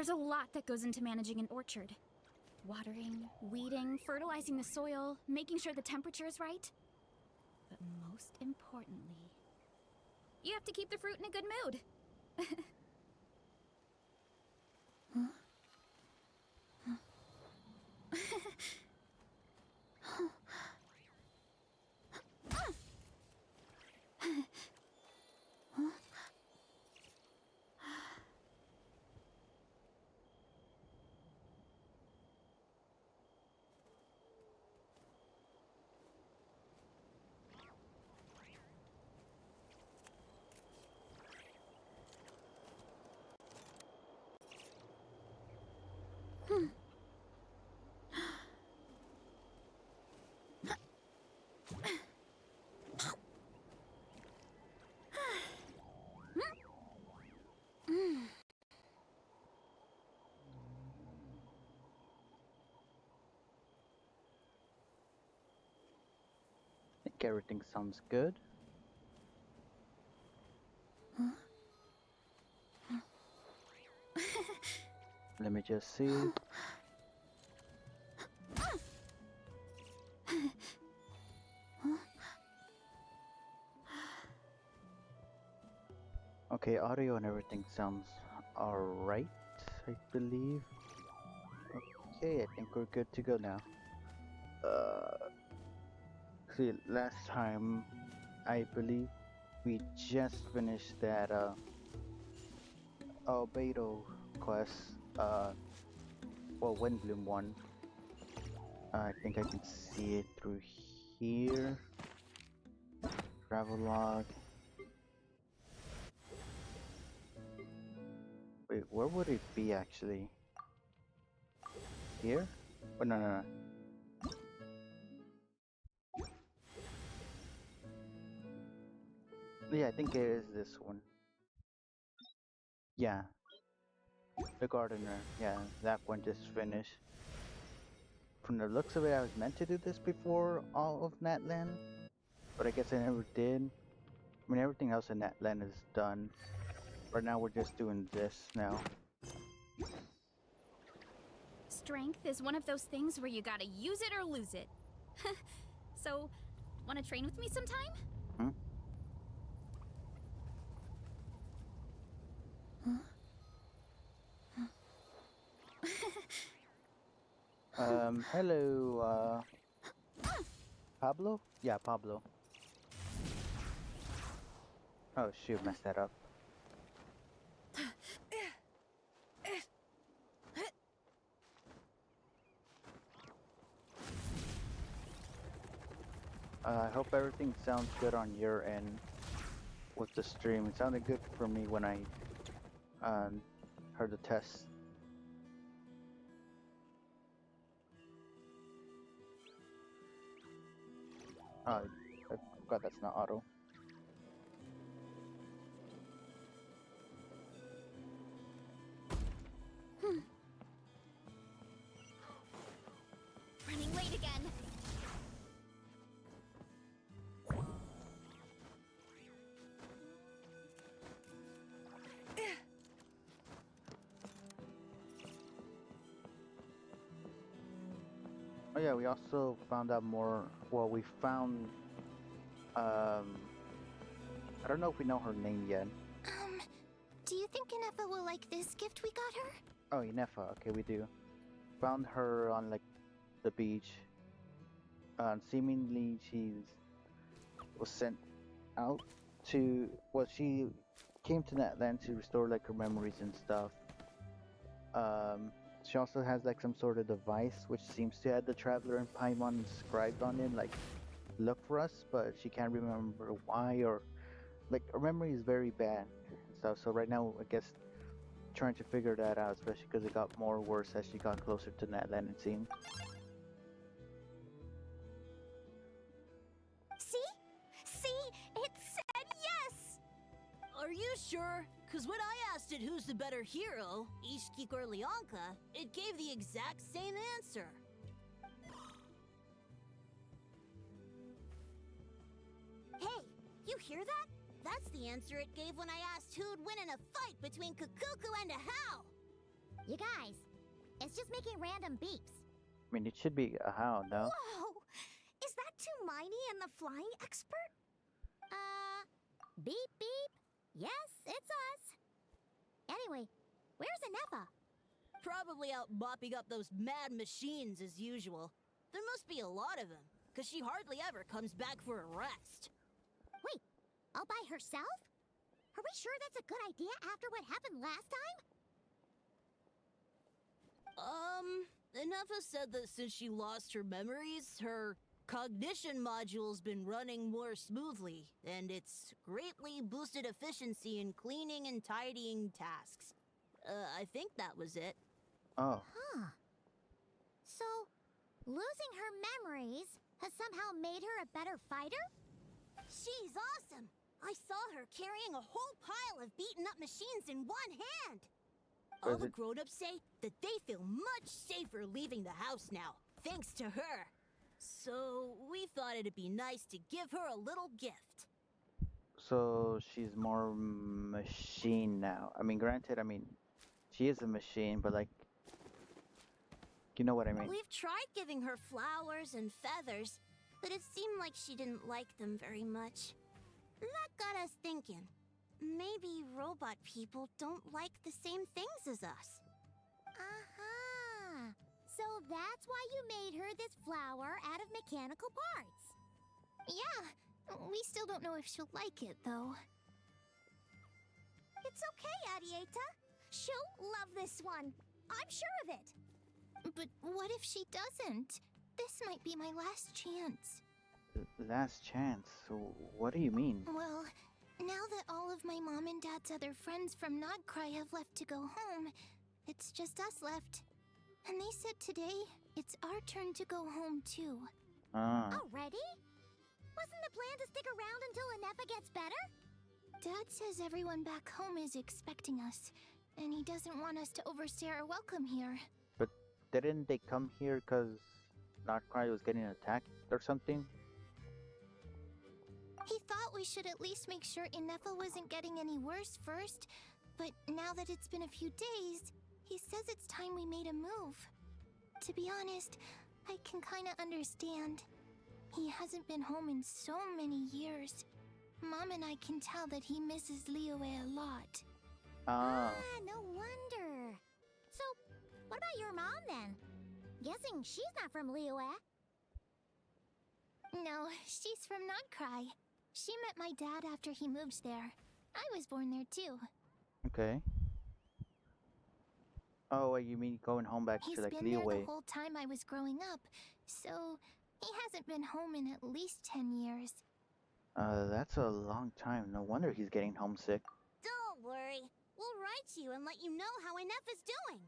There's a lot that goes into managing an orchard. Watering, weeding, fertilizing the soil, making sure the temperature is right. But most importantly, you have to keep the fruit in a good mood. I think everything sounds good. Let me just see. Okay, audio and everything sounds alright, I believe. Okay, I think we're good to go now. See, last time, I believe we just finished that, Albedo quest, well, Windbloom one. I think I can see it through here. Travelogue. Wait, where would it be actually? Here? Oh, no. Yeah, I think it is this one. Yeah. The gardener. Yeah, that one just finished. From the looks of it, I was meant to do this before all of Natlan, but I guess I never did. I mean, everything else in Natlan is done. Right now, we're just doing this now. Strength is one of those things where you gotta use it or lose it. So, wanna train with me sometime? Hmm? Hello, Pablo? Yeah, Pablo. Oh shoot, messed that up. I hope everything sounds good on your end with the stream. It sounded good for me when I heard the test. I forgot that's not auto. Running late again. Oh yeah, we also found out more. Well, we found. I don't know if we know her name yet. Do you think Inefa will like this gift we got her? Oh, Inefa. Okay, we do. Found her on like the beach. Seemingly she was sent out to. Well, she came to Natland to restore like her memories and stuff. She also has like some sort of device which seems to have the Traveler and Paimon inscribed on it, like look for us, but she can't remember why, or like her memory is very bad and stuff. So right now, I guess trying to figure that out, especially because it got more worse as she got closer to Natland, it seemed. See? It said yes! Are you sure? Cause when I asked it who's the better hero, Ishiki or Leonka, it gave the exact same answer. Hey, you hear that? That's the answer it gave when I asked who'd win in a fight between Kukuku and a Hao! You guys, it's just making random beeps. I mean, it should be a hound, no? Whoa! Is that Tumaini and the flying expert? Beep beep. Yes, it's us. Anyway, where's Anefa? Probably out mopping up those mad machines as usual. There must be a lot of them, because she hardly ever comes back for a rest. Wait, all by herself? Are we sure that's a good idea after what happened last time? Anefa said that since she lost her memories, her cognition module's been running more smoothly, and it's greatly boosted efficiency in cleaning and tidying tasks. I think that was it. Oh, Huh. So, losing her memories has somehow made her a better fighter? She's awesome! I saw her carrying a whole pile of beaten up machines in one hand! All Does the it- grown-ups say that they feel much safer leaving the house now, thanks to her. So, we thought it'd be nice to give her a little gift. so she's more machine now. I mean, granted, I mean, she is a machine, but like, you know what I mean? We've tried giving her flowers and feathers, but it seemed like she didn't like them very much. That got us thinking. Maybe robot people don't like the same things as us. Aha! So that's why you made her this flower out of mechanical parts. Yeah, we still don't know if she'll like it, though. It's okay, Arieta. She'll love this one. I'm sure of it. But what if she doesn't? This might be my last chance. Last chance. What do you mean? Well, now that all of my mom and dad's other friends from Nod-Krai have left to go home, it's just us left. And they said today, it's our turn to go home too. Ah, Already? Wasn't the plan to stick around until Anefa gets better? Dad says everyone back home is expecting us, and he doesn't want us to overstay our welcome here. but didn't they come here because Nod-Krai was getting attacked or something? He thought we should at least make sure Anefa wasn't getting any worse first, but now that it's been a few days, he says it's time we made a move. To be honest, I can kinda understand. He hasn't been home in so many years. Mom and I can tell that he misses Liyue a lot. Ah, no wonder. So, what about your mom then? Guessing she's not from Liyue. No, she's from Nod-Krai. She met my dad after he moved there. I was born there too. okay. Oh, wait, you mean going home back He's to like been there Liyue? the whole time I was growing up, so he hasn't been home in at least 10 years. That's a long time. No wonder he's getting homesick. Don't worry. We'll write you and let you know how Anefa's doing.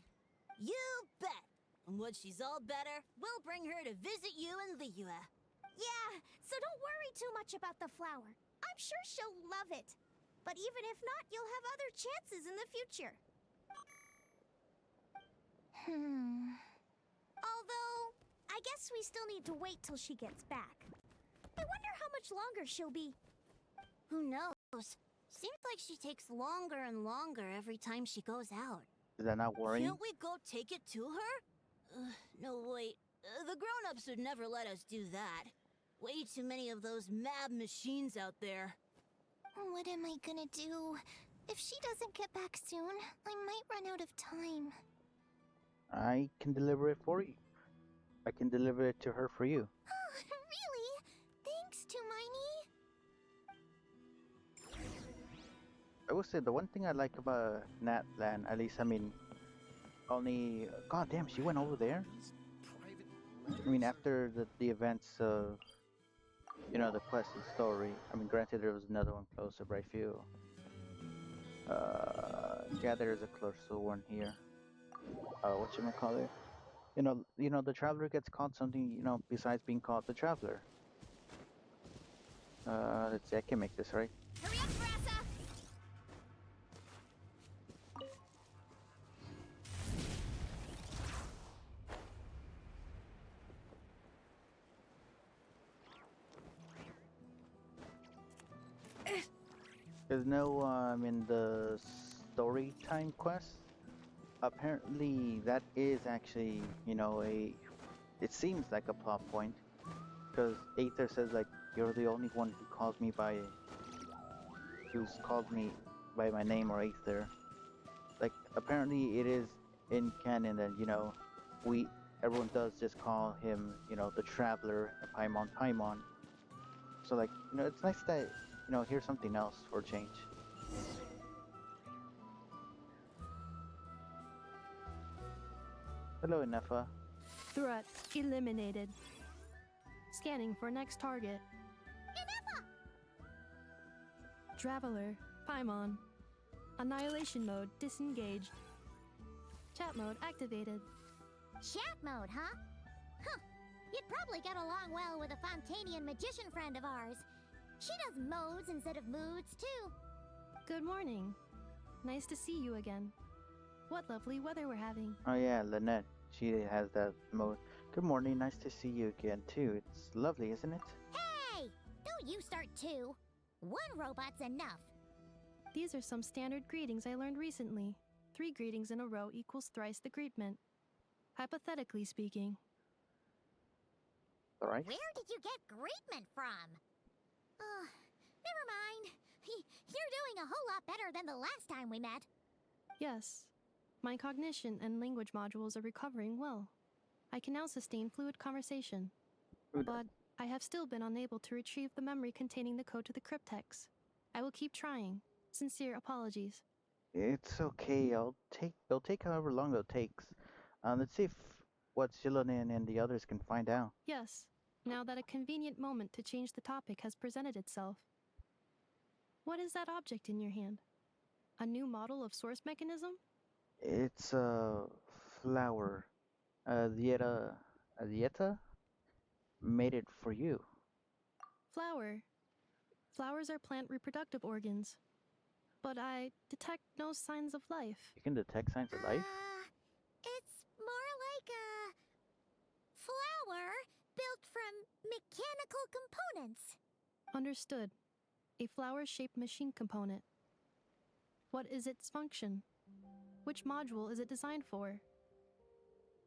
You bet. And when she's all better, we'll bring her to visit you in Liyue. Yeah, so don't worry too much about the flower. I'm sure she'll love it. But even if not, you'll have other chances in the future. Although, I guess we still need to wait till she gets back. I wonder how much longer she'll be. Who knows? Seems like she takes longer and longer every time she goes out. Is that not worrying? Can't we go take it to her? No, wait. The grown-ups would never let us do that. Way too many of those mad machines out there. What am I gonna do? If she doesn't get back soon, I might run out of time. I can deliver it for you. I can deliver it to her for you. Really? Thanks, Tumaini. I will say the one thing I like about Natland, at least I mean, only god damn, she went over there. I mean, after the events of, you know, the quest and story. I mean, granted there was another one closer, but I feel, yeah, there is a closer one here. Whatchamacallit? You know, the traveler gets called something, you know, besides being called the traveler. Let's see, I can make this right. Hurry up, Brassa! There's no, in the story time quest, apparently that is actually, it seems like a plot point because Aether says like you're the only one who's called me by my name or Aether. Like apparently it is in canon that we everyone does just call him the Traveler and Paimon. So like it's nice that hear something else for a change. Hello, Nefa. Threat eliminated. Scanning for next target. Traveler, Paimon. Annihilation mode disengaged. Chat mode activated. Chat mode, huh? Huh. You'd probably get along well with a Fontanian magician friend of ours. She does modes instead of moods, too. Good morning. Nice to see you again. What lovely weather we're having. Oh yeah, Lynette. She has that mode. Good morning, nice to see you again too. It's lovely, isn't it? Hey! Don't you start too. One robot's enough. These are some standard greetings I learned recently. 3 greetings in a row equals thrice the greetment. Hypothetically speaking. Alright. Where did you get greetment from? Never mind. You're doing a whole lot better than the last time we met. Yes. My cognition and language modules are recovering well. I can now sustain fluid conversation. But I have still been unable to retrieve the memory containing the code to the cryptex. I will keep trying. Sincere apologies. It's okay. It'll take however long it takes. Let's see if what Zilonin and the others can find out. Yes, now that a convenient moment to change the topic has presented itself. What is that object in your hand? A new model of source mechanism? It's a flower. Dieta made it for you. Flower. Flowers are plant reproductive organs. But I detect no signs of life. You can detect signs of life? It's more like a flower built from mechanical components. Understood. A flower-shaped machine component. What is its function? Which module is it designed for?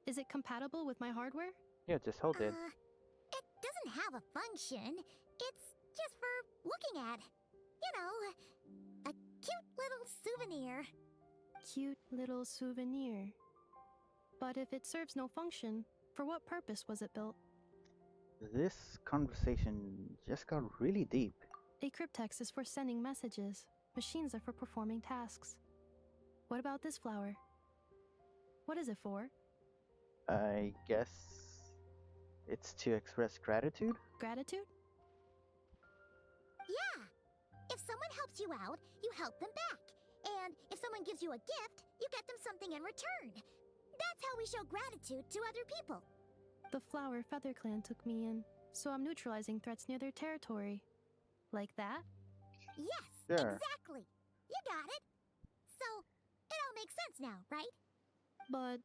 Is it compatible with my hardware? Yeah, just hold it. It doesn't have a function. It's just for looking at. You know, a cute little souvenir. Cute little souvenir. But if it serves no function, for what purpose was it built? This conversation just got really deep. A cryptex is for sending messages. Machines are for performing tasks. What about this flower? What is it for? I guess it's to express gratitude? Gratitude? Yeah. If someone helps you out, you help them back. And if someone gives you a gift, you get them something in return. That's how we show gratitude to other people. The Flower Feather Clan took me in, so I'm neutralizing threats near their territory. Like that? Yes, Sure. exactly. You got it. So, it all makes sense now, right? But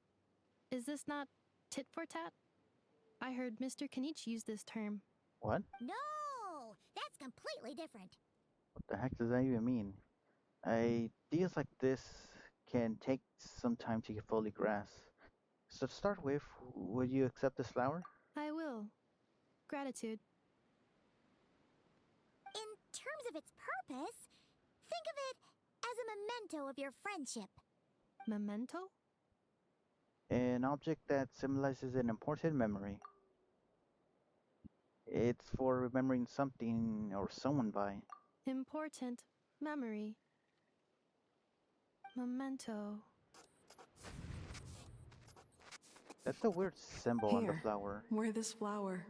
is this not tit for tat? I heard Mr. Kenichi use this term. What? No, that's completely different. What the heck does that even mean? Ideas like this can take some time to fully grasp. So to start with, would you accept this flower? I will. Gratitude. In terms of its purpose, think of it as a memento of your friendship. Memento? An object that symbolizes an important memory. It's for remembering something or someone by. Important memory. Memento. That's a weird symbol on the Here. flower. Wear this flower.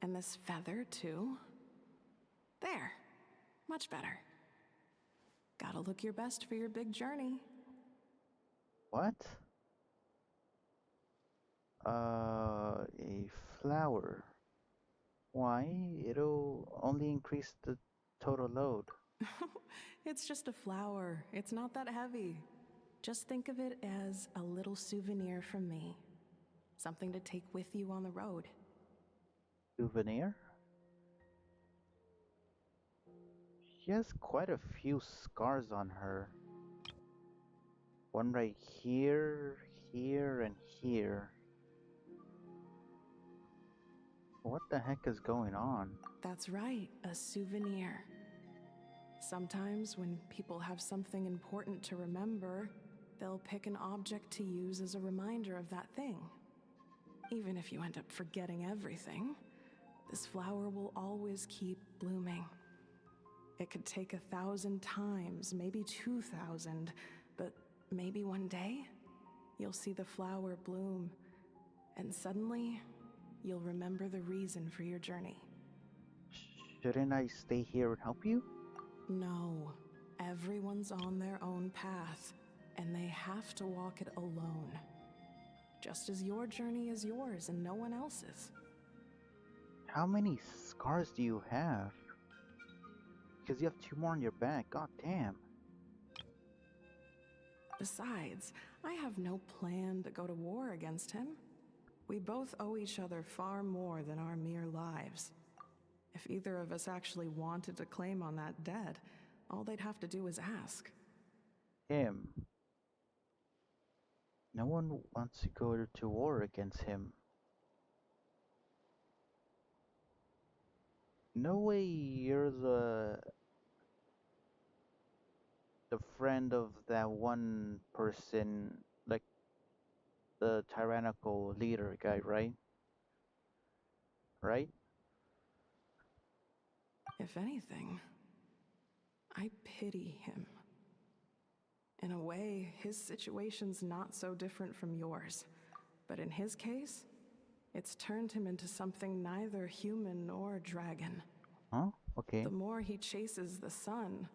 And this feather, too. There. Much better. Gotta look your best for your big journey. What? A flower. Why? It'll only increase the total load. It's just a flower. It's not that heavy. Just think of it as a little souvenir from me. Something to take with you on the road. Souvenir? She has quite a few scars on her. one right here, here, and here. What the heck is going on? That's right, a souvenir. Sometimes when people have something important to remember, they'll pick an object to use as a reminder of that thing. Even if you end up forgetting everything, this flower will always keep blooming. It could take 1,000 times, maybe 2,000, but maybe one day, you'll see the flower bloom, and suddenly, you'll remember the reason for your journey. Shouldn't I stay here and help you? No, everyone's on their own path, and they have to walk it alone. Just as your journey is yours and no one else's. How many scars do you have? Because you have 2 more on your back. God damn. Besides, I have no plan to go to war against him. We both owe each other far more than our mere lives. If either of us actually wanted to claim on that debt, all they'd have to do is ask. Him. No one wants to go to war against him. No way you're the friend of that one person, like the tyrannical leader guy, right? Right? If anything, I pity him. In a way, his situation's not so different from yours. But in his case, it's turned him into something neither human nor dragon. Huh? Okay. The more he chases the sun,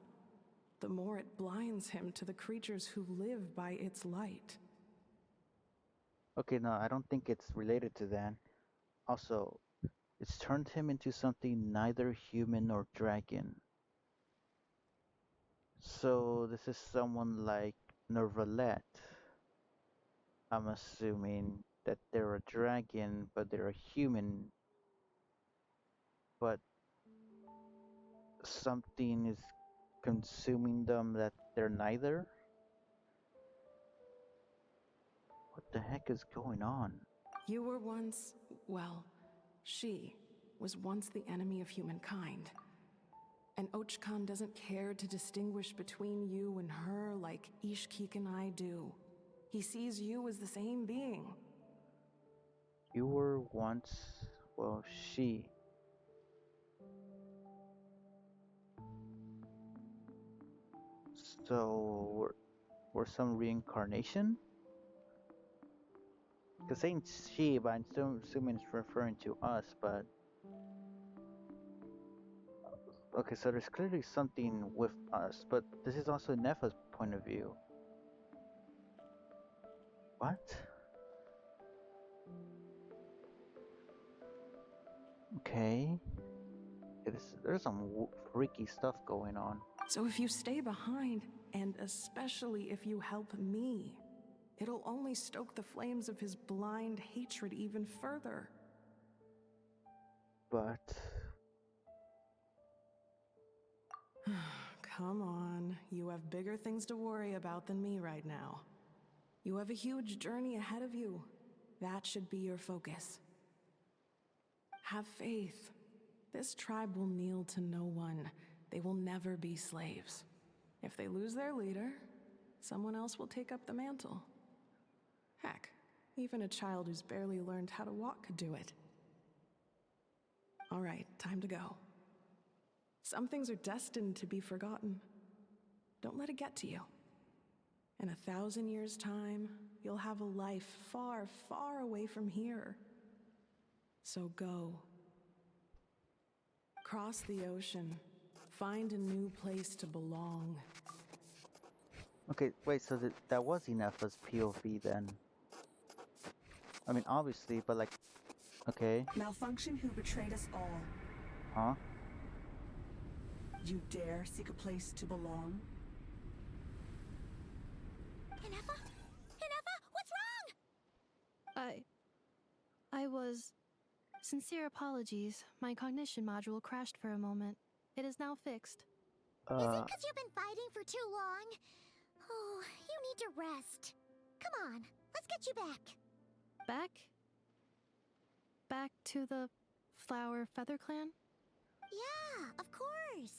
the more it blinds him to the creatures who live by its light. Okay, no, I don't think it's related to that. Also, it's turned him into something neither human nor dragon. So this is someone like Nervalet. I'm assuming that they're a dragon, but they're a human. But something is consuming them that they're neither? What the heck is going on? You were once, well, she was once the enemy of humankind. And Ochkan doesn't care to distinguish between you and her like Ishkik and I do. He sees you as the same being. You were once, well, she. So, we're some reincarnation? Because saying she, but I'm still assuming it's referring to us, but... Okay, so there's clearly something with us, but this is also Nefa's point of view. What? Okay. There's some freaky stuff going on. So if you stay behind, and especially if you help me, it'll only stoke the flames of his blind hatred even further. But... Come on, you have bigger things to worry about than me right now. You have a huge journey ahead of you. That should be your focus. Have faith. This tribe will kneel to no one. They will never be slaves. If they lose their leader, someone else will take up the mantle. Heck, even a child who's barely learned how to walk could do it. All right, time to go. Some things are destined to be forgotten. Don't let it get to you. In 1,000 years' time, you'll have a life far, far away from here. So go. Cross the ocean. Find a new place to belong. Okay, wait, so that was Inefa's POV then? I mean, obviously, but like... Okay. Malfunction who betrayed us all. Huh? You dare seek a place to belong? Inefa? Inefa, what's wrong? I was... Sincere apologies. My cognition module crashed for a moment. It is now fixed. Is it because you've been fighting for too long? Oh, you need to rest. Come on, let's get you back. Back? Back to the Flower Feather Clan? Yeah, of course.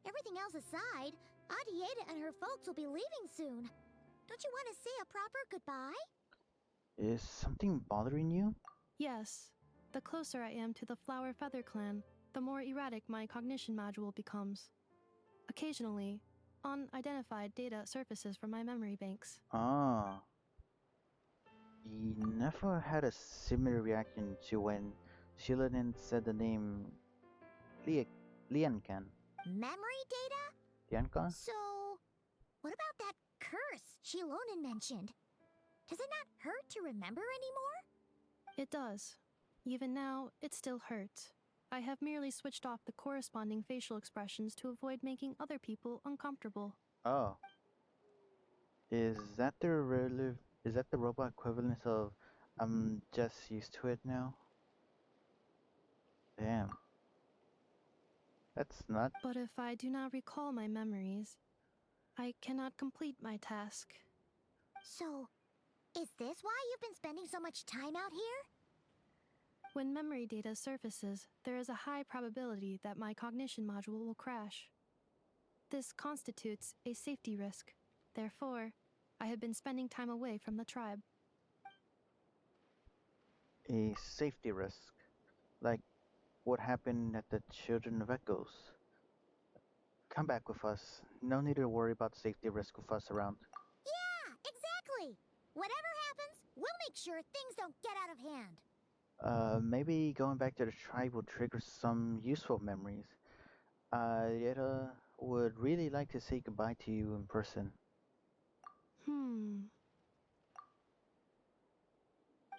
Everything else aside, Adieta and her folks will be leaving soon. Don't you want to say a proper goodbye? Is something bothering you? Yes. The closer I am to the Flower Feather Clan, the more erratic my cognition module becomes. Occasionally, unidentified data surfaces from my memory banks. Ah. Nefa had a similar reaction to when Shiladen said the name Lia- Liancan. Memory data? Liancan? So, what about that curse Shilonen mentioned? Does it not hurt to remember anymore? It does. Even now, it still hurts. I have merely switched off the corresponding facial expressions to avoid making other people uncomfortable. Oh. Is that the robot equivalent of I'm just used to it now? Damn. That's not But if I do not recall my memories, I cannot complete my task. So, is this why you've been spending so much time out here? When memory data surfaces, there is a high probability that my cognition module will crash. This constitutes a safety risk. Therefore, I have been spending time away from the tribe. a safety risk. Like what happened at the Children of Echoes. Come back with us. No need to worry about safety risk with us around. Yeah, exactly. Whatever happens, we'll make sure things don't get out of hand. Maybe going back to the tribe will trigger some useful memories. Yeta would really like to say goodbye to you in person.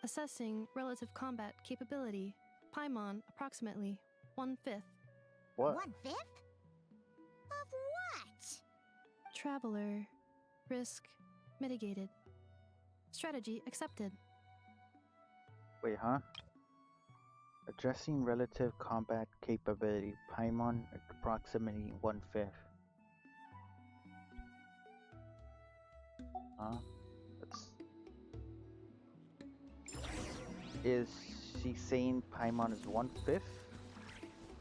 Assessing relative combat capability. Paimon approximately 1/5. What? 1/5? Of what? Traveler. Risk mitigated. Strategy accepted. Wait, huh? Addressing relative combat capability. Paimon approximately 1/5. Huh? That's... Is she saying Paimon is 1/5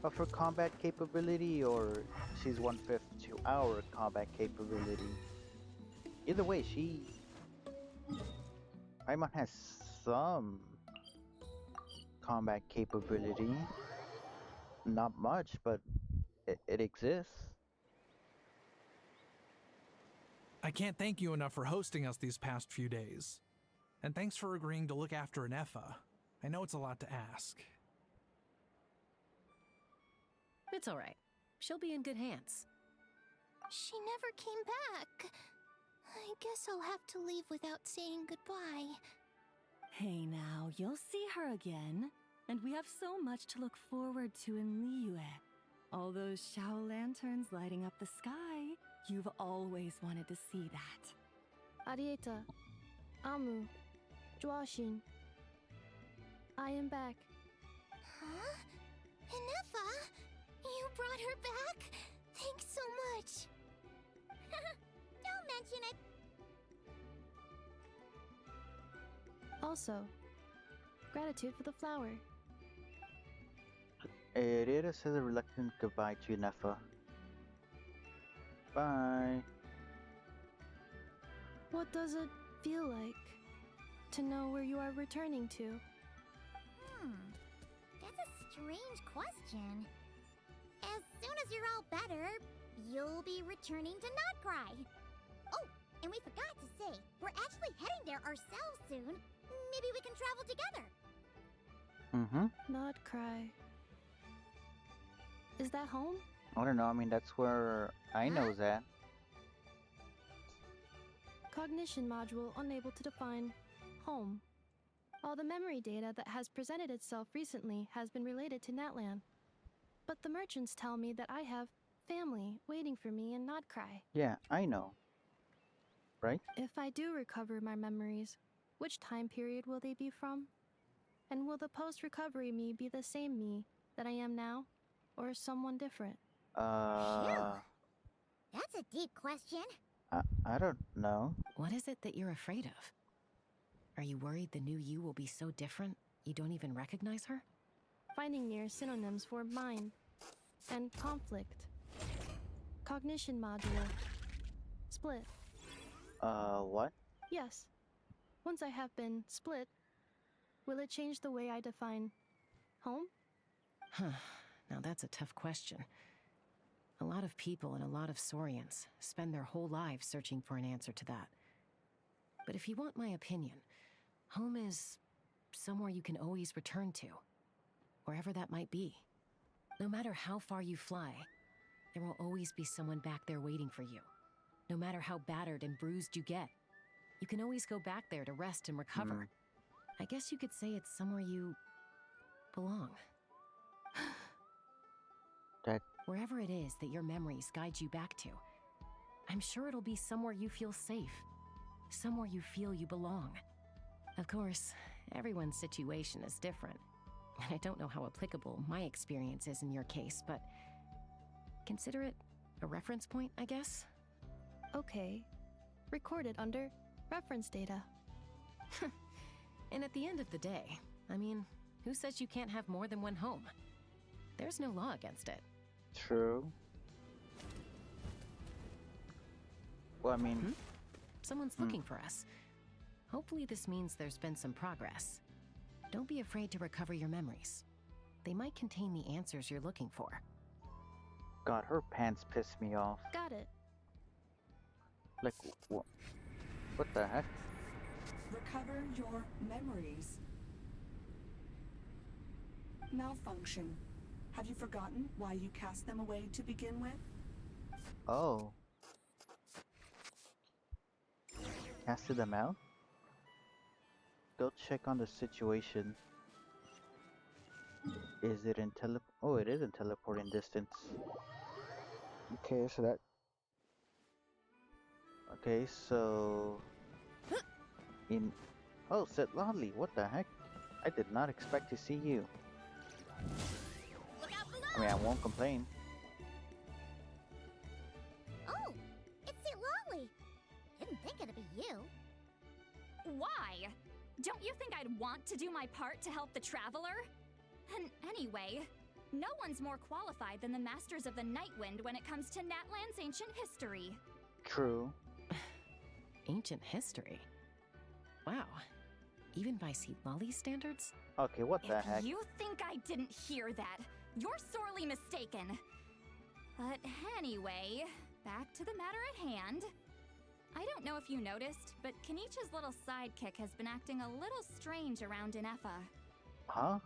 of her combat capability, or she's 1/5 to our combat capability? Either way, Paimon has some combat capability. Not much, but it exists. I can't thank you enough for hosting us these past few days. And thanks for agreeing to look after Nefa. I know it's a lot to ask. It's all right. She'll be in good hands. She never came back. I guess I'll have to leave without saying goodbye. Hey now, you'll see her again. And we have so much to look forward to in Liyue. All those Shao lanterns lighting up the sky. You've always wanted to see that. Arieta. Amu. Joashin. I am back. Huh? Inefa? You brought her back? Thanks so much. Don't mention it. Also, gratitude for the flower. Herrera says a reluctant goodbye to Nefa. Bye. What does it feel like to know where you are returning to? That's a strange question. As soon as you're all better, you'll be returning to Nod-Krai. Oh, and we forgot to say, we're actually heading there ourselves soon. Maybe we can travel together. Mm-hmm. Nod-Krai. Is that home? I don't know, I mean, that's where I know that. Cognition module unable to define home. All the memory data that has presented itself recently has been related to Natlan. But the merchants tell me that I have family waiting for me in Nod-Krai. Yeah, I know. Right? If I do recover my memories, which time period will they be from? And will the post-recovery me be the same me that I am now, or someone different? Phew. That's a deep question. I don't know. What is it that you're afraid of? Are you worried the new you will be so different you don't even recognize her? Finding near synonyms for mind and conflict. Cognition module. Split. What? Yes. Once I have been split, will it change the way I define home? Huh. Now that's a tough question. A lot of people and a lot of Saurians spend their whole lives searching for an answer to that. But if you want my opinion, home is somewhere you can always return to, wherever that might be. No matter how far you fly, there will always be someone back there waiting for you. No matter how battered and bruised you get, you can always go back there to rest and recover. I guess you could say it's somewhere you belong. Wherever it is that your memories guide you back to, I'm sure it'll be somewhere you feel safe, somewhere you feel you belong. Of course, everyone's situation is different, and I don't know how applicable my experience is in your case, but consider it a reference point, I guess? Okay. Recorded under reference data. And at the end of the day, I mean, who says you can't have more than one home? There's no law against it. True. Well, I mean... Someone's looking for us. Hopefully this means there's been some progress. Don't be afraid to recover your memories. They might contain the answers you're looking for. God, her pants piss me off. Got it. Like, what the heck? Recover your memories. Malfunction. Have you forgotten why you cast them away to begin with? Oh. Casted them out? Go check on the situation. Is it in Oh, it is in teleporting distance. Okay, so that... Okay, so... Oh, Setlali, what the heck? I did not expect to see you. Look out below! I mean, I won't complain. Oh, it's Setlali. Didn't think it'd be you. Why? Don't you think I'd want to do my part to help the Traveler? And anyway, no one's more qualified than the Masters of the Nightwind when it comes to Natlan's ancient history. True. Ancient history? Wow. Even by Setlali's standards? Okay, what the heck? If you think I didn't hear that, you're sorely mistaken. But anyway, back to the matter at hand. I don't know if you noticed, but Kenichi's little sidekick has been acting a little strange around Inefa. Huh?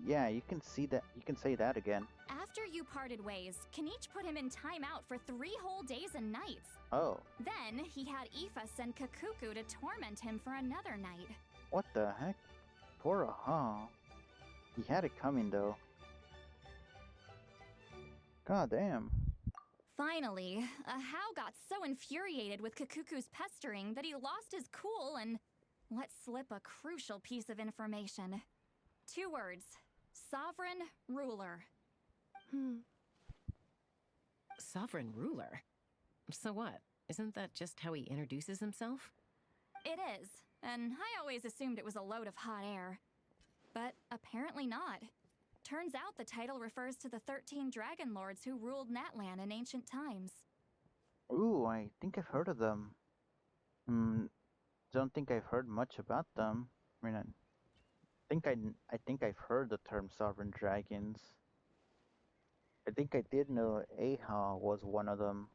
Yeah, you can see that. You can say that again. After you parted ways, Kenich put him in timeout for 3 whole days and nights. Oh. Then he had Aoife send Kakuku to torment him for another night. What the heck? Poor Aha. He had it coming though. God damn. Finally, Ahau got so infuriated with Kakuku's pestering that he lost his cool and let slip a crucial piece of information. 2 words. Sovereign Ruler. Sovereign ruler? So what? Isn't that just how he introduces himself? It is, and I always assumed it was a load of hot air. But apparently not. Turns out the title refers to the 13 Dragon Lords who ruled Natlan in ancient times. Ooh, I think I've heard of them. Don't think I've heard much about them. I mean, I think I've heard the term Sovereign Dragons. I think I did know Aha was one of them.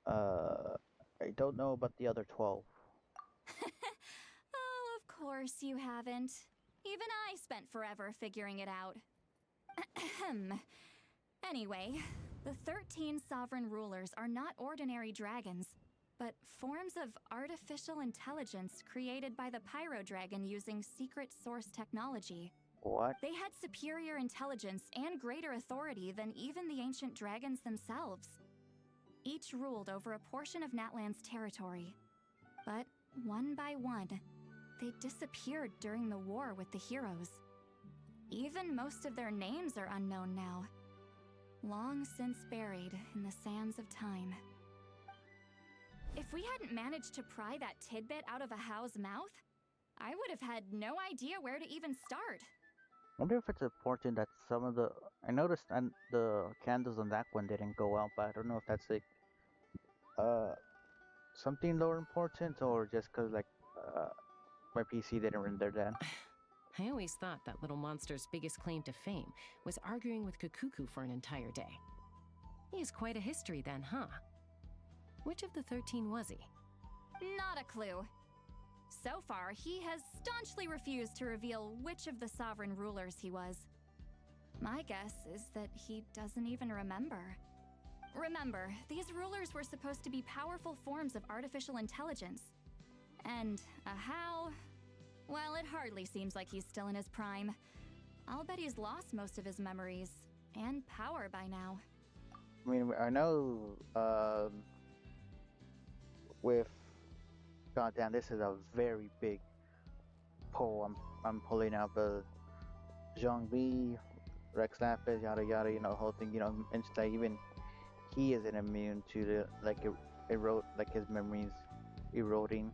I don't know about the other 12. Oh, of course you haven't. Even I spent forever figuring it out. Anyway, the 13 sovereign rulers are not ordinary dragons, but forms of artificial intelligence created by the Pyro Dragon using secret source technology. What? They had superior intelligence and greater authority than even the ancient dragons themselves. Each ruled over a portion of Natlan's territory. But one by one, they disappeared during the war with the heroes. Even most of their names are unknown now. Long since buried in the sands of time. If we hadn't managed to pry that tidbit out of a How's mouth, I would have had no idea where to even start. Wonder if it's important that some of the I noticed and the candles on that one didn't go out, but I don't know if that's like uh something lower important or just cause like uh my PC didn't render that. I always thought that little monster's biggest claim to fame was arguing with Kakuku for an entire day. He has quite a history then, huh? Which of the 13 was he? Not a clue. So far, he has staunchly refused to reveal which of the sovereign rulers he was. My guess is that he doesn't even remember. Remember, these rulers were supposed to be powerful forms of artificial intelligence. And a How? Well, it hardly seems like he's still in his prime. I'll bet he's lost most of his memories and power by now. I mean, I know with goddamn, this is a very big pull. I'm pulling out the Zhongli, Rex Lapis, yada yada, you know, the whole thing, you know, and it's like even he isn't immune to the like erode like his memories eroding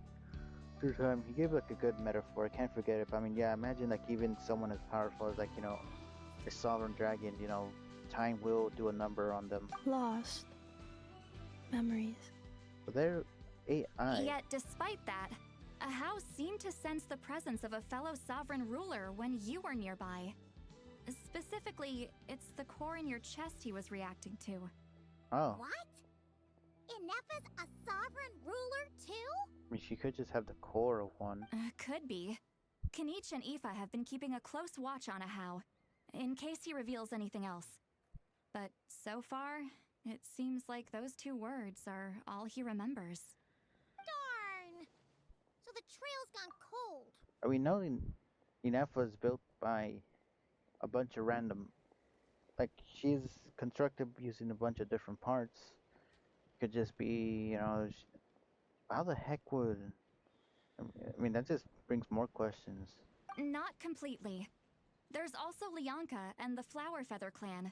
through time. He gave like a good metaphor. I can't forget it. But I mean, yeah, imagine like even someone as powerful as like, you know, a sovereign dragon, you know, time will do a number on them. Lost. Memories. But they're AI. Yet, despite that, a How seemed to sense the presence of a fellow sovereign ruler when you were nearby. Specifically, it's the core in your chest he was reacting to. Oh, What? Inepa's a sovereign ruler too? I mean, she could just have the core of one. Could be. Kanich and Aoife have been keeping a close watch on a How, in case he reveals anything else. But so far, it seems like those two words are all he remembers. Darn! So the trail's gone cold. We know Inefa is built by a bunch of random, like she's constructed using a bunch of different parts. Could just be, you know, how the heck would? I mean, that just brings more questions. Not completely. There's also Lianka and the Flower Feather clan,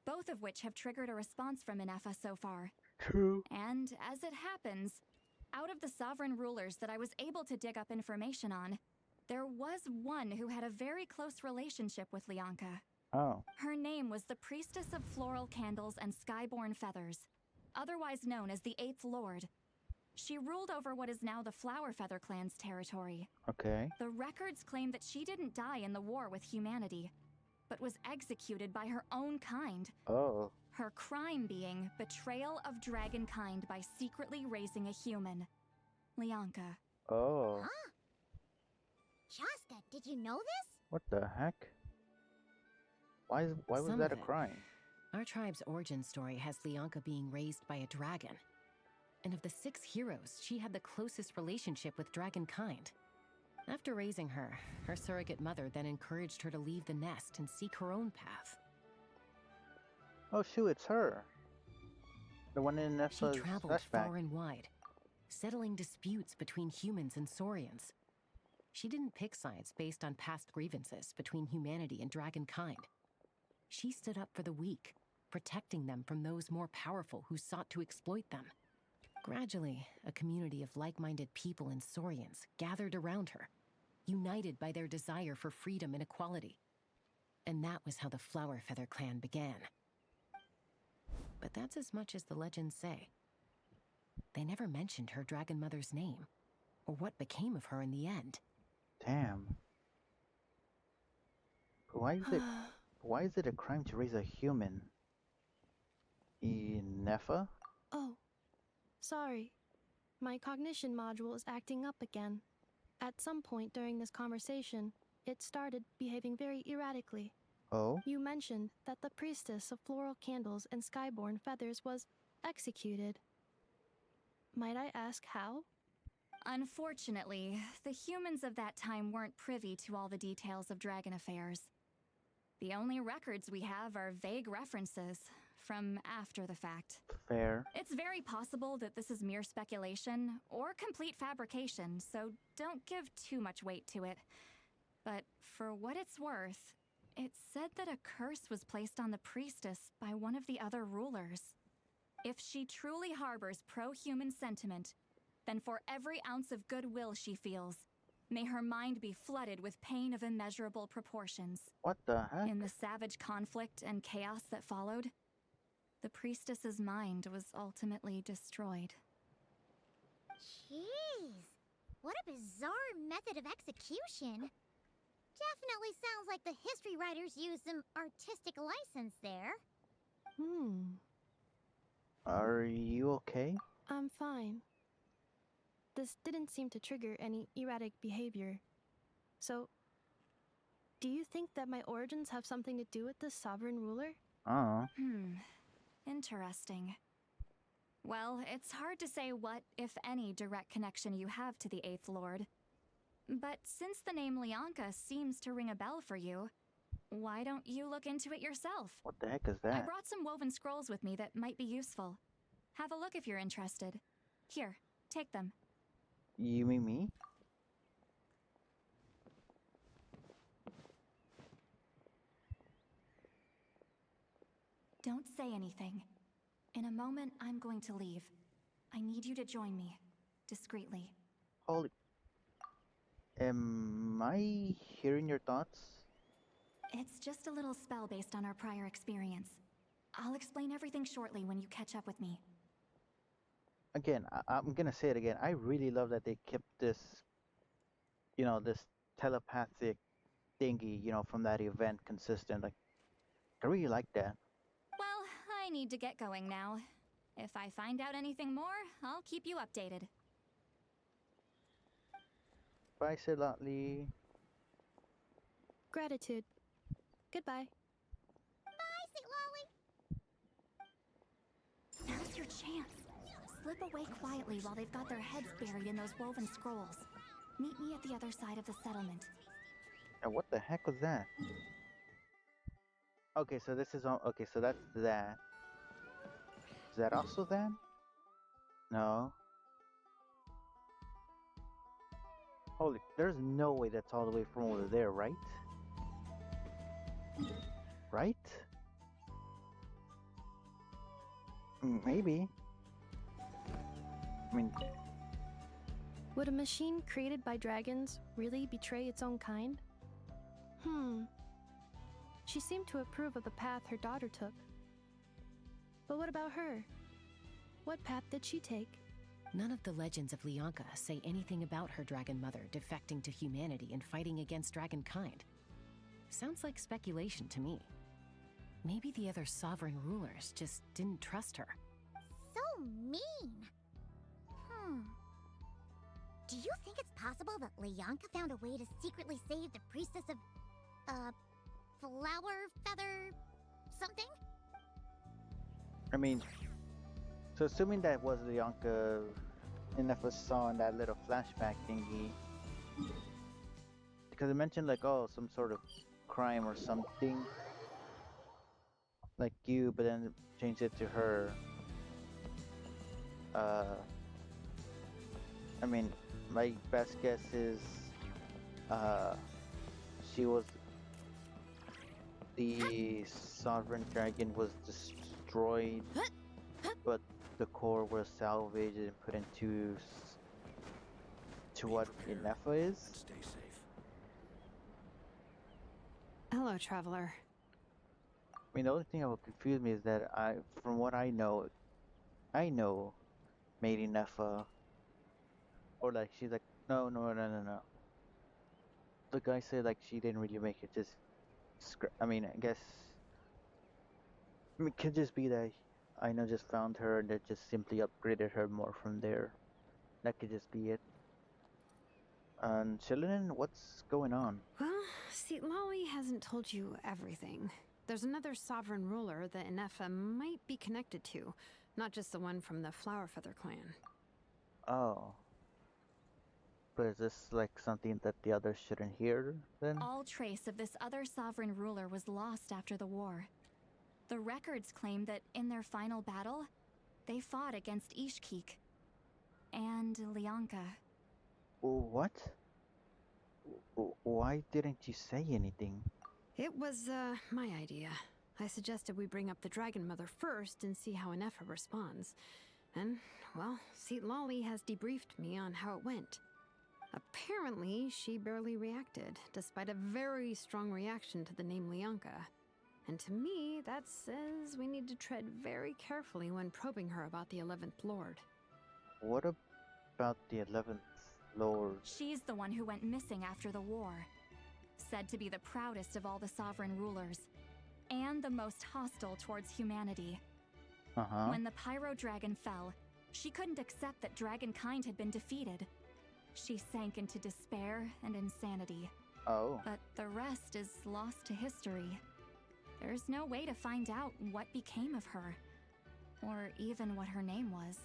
both of which have triggered a response from Inefa so far. True. And as it happens, out of the sovereign rulers that I was able to dig up information on, there was one who had a very close relationship with Lianka. Oh, Her name was the Priestess of Floral Candles and Skyborn Feathers, otherwise known as the Eighth Lord. She ruled over what is now the Flower Feather clan's territory. okay. The records claim that she didn't die in the war with humanity, but was executed by her own kind. Oh, Her crime being betrayal of dragonkind by secretly raising a human. Lianka. oh. Huh? Shasta, did you know this? What the heck? Why was Some that of a it. crime? Our tribe's origin story has Lianka being raised by a dragon. And of the 6 heroes, she had the closest relationship with dragonkind. After raising her, her surrogate mother then encouraged her to leave the nest and seek her own path. Oh shoot, it's her. The one in She Nefa's traveled flashback. far and wide, settling disputes between humans and saurians. She didn't pick sides based on past grievances between humanity and dragonkind. She stood up for the weak, protecting them from those more powerful who sought to exploit them. Gradually, a community of like-minded people and saurians gathered around her, united by their desire for freedom and equality. And that was how the Flower Feather clan began. But that's as much as the legends say. They never mentioned her dragon mother's name, or what became of her in the end. Damn. Why is it a crime to raise a human? Nefa? Oh, sorry. My cognition module is acting up again. At some point during this conversation, it started behaving very erratically. Oh? You mentioned that the priestess of floral candles and skyborn feathers was executed. Might I ask how? Unfortunately, the humans of that time weren't privy to all the details of dragon affairs. The only records we have are vague references from after the fact. Fair. It's very possible that this is mere speculation or complete fabrication, so don't give too much weight to it. But for what it's worth, it's said that a curse was placed on the priestess by one of the other rulers. If she truly harbors pro-human sentiment, then for every ounce of goodwill she feels, may her mind be flooded with pain of immeasurable proportions. What the heck? In the savage conflict and chaos that followed, the priestess's mind was ultimately destroyed. Jeez, what a bizarre method of execution. Definitely sounds like the history writers used some artistic license there. Are you okay? I'm fine. This didn't seem to trigger any erratic behavior. So, do you think that my origins have something to do with this sovereign ruler? Interesting. Well, it's hard to say what, if any, direct connection you have to the Eighth Lord. But since the name Leonka seems to ring a bell for you, why don't you look into it yourself? What the heck is that? I brought some woven scrolls with me that might be useful. Have a look if you're interested. Here, take them. You mean me? Don't say anything. In a moment, I'm going to leave. I need you to join me, discreetly. Holy... Am I hearing your thoughts? It's just a little spell based on our prior experience. I'll explain everything shortly when you catch up with me. Again, I'm gonna say it again. I really love that they kept this, this telepathic thingy, from that event consistent. Like, I really like that. Well, I need to get going now. If I find out anything more, I'll keep you updated. Bye, Silotli. Gratitude. Goodbye. Bye, St. Lolly. Now's your chance. Slip away quietly while they've got their heads buried in those woven scrolls. Meet me at the other side of the settlement. And what the heck was that? Okay, so this is all. Okay, so that's that. Is that also that? No. Holy, there's no way that's all the way from over there, right? Right? Maybe. I mean... Would a machine created by dragons really betray its own kind? She seemed to approve of the path her daughter took. But what about her? What path did she take? None of the legends of Leonka say anything about her dragon mother defecting to humanity and fighting against dragonkind. Sounds like speculation to me. Maybe the other sovereign rulers just didn't trust her. So mean. Do you think it's possible that Leonka found a way to secretly save the priestess of, flower feather something? I mean, so assuming that was Leonka Innefa saw in that little flashback thingy, because it mentioned like, oh, some sort of crime or something, like you, but then changed it to her. I mean, my best guess is, she was the sovereign dragon was destroyed, but the core was salvaged and put into to what Innefa is. Stay safe. Hello, traveler. I mean, the only thing that would confuse me is that from what I know Maid Innefa, or like she's like, no. The guy said like she didn't really make it. Just, I mean, I guess. I mean, it could just be that I know just found her and that just simply upgraded her more from there. That could just be it. And Shilinen, what's going on? Well, see, Lolly hasn't told you everything. There's another sovereign ruler that Innefa might be connected to, not just the one from the Flower Feather clan. Oh. But is this like something that the others shouldn't hear then? All trace of this other sovereign ruler was lost after the war. The records claim that in their final battle, they fought against Ishkik and Leonka. What? Why didn't you say anything? It was, my idea. I suggested we bring up the Dragon Mother first and see how Innefa responds. And, well, Seat Lolly has debriefed me on how it went. Apparently, she barely reacted, despite a very strong reaction to the name Leonka. And to me, that says we need to tread very carefully when probing her about the 11th Lord. What about the 11th Lord? She's the one who went missing after the war. Said to be the proudest of all the sovereign rulers, and the most hostile towards humanity. When the Pyro Dragon fell, she couldn't accept that dragonkind had been defeated. She sank into despair and insanity. Oh. But the rest is lost to history. There's no way to find out what became of her, or even what her name was.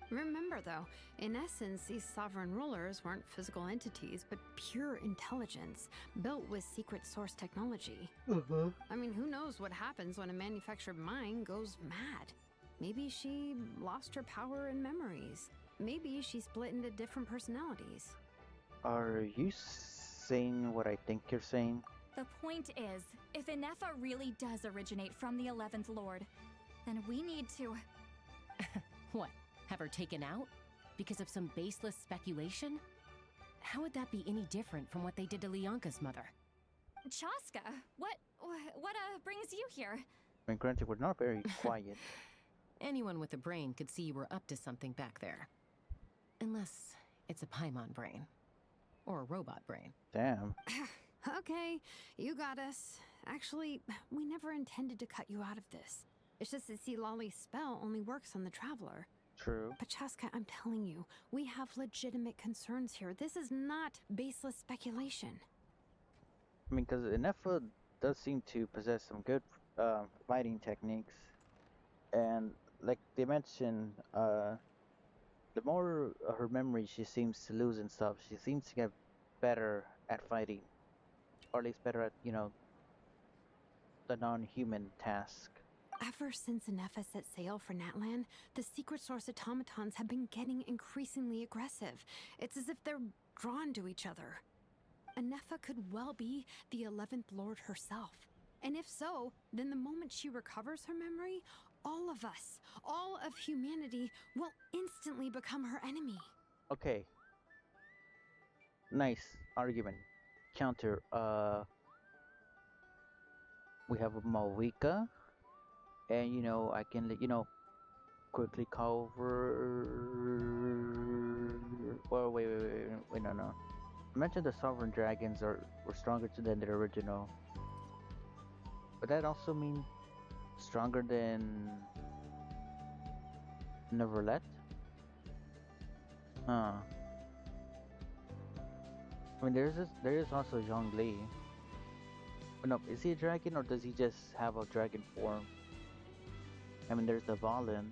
Remember, though, in essence, these sovereign rulers weren't physical entities, but pure intelligence, built with secret source technology. I mean, who knows what happens when a manufactured mind goes mad? Maybe she lost her power and memories. Maybe she split into different personalities. Are you saying what I think you're saying? The point is, if Inefa really does originate from the 11th Lord, then we need to... What? Have her taken out? Because of some baseless speculation? How would that be any different from what they did to Leonka's mother? Chaska, what brings you here? I mean, granted, we're not very quiet. Anyone with a brain could see you were up to something back there. Unless it's a Paimon brain. Or a robot brain. Damn. Okay, you got us. Actually, we never intended to cut you out of this. It's just that Seat Lolly's spell only works on the Traveler. True. But Chaska, I'm telling you, we have legitimate concerns here. This is not baseless speculation. I mean, because Inefa does seem to possess some good fighting techniques. And, like they mentioned, the more her memory she seems to lose and stuff, she seems to get better at fighting. Or at least better at, the non-human task. Ever since Inefa set sail for Natlan, the secret source automatons have been getting increasingly aggressive. It's as if they're drawn to each other. Inefa could well be the 11th Lord herself. And if so, then the moment she recovers her memory, all of us, all of humanity, will instantly become her enemy. Okay. Nice argument. Counter, we have a Malvika. And, I can, quickly cover... Well, wait, no. I mentioned the Sovereign Dragons were stronger than the original. But that also mean stronger than... Neverlet? Huh. I mean, there is also Zhongli. But no, is he a dragon or does he just have a dragon form? I mean, there's the Valen.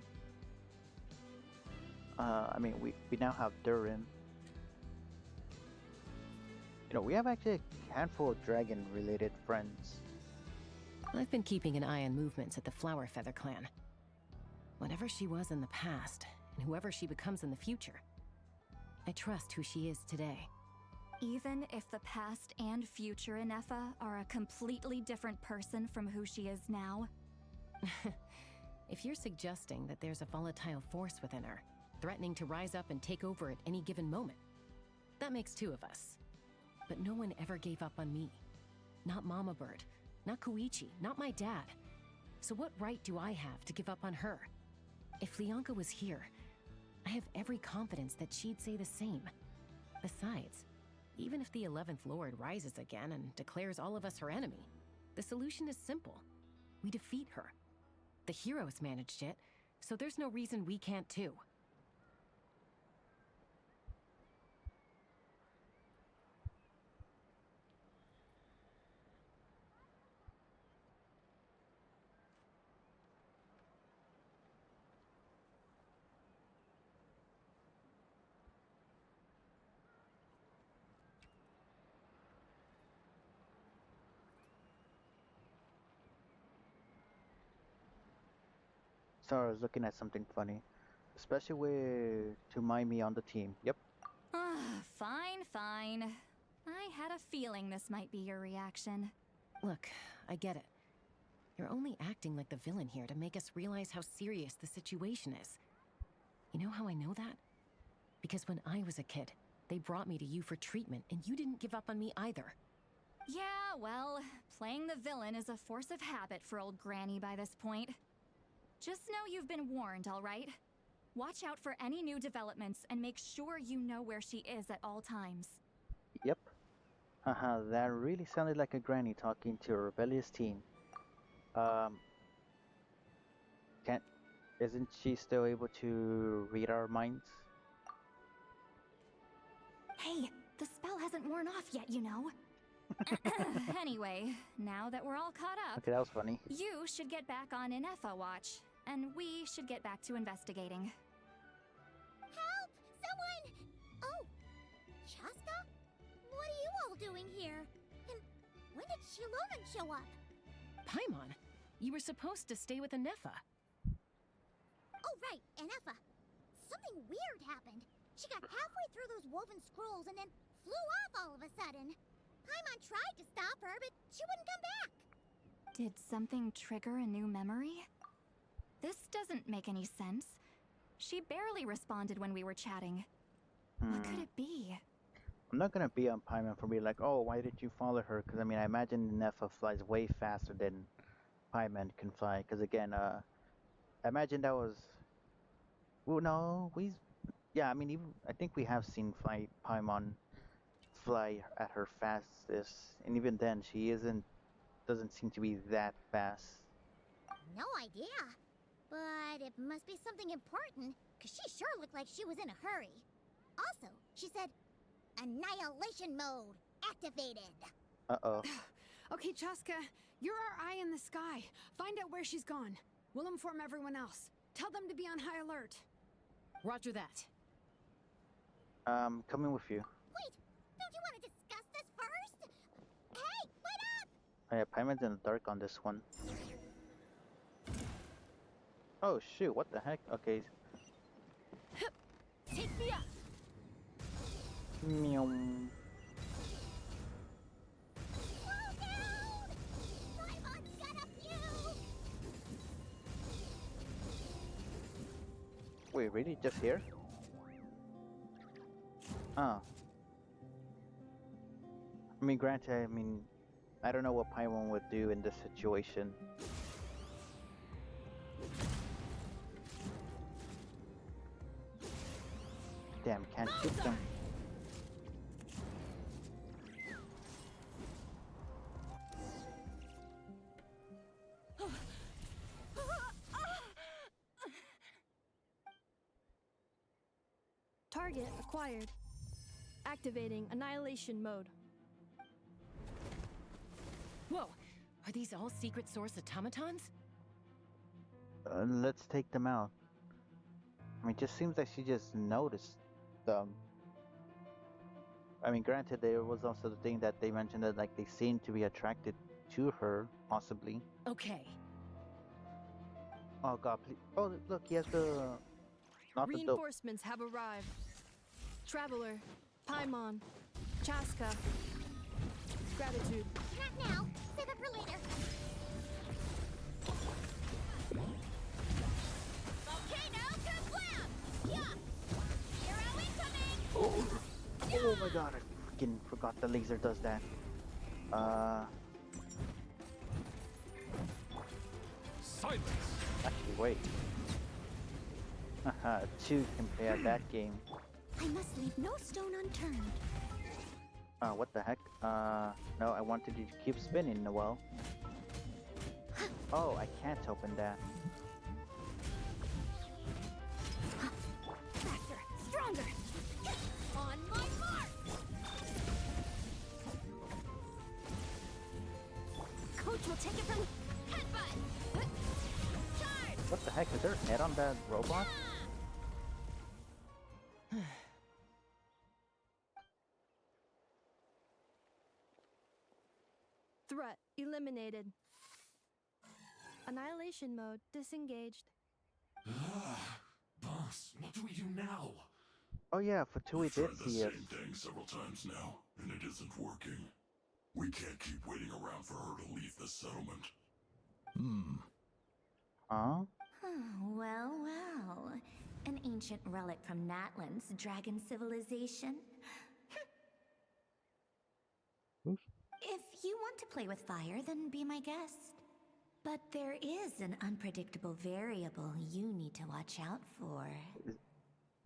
I mean, we now have Durin. We have actually a handful of dragon-related friends. I've been keeping an eye on movements at the Flower Feather clan. Whatever she was in the past, and whoever she becomes in the future, I trust who she is today. Even if the past and future Inefa are a completely different person from who she is now? If you're suggesting that there's a volatile force within her, threatening to rise up and take over at any given moment, that makes two of us. But no one ever gave up on me. Not Mama Bird, not Koichi, not my dad. So what right do I have to give up on her? If Leonka was here, I have every confidence that she'd say the same. Besides, even if the 11th Lord rises again and declares all of us her enemy, the solution is simple. We defeat her. The heroes managed it, so there's no reason we can't too. So I was looking at something funny. Especially with Tumaimi on the team. Yep. Fine. I had a feeling this might be your reaction. Look, I get it. You're only acting like the villain here to make us realize how serious the situation is. You know how I know that? Because when I was a kid, they brought me to you for treatment, and you didn't give up on me either. Yeah, well, playing the villain is a force of habit for old Granny by this point. Just know you've been warned, all right? Watch out for any new developments and make sure you know where she is at all times. Yep. Haha, that really sounded like a granny talking to a rebellious teen. Um, can't, isn't she still able to read our minds? Hey, the spell hasn't worn off yet, you know. Anyway, now that we're all caught up, Okay, that was funny. you should get back on Inefa watch, and we should get back to investigating. Help! Someone! Oh, Chaska? What are you all doing here? And when did Shiloran show up? Paimon, you were supposed to stay with Anefa. Oh, right, Anefa. Something weird happened. She got halfway through those woven scrolls and then flew off all of a sudden. Paimon tried to stop her, but she wouldn't come back. Did something trigger a new memory? This doesn't make any sense. She barely responded when we were chatting. What could it be? I'm not gonna be on Paimon for being like, oh, why did you follow her? Because I mean, I imagine Nefa flies way faster than Paimon can fly. Because again, I imagine that was. Well, no, yeah, I mean, even I think we have seen Paimon fly at her fastest, and even then, she doesn't seem to be that fast. No idea. But it must be something important, because she sure looked like she was in a hurry. Also, she said, Annihilation mode activated. Uh-oh. Okay, Chaska, you're our eye in the sky. Find out where she's gone. We'll inform everyone else. Tell them to be on high alert. Roger that. Coming with you. Wait, don't you want to discuss this first? Hey, wait up! Oh, yeah, Paimon's in the dark on this one. Oh shoot, what the heck? Okay. Take me up! Meow. Slow down! Paimon's got a few! Wait, really? Just here? Oh. I mean, granted, I don't know what Paimon would do in this situation. Damn, can't shoot them. Target acquired. Activating annihilation mode. Whoa, are these all secret source automatons? Let's take them out. I mean, it just seems like she just noticed them. I mean, granted, there was also the thing that they mentioned that, like, they seem to be attracted to her, possibly. Okay. Oh god, please. Oh, look, he has the... Not the dope. Reinforcements have arrived. Traveler, Paimon, Chaska. Gratitude. Not now. Save it for later. Volcano kablam! Yeah! Hero incoming! Oh my god, I freaking forgot the laser does that. Silence! Actually, wait. Haha, 2 can play at that game. I must leave no stone unturned. What the heck? No, I wanted you to keep spinning, Noelle. Oh, I can't open that. Faster, stronger! On my mark! Coach will take it from headbutt! Charge! What the heck? Is there a head on that robot? Threat eliminated. Annihilation mode disengaged. Boss, what do we do now? Oh yeah, for 2 we did Tried the see it. same thing several times now, and it isn't working. We can't keep waiting around for her to leave the settlement. Huh? Well, well. An ancient relic from Natlan's dragon civilization. If you want to play with fire, then be my guest. But there is an unpredictable variable you need to watch out for.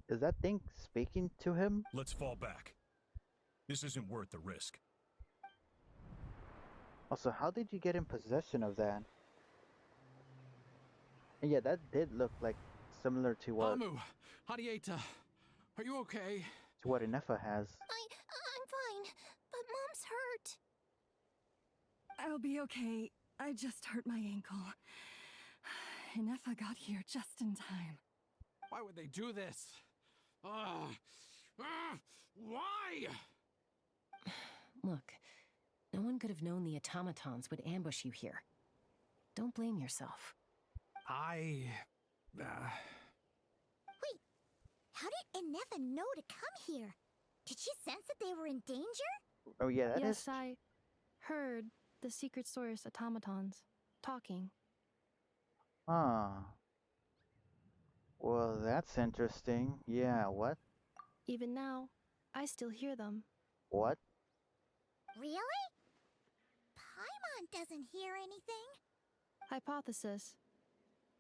Is that thing speaking to him? Let's fall back. This isn't worth the risk. Also, how did you get in possession of that? And yeah, that did look like similar to what Amu, Hadieta, are you okay? to what Inefa has. I'm fine, but Mom's hurt. I'll be okay. I just hurt my ankle. Inefa got here just in time. Why would they do this? Why? Look, no one could have known the automatons would ambush you here. Don't blame yourself. I... Wait, how did Inefa know to come here? Did she sense that they were in danger? Oh yeah, that Yes, is. I heard the secret source automatons talking. Ah. Well, that's interesting. Yeah, what? Even now, I still hear them. What? Really? Paimon doesn't hear anything. Hypothesis.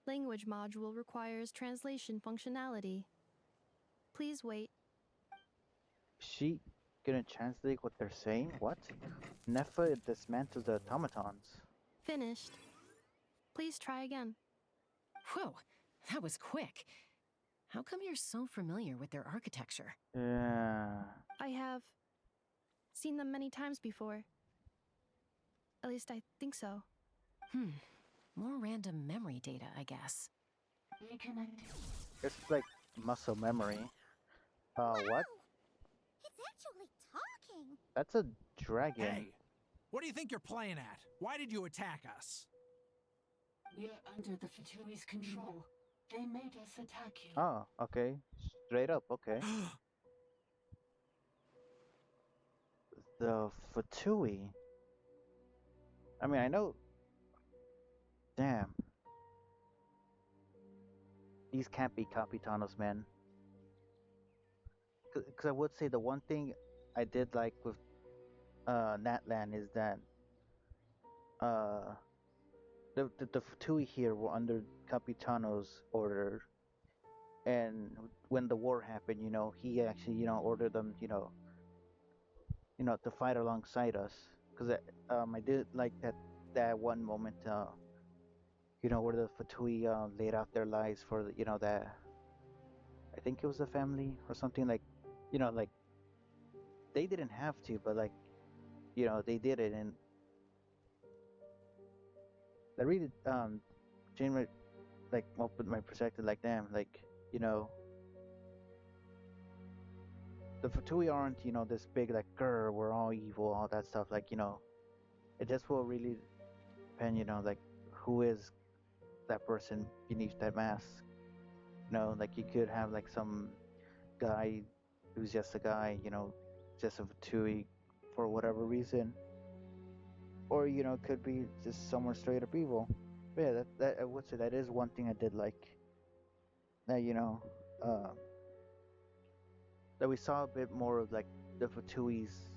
Language module requires translation functionality. Please wait. Is she gonna translate what they're saying? What? Nefa dismantles the automatons. Finished. Please try again. Whoa, that was quick. How come you're so familiar with their architecture? Yeah. I have seen them many times before. At least I think so. More random memory data, I guess. It's like muscle memory. What? It's actually talking. That's a dragon. Hey, what do you think you're playing at? Why did you attack us? We're under the Fatui's control. They made us attack you. Oh, okay. Straight up, okay. The Fatui. I mean, I know. Damn. These can't be Capitanos, man. Because I would say the one thing I did like with Natlan is that the Fatui here were under Capitano's order, and when the war happened, he actually ordered them to fight alongside us. Because I did like that one moment where the Fatui laid out their lives for that. I think it was a family or something, like like they didn't have to, but like they did it, and that really changed my opened my perspective. Like, damn, like the Fatui aren't this big, like, grr, we're all evil, all that stuff. Like, it just will really depend, like, who is that person beneath that mask. Like, you could have like some guy who's just a guy, just a Fatui for whatever reason, or could be just someone straight up evil. But yeah, that I would say that is one thing I did like. That that we saw a bit more of like the Fatui's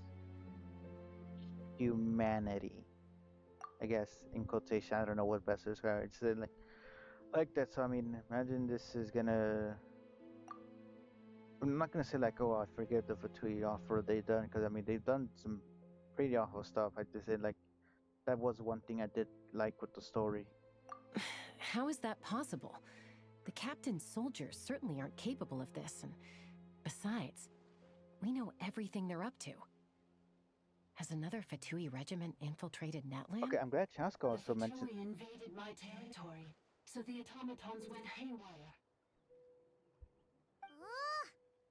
humanity, I guess, in quotation. I don't know what best to describe it. It's like that. So I mean, imagine this is gonna. I'm not gonna say like, oh, I forget the Fatui offer they done, because I mean they've done some pretty awful stuff. I just said like that was one thing I did like with the story. How is that possible? The captain's soldiers certainly aren't capable of this, and besides, we know everything they're up to. Has another Fatui regiment infiltrated Natlan? Okay, I'm glad Chaska also The mentioned. Fatui invaded my territory, so the automatons went haywire.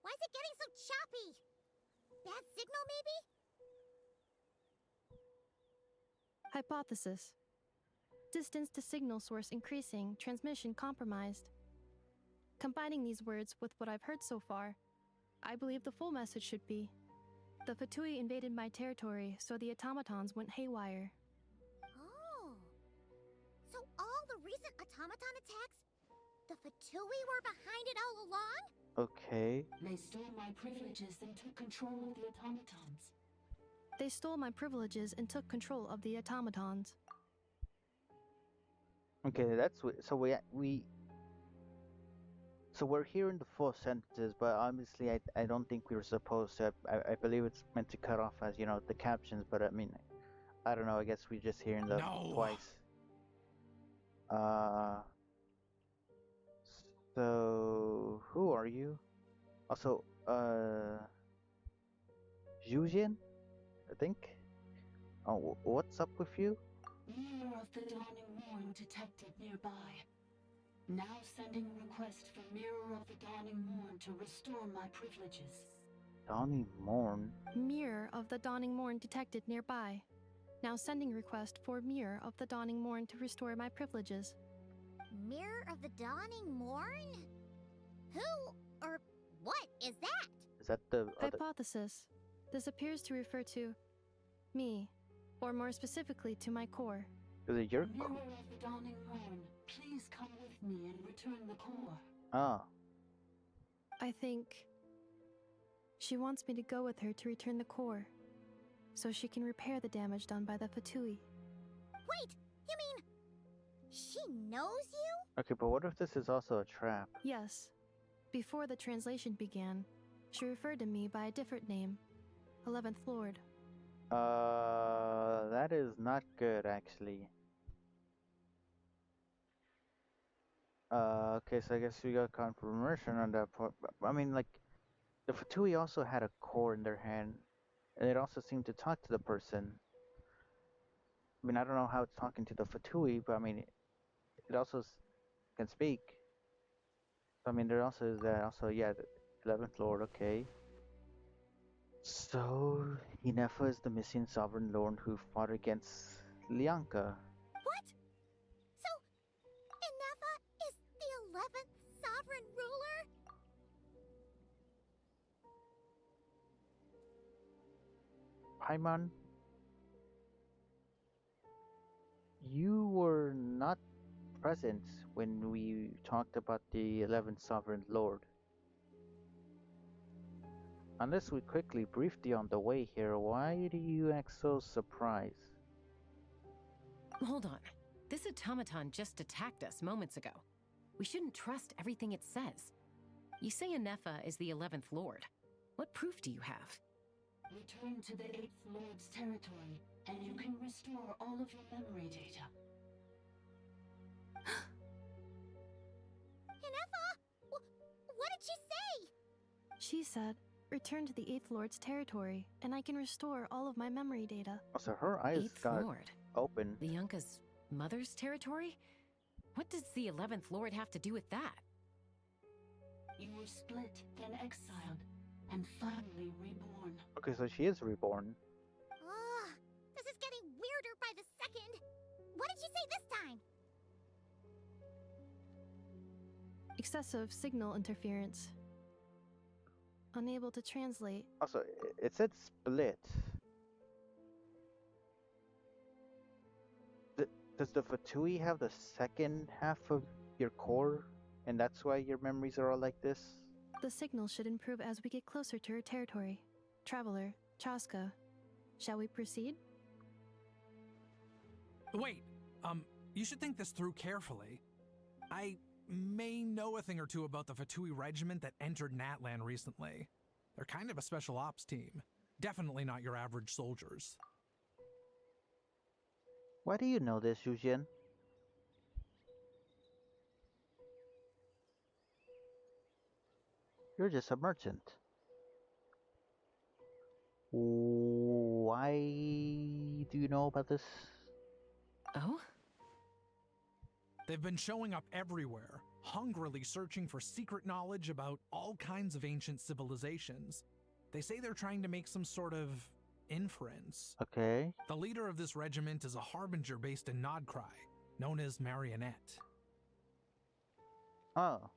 Why is it getting so choppy? Bad signal, maybe? Hypothesis. Distance to signal source increasing, transmission compromised. Combining these words with what I've heard so far, I believe the full message should be: the Fatui invaded my territory, so the automatons went haywire. Oh. So all the recent automaton attacks, The Fatui were behind it all along? Okay. They stole my privileges and took control of the automatons. They stole my privileges and took control of the automatons. Okay, so so we're hearing the full sentences, but obviously I don't think we were supposed to. I believe it's meant to cut off as, the captions, but I mean, I don't know, I guess we're just hearing them twice. So who are you? Also, Yujin, I think. Oh, what's up with you? Mirror of the Dawning Morn detected nearby. Now sending request for Mirror of the Dawning Morn to restore my privileges. Dawning Morn? Mirror of the Dawning Morn detected nearby. Now sending request for Mirror of the Dawning Morn to restore my privileges. Mirror of the Dawning Morn? Who or what is that? Is that the Hypothesis. This appears to refer to me, or more specifically to my core. Is it your Mirror of the Dawning Morn, please come with me and return the core. Ah. I think she wants me to go with her to return the core, so she can repair the damage done by the Fatui. Wait, you mean she knows you? Okay, but what if this is also a trap? Yes. Before the translation began, she referred to me by a different name, 11th Lord. That is not good, actually. Okay, so I guess we got confirmation on that part. But, I mean, like, the Fatui also had a core in their hand, and it also seemed to talk to the person. I mean, I don't know how it's talking to the Fatui, but I mean, it also can speak. I mean, there also is that. Also, yeah, the 11th Lord, okay. So, Inefa is the missing sovereign lord who fought against Lianka. What? So, Inefa is the 11th sovereign ruler? Paimon, you were not present when we talked about the 11th sovereign lord. Unless we quickly briefed you on the way here, why do you act so surprised? Hold on. This automaton just attacked us moments ago. We shouldn't trust everything it says. You say Inefa is the 11th Lord. What proof do you have? Return to the 8th Lord's territory, and you can restore all of your memory data. Inefa! What did she say? She said, return to the 8th Lord's territory, and I can restore all of my memory data. So her eyes 8th got Lord. open. Lianka's mother's territory? What does the 11th Lord have to do with that? You were split, then exiled, and finally reborn. Okay, so she is reborn. Ugh, this is getting weirder by the second. What did she say this time? Excessive signal interference. Unable to translate. Also, it said split. Does the Fatui have the second half of your core, and that's why your memories are all like this? The signal should improve as we get closer to her territory. Traveler, Chaska, shall we proceed? Wait, you should think this through carefully. I may know a thing or two about the Fatui regiment that entered Natlan recently. They're kind of a special ops team. Definitely not your average soldiers. Why do you know this, Yujin? You're just a merchant. Why do you know about this? Oh? They've been showing up everywhere, hungrily searching for secret knowledge about all kinds of ancient civilizations. They say they're trying to make some sort of inference. Okay. The leader of this regiment is a harbinger based in Nod-Krai, known as Marionette. Oh.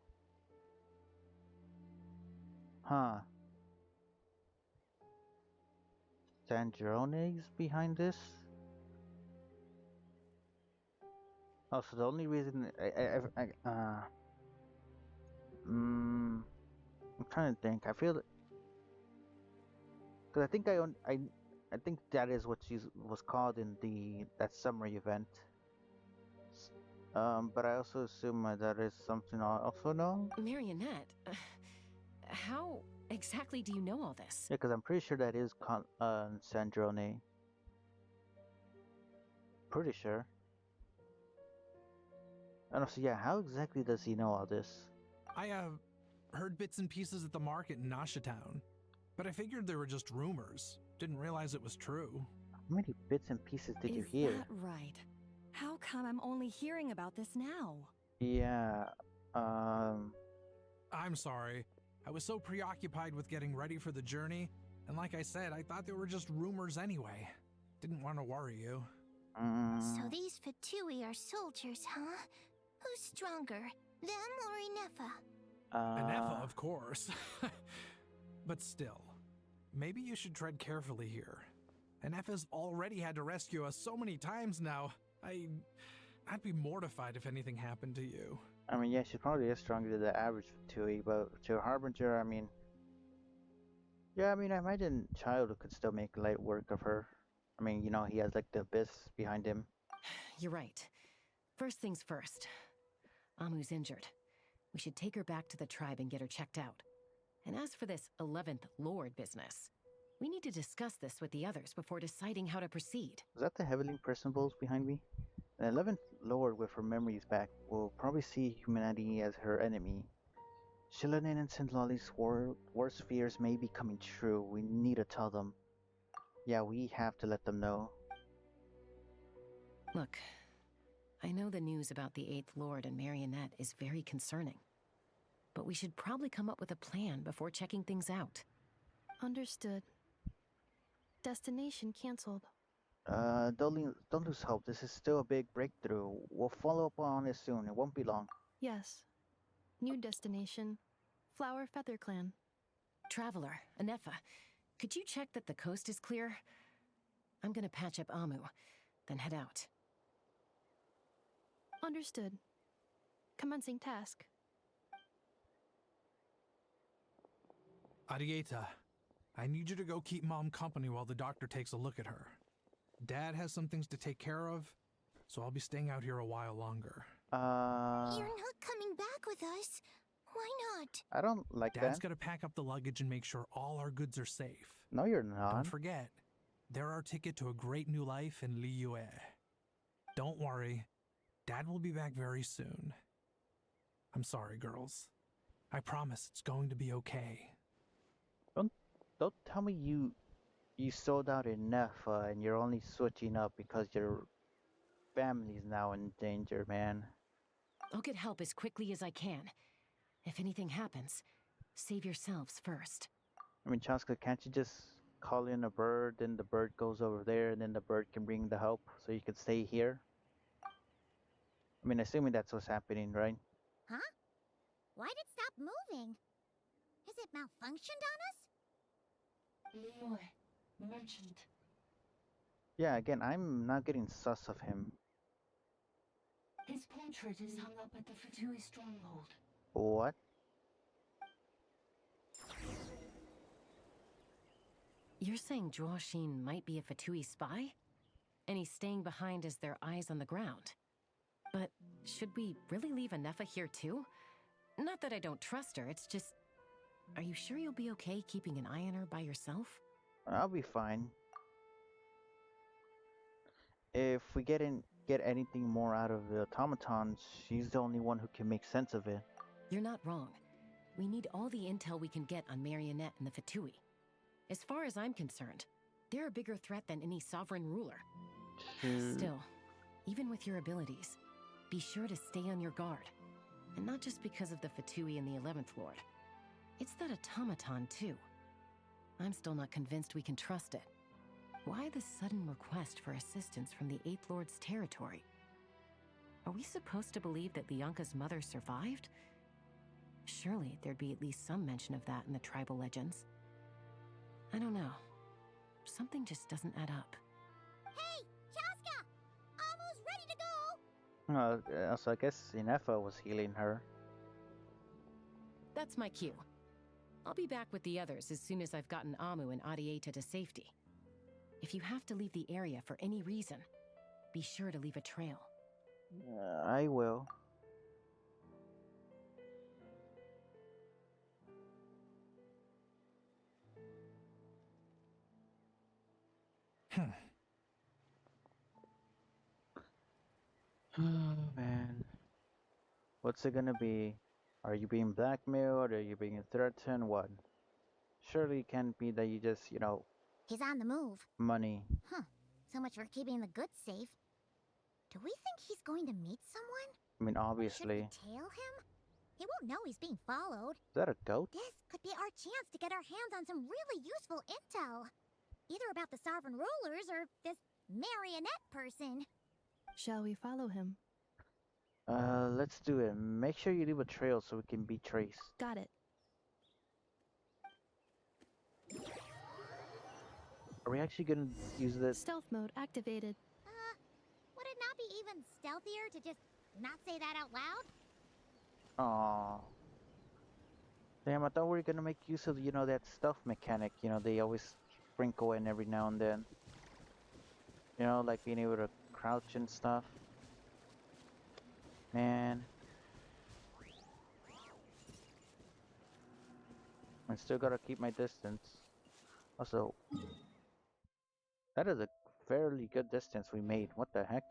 Huh. Sandrone's behind this? Oh, so the only reason I'm trying to think. I feel because I think I think that is what she was called in that summary event. But I also assume that is something I also know. Marionette, how exactly do you know all this? Yeah, because I'm pretty sure that is Sandrone. Pretty sure. And also, yeah, how exactly does he know all this? I heard bits and pieces at the market in Nasha Town, but I figured they were just rumors. Didn't realize it was true. How many bits and pieces did you Is hear? that right? How come I'm only hearing about this now? Yeah, I'm sorry. I was so preoccupied with getting ready for the journey, and like I said, I thought they were just rumors anyway. Didn't want to worry you. So these Fatui are soldiers, huh? Who's stronger, them or Inefa? Anefa, of course. But still, maybe you should tread carefully here. Anefa's already had to rescue us so many times now. I'd be mortified if anything happened to you. I mean, yeah, she probably is stronger than the average Fatui, but to a Harbinger, I mean... Yeah, I mean, I imagine Child could still make light work of her. I mean, you know, he has, like, the abyss behind him. You're right. First things first. Amu's injured. We should take her back to the tribe and get her checked out. And as for this 11th Lord business, we need to discuss this with the others before deciding how to proceed. Is that the Heavenly Personables behind me? The 11th Lord with her memories back will probably see humanity as her enemy. Shilanin and Sinlali's worst fears may be coming true. We need to tell them. Yeah, we have to let them know. Look, I know the news about the 8th Lord and Marionette is very concerning. But we should probably come up with a plan before checking things out. Understood. Destination cancelled. Don't lose hope. This is still a big breakthrough. We'll follow up on it soon. It won't be long. Yes. New destination. Flower Feather Clan. Traveler, Anefa, could you check that the coast is clear? I'm gonna patch up Amu, then head out. Understood. Commencing task. Arieta, I need you to go keep Mom company while the doctor takes a look at her. Dad has some things to take care of, so I'll be staying out here a while longer. You're not coming back with us. Why not? I don't like that. Dad's gotta pack up the luggage and make sure all our goods are safe. No, you're not. Don't forget, they're our ticket to a great new life in Liyue. Don't worry, Dad will be back very soon. I'm sorry, girls. I promise it's going to be okay. Don't tell me you sold out enough and you're only switching up because your family's now in danger, man. I'll get help as quickly as I can. If anything happens, save yourselves first. I mean, Chaska, can't you just call in a bird, then the bird goes over there, and then the bird can bring the help so you can stay here? I mean, assuming that's what's happening, right? Huh? Why'd it stop moving? Has it malfunctioned on us? Liyue, merchant. Yeah, again, I'm not getting sus of him. His portrait is hung up at the Fatui stronghold. What? You're saying Zhuoxin might be a Fatui spy? And he's staying behind as their eyes on the ground. But should we really leave Anefa here too? Not that I don't trust her, it's just... Are you sure you'll be okay keeping an eye on her by yourself? I'll be fine. If we get anything more out of the automatons, she's the only one who can make sense of it. You're not wrong. We need all the intel we can get on Marionette and the Fatui. As far as I'm concerned, they're a bigger threat than any sovereign ruler. Still, even with your abilities, be sure to stay on your guard. And not just because of the Fatui and the 11th Lord. It's that automaton, too. I'm still not convinced we can trust it. Why the sudden request for assistance from the 8th Lord's territory? Are we supposed to believe that Lianka's mother survived? Surely there'd be at least some mention of that in the tribal legends. I don't know. Something just doesn't add up. Hey, Chaska! Amu's ready to go! So I guess Inefa was healing her. That's my cue. I'll be back with the others as soon as I've gotten Amu and Adieta to safety. If you have to leave the area for any reason, be sure to leave a trail. I will. Oh man. What's it gonna be? Are you being blackmailed? Are you being threatened? What? Surely it can't be that you just, He's on the move. money. Huh. So much for keeping the goods safe. Do we think he's going to meet someone? I mean, Should we obviously. tail him? He won't know he's being followed. Is that a goat? This could be our chance to get our hands on some really useful intel. Either about the sovereign rulers or this marionette person. Shall we follow him? Let's do it. Make sure you leave a trail so we can be traced. Got it. Are we actually gonna use this? Stealth mode activated. Would it not be even stealthier to just not say that out loud? Aww. Damn, I thought we were gonna make use of, that stealth mechanic. They always sprinkle in every now and then. Like being able to crouch and stuff. Man. I still gotta keep my distance. Also, that is a fairly good distance we made. What the heck?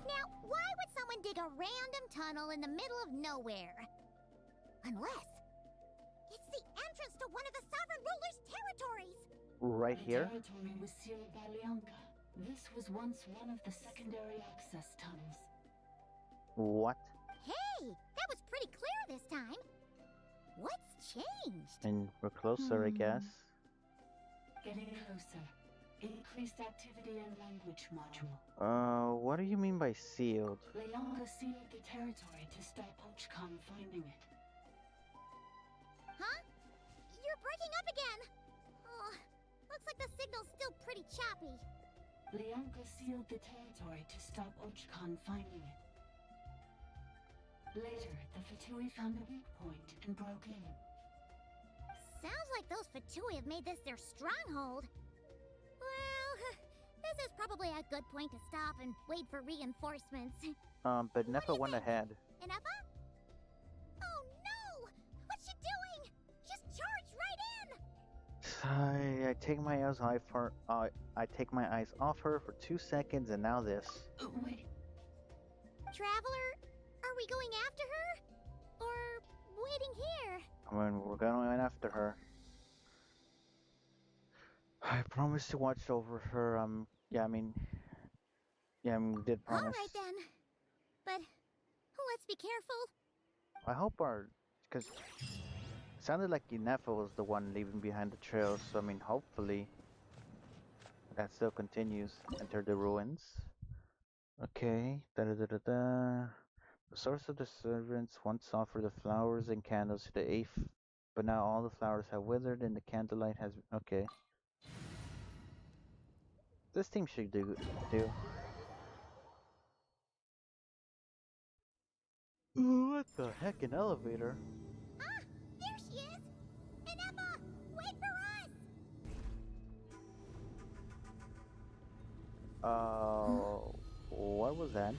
Now, why would someone dig a random tunnel in the middle of nowhere? Unless it's the entrance to one of the sovereign ruler's territories. Right here? The territory was sealed by Leonka. This was once one of the secondary access tunnels. What? Hey, that was pretty clear this time. What's changed? And we're closer, I guess. Getting closer. Increased activity in language module. What do you mean by sealed? Leonka sealed the territory to stop Ochkon finding it. Huh? You're breaking up again. Oh, looks like the signal's still pretty choppy. Leonka sealed the territory to stop Ochkon finding it. Later, the Fatui found a weak point and broke in. Sounds like those Fatui have made this their stronghold. Well, this is probably a good point to stop and wait for reinforcements. But Nefa went ahead. Nefa? Oh no! What's she doing? Just charged right in! I take my eyes off her. I take my eyes off her for 2 seconds, and now this. Wait. Traveler, are we going after her? Or waiting here? I mean, we're going after her. I promised to watch over her. We did promise. Alright then. But let's be careful. I hope because it sounded like Nefa was the one leaving behind the trail, so hopefully that still continues. Enter the ruins. Okay. The source of the servants once offered the flowers and candles to the eighth, but now all the flowers have withered and the candlelight has. Okay. This team should do. Ooh, what the heck? An elevator? Ah, there she is! Nefa, wait for us! What was that?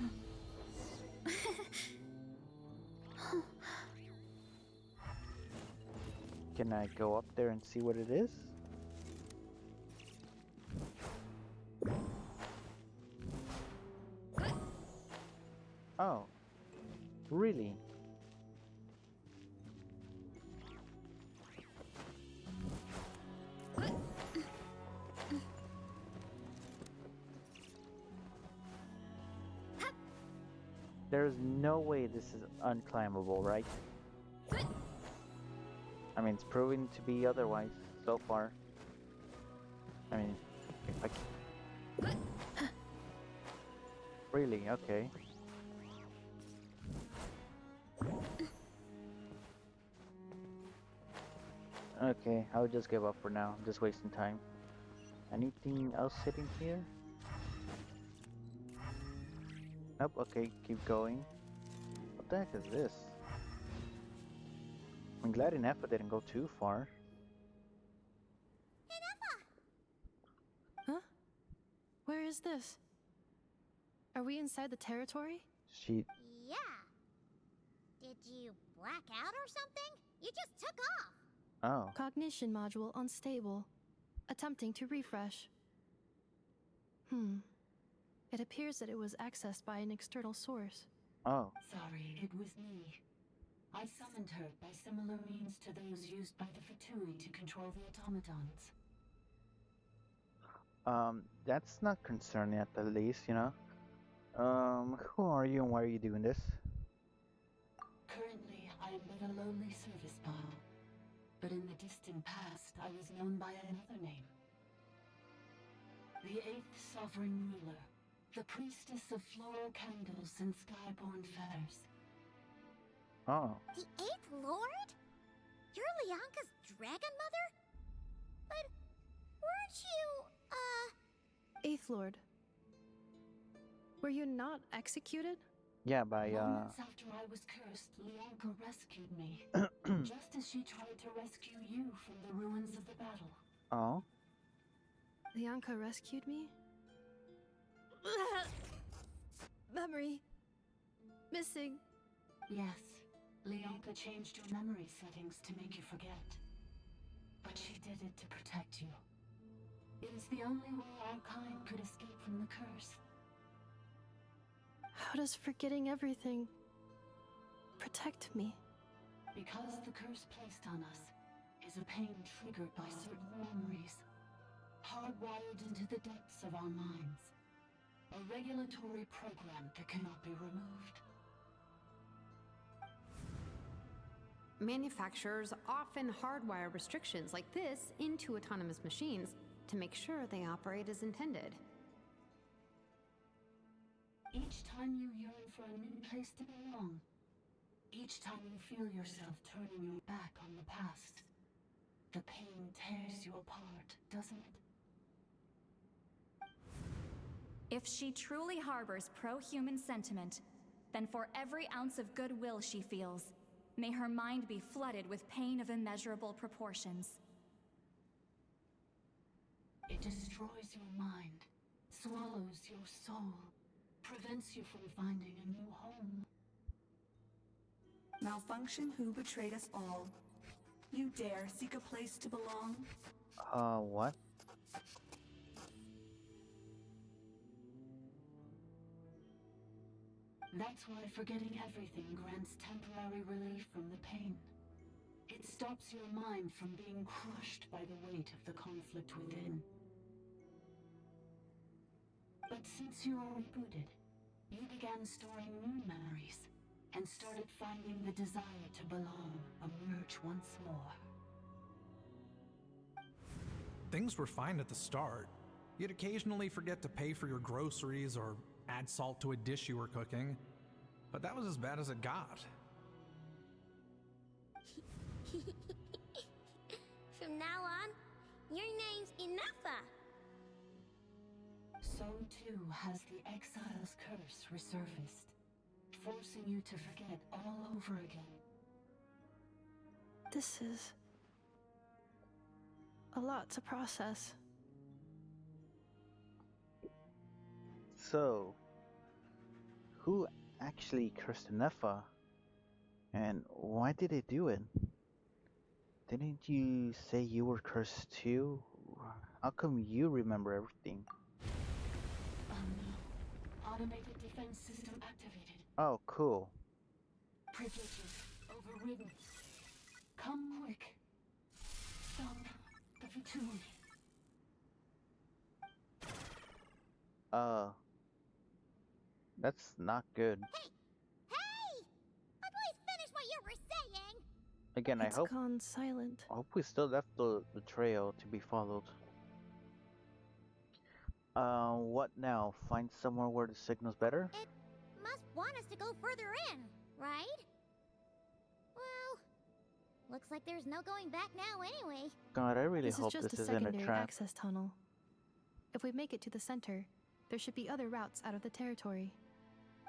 Can I go up there and see what it is? Oh, really? There's no way this is unclimbable, right? It's proving to be otherwise so far. If I... Really? Okay. Okay, I'll just give up for now. I'm just wasting time. Anything else sitting here? Nope, okay, keep going. What the heck is this? I'm glad Inefa didn't go too far. Huh? Where is this? Are we inside the territory? She... Yeah. Did you black out or something? You just took off. Oh. Cognition module unstable. Attempting to refresh. It appears that it was accessed by an external source. Oh. Sorry, it was me. I summoned her by similar means to those used by the Fatui to control the automatons. That's not concerning at the least, you know. Who are you and why are you doing this? Currently, I am but a lowly service bot. But in the distant past, I was known by another name. The 8th Sovereign Ruler. The priestess of floral candles and skyborn feathers. Oh. The 8th Lord? You're Lianka's dragon mother? But weren't you, Eighth Lord. Were you not executed? Yeah, by, Moments after I was cursed, Lianka rescued me. Just as she tried to rescue you from the ruins of the battle. Oh? Lianka rescued me? Memory. Missing. Yes, Lianka changed your memory settings to make you forget. But she did it to protect you. It is the only way our kind could escape from the curse. How does forgetting everything protect me? Because the curse placed on us is a pain triggered by certain memories, hardwired into the depths of our minds. A regulatory program that cannot be removed. Manufacturers often hardwire restrictions like this into autonomous machines to make sure they operate as intended. Each time you yearn for a new place to belong, each time you feel yourself turning your back on the past, the pain tears you apart, doesn't it? If she truly harbors pro-human sentiment, then for every ounce of goodwill she feels, may her mind be flooded with pain of immeasurable proportions. It destroys your mind, swallows your soul, prevents you from finding a new home. Malfunction who betrayed us all. You dare seek a place to belong? What? That's why forgetting everything grants temporary relief from the pain. It stops your mind from being crushed by the weight of the conflict within. But since you are rebooted, you began storing new memories, and started finding the desire to belong emerge once more. Things were fine at the start. You'd occasionally forget to pay for your groceries or add salt to a dish you were cooking. But that was as bad as it got. From now on, your name's Inefa. So too has the Exile's curse resurfaced, forcing you to forget all over again. This is a lot to process. So, who actually cursed Nefa? And why did they do it? Didn't you say you were cursed too? How come you remember everything? No. Automated defense system activated. Oh, cool. Privileges overridden. Come quick. Stop the Fatui. That's not good. Hey! Please finish what you were saying! Again, It's gone silent. I hope we still left the trail to be followed. What now? Find somewhere where the signal's better? It must want us to go further in, right? Well, Looks like there's no going back now anyway. God, I really This is hope just this a isn't a secondary trap. access tunnel. If we make it to the center, there should be other routes out of the territory.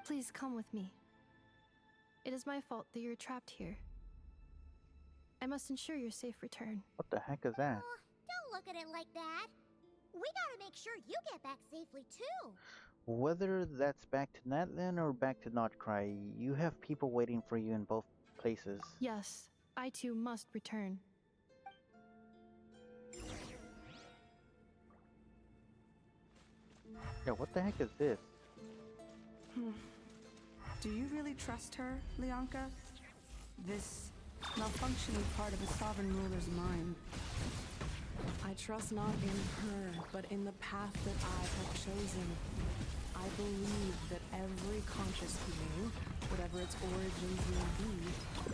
Please come with me. It is my fault that you're trapped here. I must ensure your safe return. What the heck is that? Oh, don't look at it like that. We gotta make sure you get back safely too. Whether that's back to Natlan or back to Nod-Krai, you have people waiting for you in both places. Yes, I too must return. Yeah, what the heck is this? Do you really trust her, Leonka? This malfunctioning part of a sovereign ruler's mind. I trust not in her, but in the path that I have chosen. I believe that every conscious being, whatever its origins may be,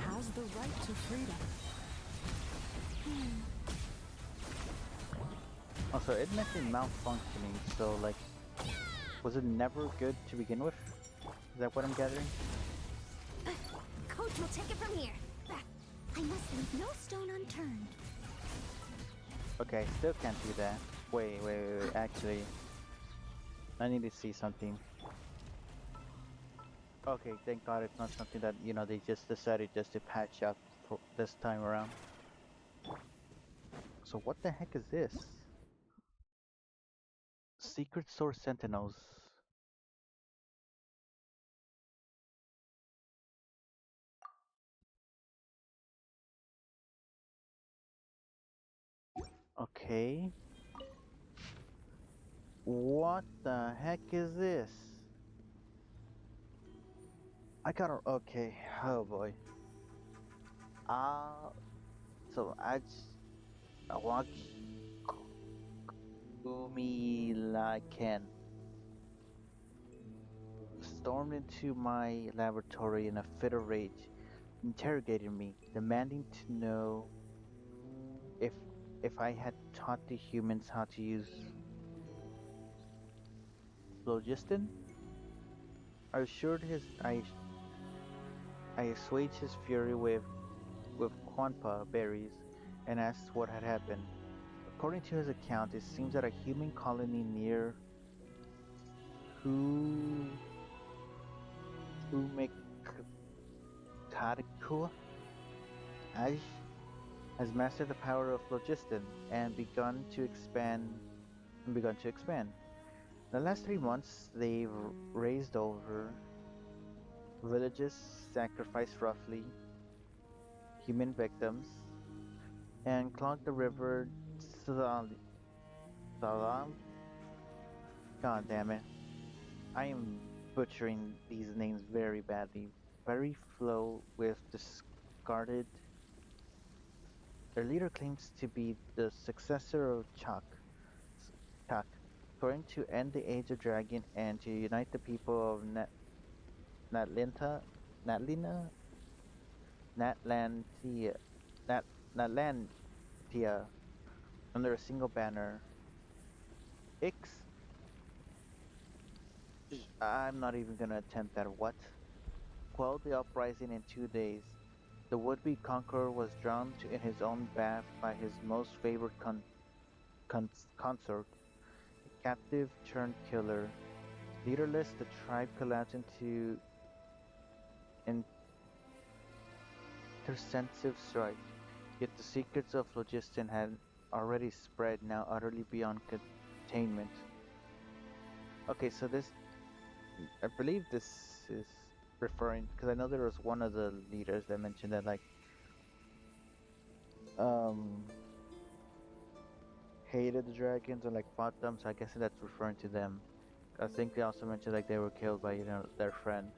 has the right to freedom. Also, it mentioned malfunctioning, so like, was it never good to begin with? Is that what I'm gathering? Coach will take it from here. I must leave no stone unturned. Okay, I still can't do that. Wait, actually, I need to see something. Okay, thank God it's not something that, you know, they just decided just to patch up for this time around. So what the heck is this? Secret Source Sentinels. Okay. What the heck is this? I gotta, okay, oh boy. So I walk Gumi Laken stormed into my laboratory in a fit of rage, interrogated me, demanding to know if I had taught the humans how to use phlogiston. I assuaged his fury with Quanpa berries and asked what had happened. According to his account, it seems that a human colony near Umekadikua has mastered the power of phlogiston and begun to expand. In the last 3 months, they've raised over villages, sacrificed roughly human victims, and clogged the river Salam. God damn it. I am butchering these names very badly. Very flow with discarded. Their leader claims to be the successor of Chak, trying to end the Age of Dragon and to unite the people of Natlina, Natlantia, Natlantia under a single banner. I'm not even gonna attempt that. What? Quelled the uprising in 2 days. The would-be conqueror was drowned in his own bath by his most favored consort, a captive turned killer. Leaderless, the tribe collapsed into intersensive strife. Yet the secrets of phlogiston had already spread, now utterly beyond containment. Okay, so I believe this is referring, because I know there was one of the leaders that mentioned that, like, hated the dragons and like fought them, so I guess that's referring to them. I think they also mentioned like they were killed by, you know, their friend.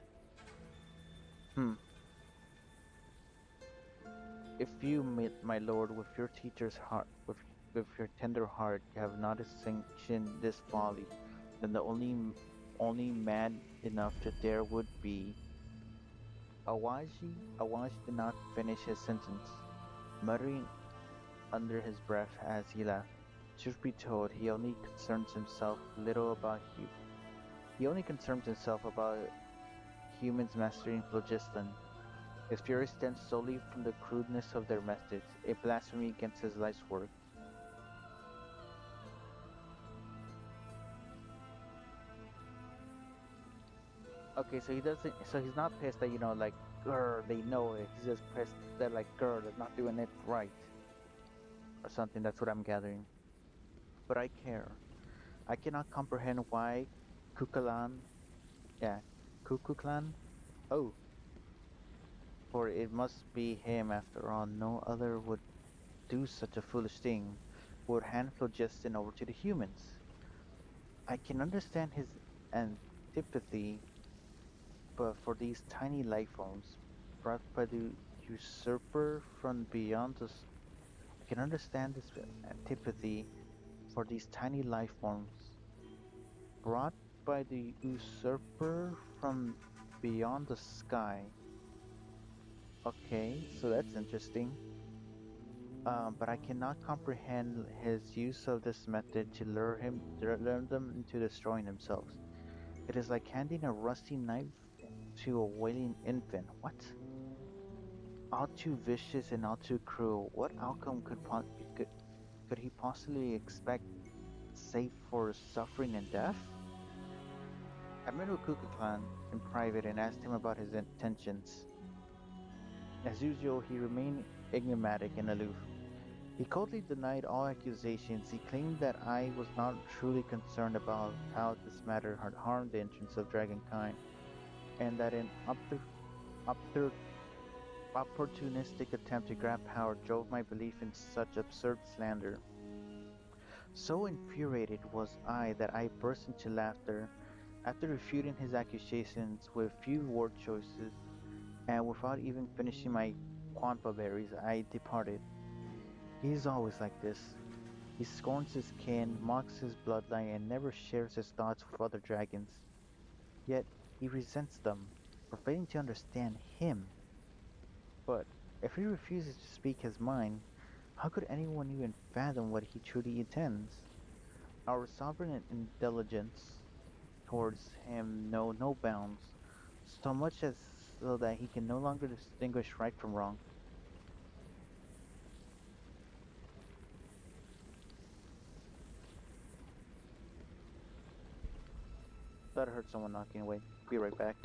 If you, my lord, with your teacher's heart, with your tender heart, have not sanctioned this folly, then the only man enough to dare would be Awaji. Awaji did not finish his sentence, muttering under his breath as he laughed. Truth be told, he only concerns himself humans mastering phlogiston. His fury stems solely from the crudeness of their methods, a blasphemy against his life's work. Okay, so he doesn't. So he's not pissed that like, grr, they know it. He's just pissed that like, grr, they're not doing it right, or something. That's what I'm gathering. But I care. I cannot comprehend why Kukalan, yeah, Kukuklan. Oh, for it must be him after all. No other would do such a foolish thing. Would hand phlogiston over to the humans. I can understand his antipathy, but for these tiny life forms brought by the usurper from beyond us, I can understand this antipathy for these tiny life forms brought by the usurper from beyond the sky. Okay, so that's interesting. But I cannot comprehend his use of this method to lure them into destroying themselves. It is like handing a rusty knife to a wailing infant. What? All too vicious and all too cruel. What outcome could he possibly expect, save for suffering and death? I met with Kukuklan in private and asked him about his intentions. As usual, he remained enigmatic and aloof. He coldly denied all accusations. He claimed that I was not truly concerned about how this matter had harmed the interests of dragonkind, and that an optor- opportunistic attempt to grab power drove my belief in such absurd slander. So infuriated was I that I burst into laughter. After refuting his accusations with few word choices, and without even finishing my quampa berries, I departed. He is always like this. He scorns his kin, mocks his bloodline, and never shares his thoughts with other dragons. Yet he resents them for failing to understand him. But if he refuses to speak his mind, how could anyone even fathom what he truly intends? Our sovereign intelligence towards him know no bounds, so much as so that he can no longer distinguish right from wrong. Thought I heard someone knocking away. Be right back.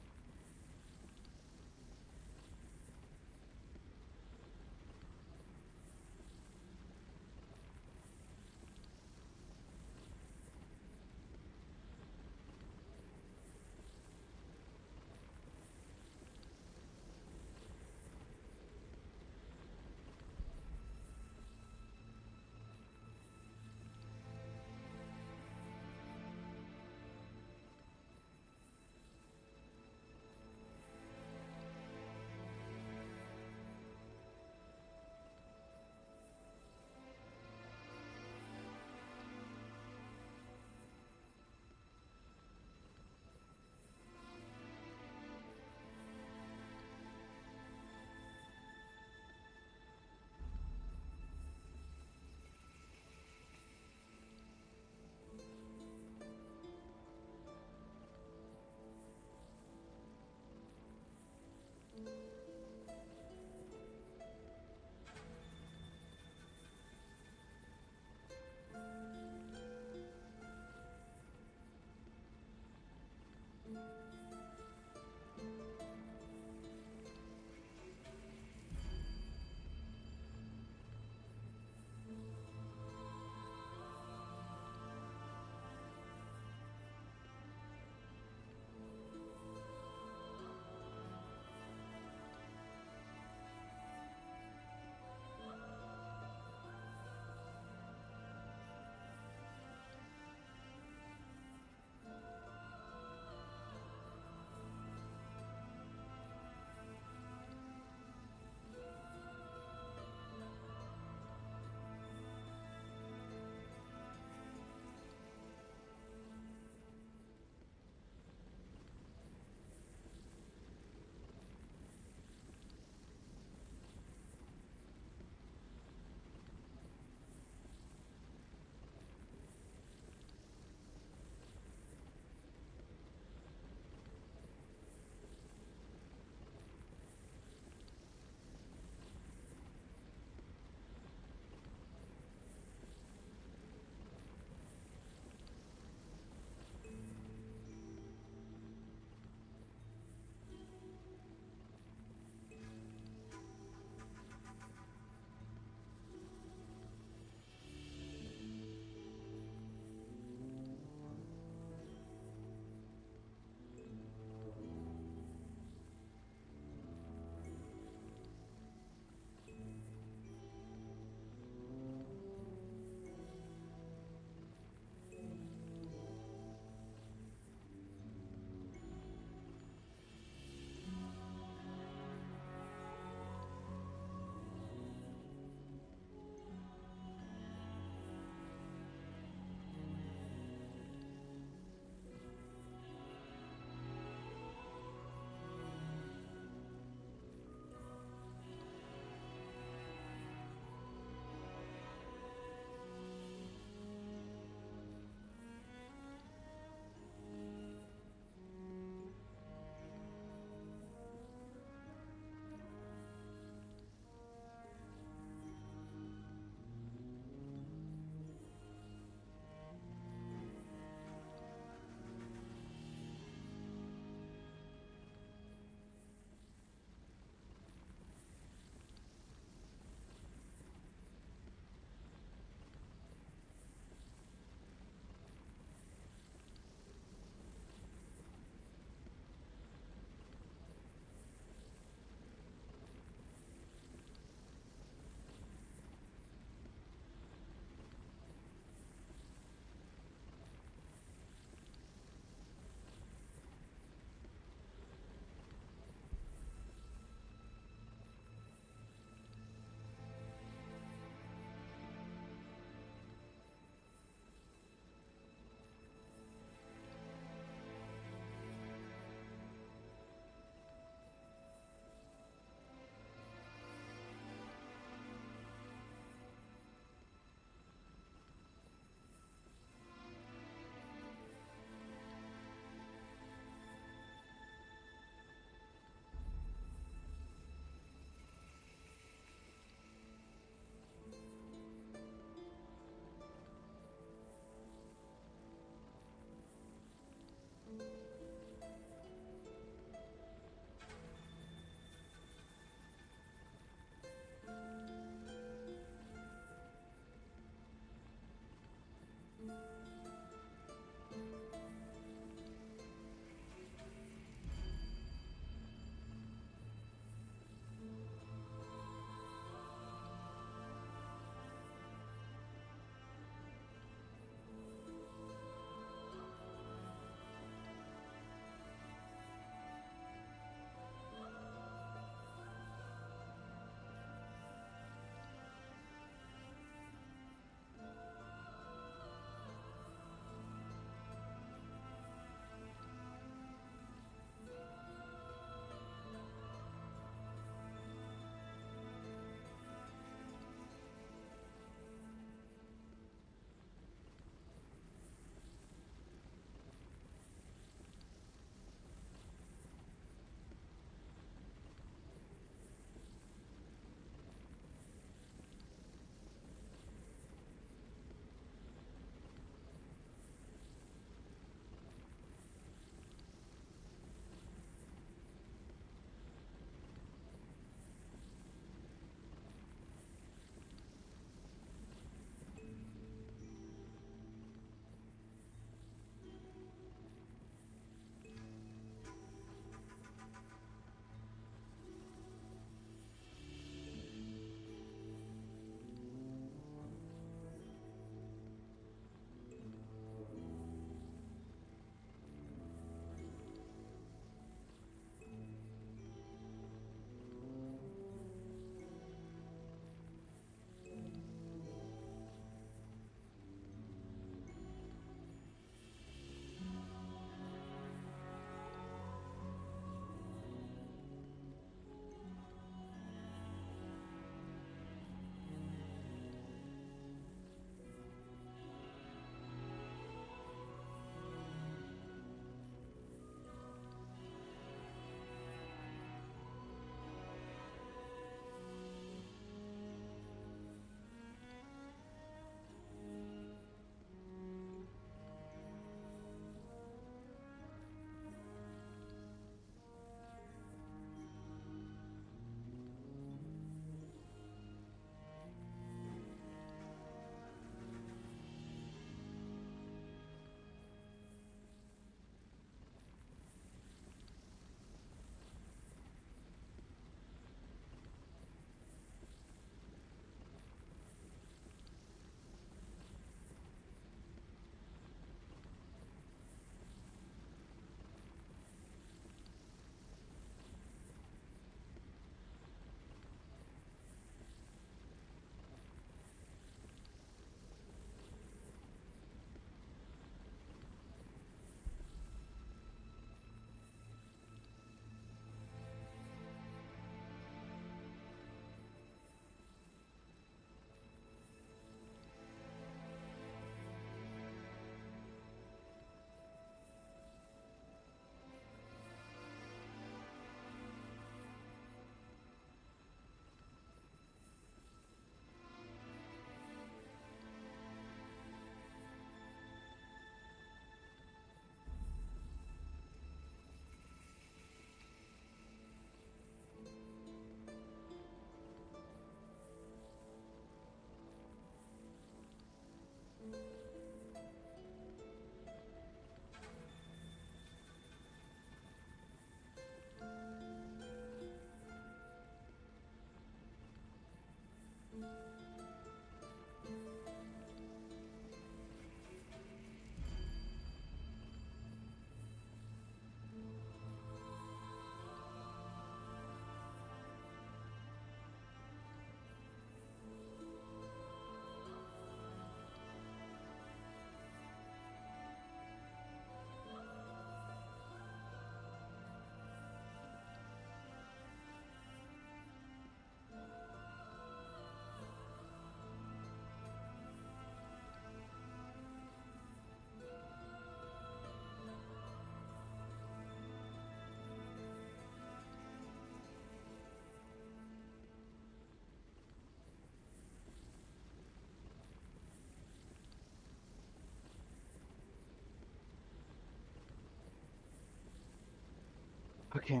Okay,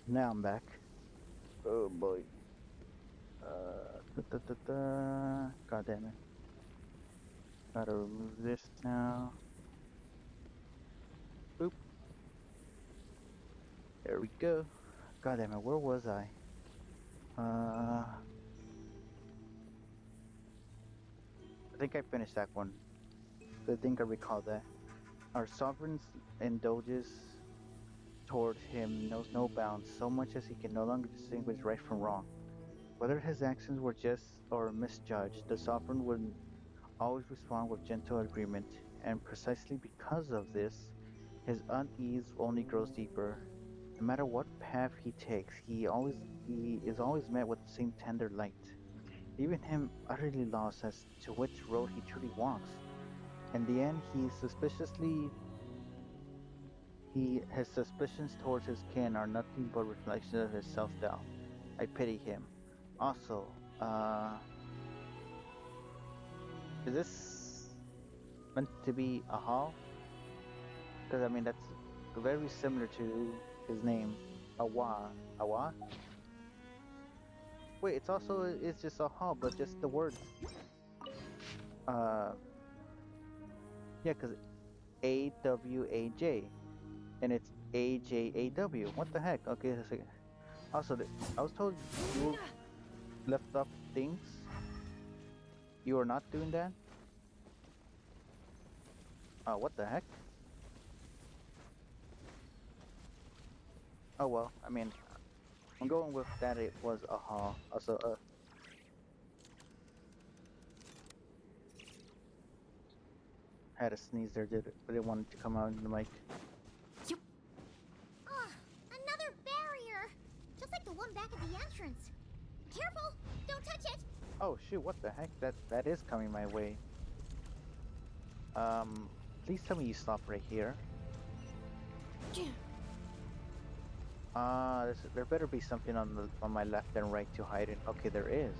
now I'm back. Oh boy. God damn it. Gotta remove this now. Boop. There we go. God damn it, where was I? I think I finished that one. I think I recall that. Our sovereign's indulges toward him knows no bounds, so much as he can no longer distinguish right from wrong. Whether his actions were just or misjudged, the sovereign would always respond with gentle agreement, and precisely because of this, his unease only grows deeper. No matter what path he takes, he is always met with the same tender light, leaving him utterly lost as to which road he truly walks. In the end, his suspicions towards his kin are nothing but reflections of his self-doubt. I pity him. Also, is this meant to be a hall? Because I mean that's very similar to his name, Awa. Awa? Wait, it's just a hall, but just the words. Uh, yeah, because AWAJ, and it's AJAW. What the heck? Okay, so also I was told you left off things. You are not doing that. What the heck? Oh well, I mean, I'm going with that it was a hall. Also, had a sneeze there, but it wanted to come out in the mic. Another barrier! Just like the one back at the entrance. Careful! Don't touch it! Oh shoot, what the heck? That is coming my way. Please tell me you stop right here. There better be something on my left and right to hide it. Okay, there is.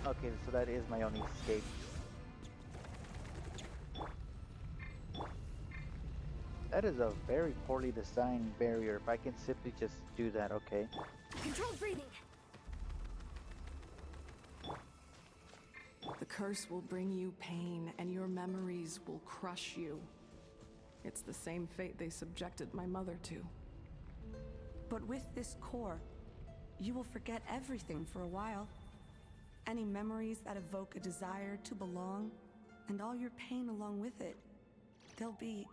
Okay, so that is my only escape. That is a very poorly designed barrier. If I can simply just do that, okay. Controlled breathing. The curse will bring you pain, and your memories will crush you. It's the same fate they subjected my mother to. But with this core, you will forget everything for a while. Any memories that evoke a desire to belong, and all your pain along with it. They'll be...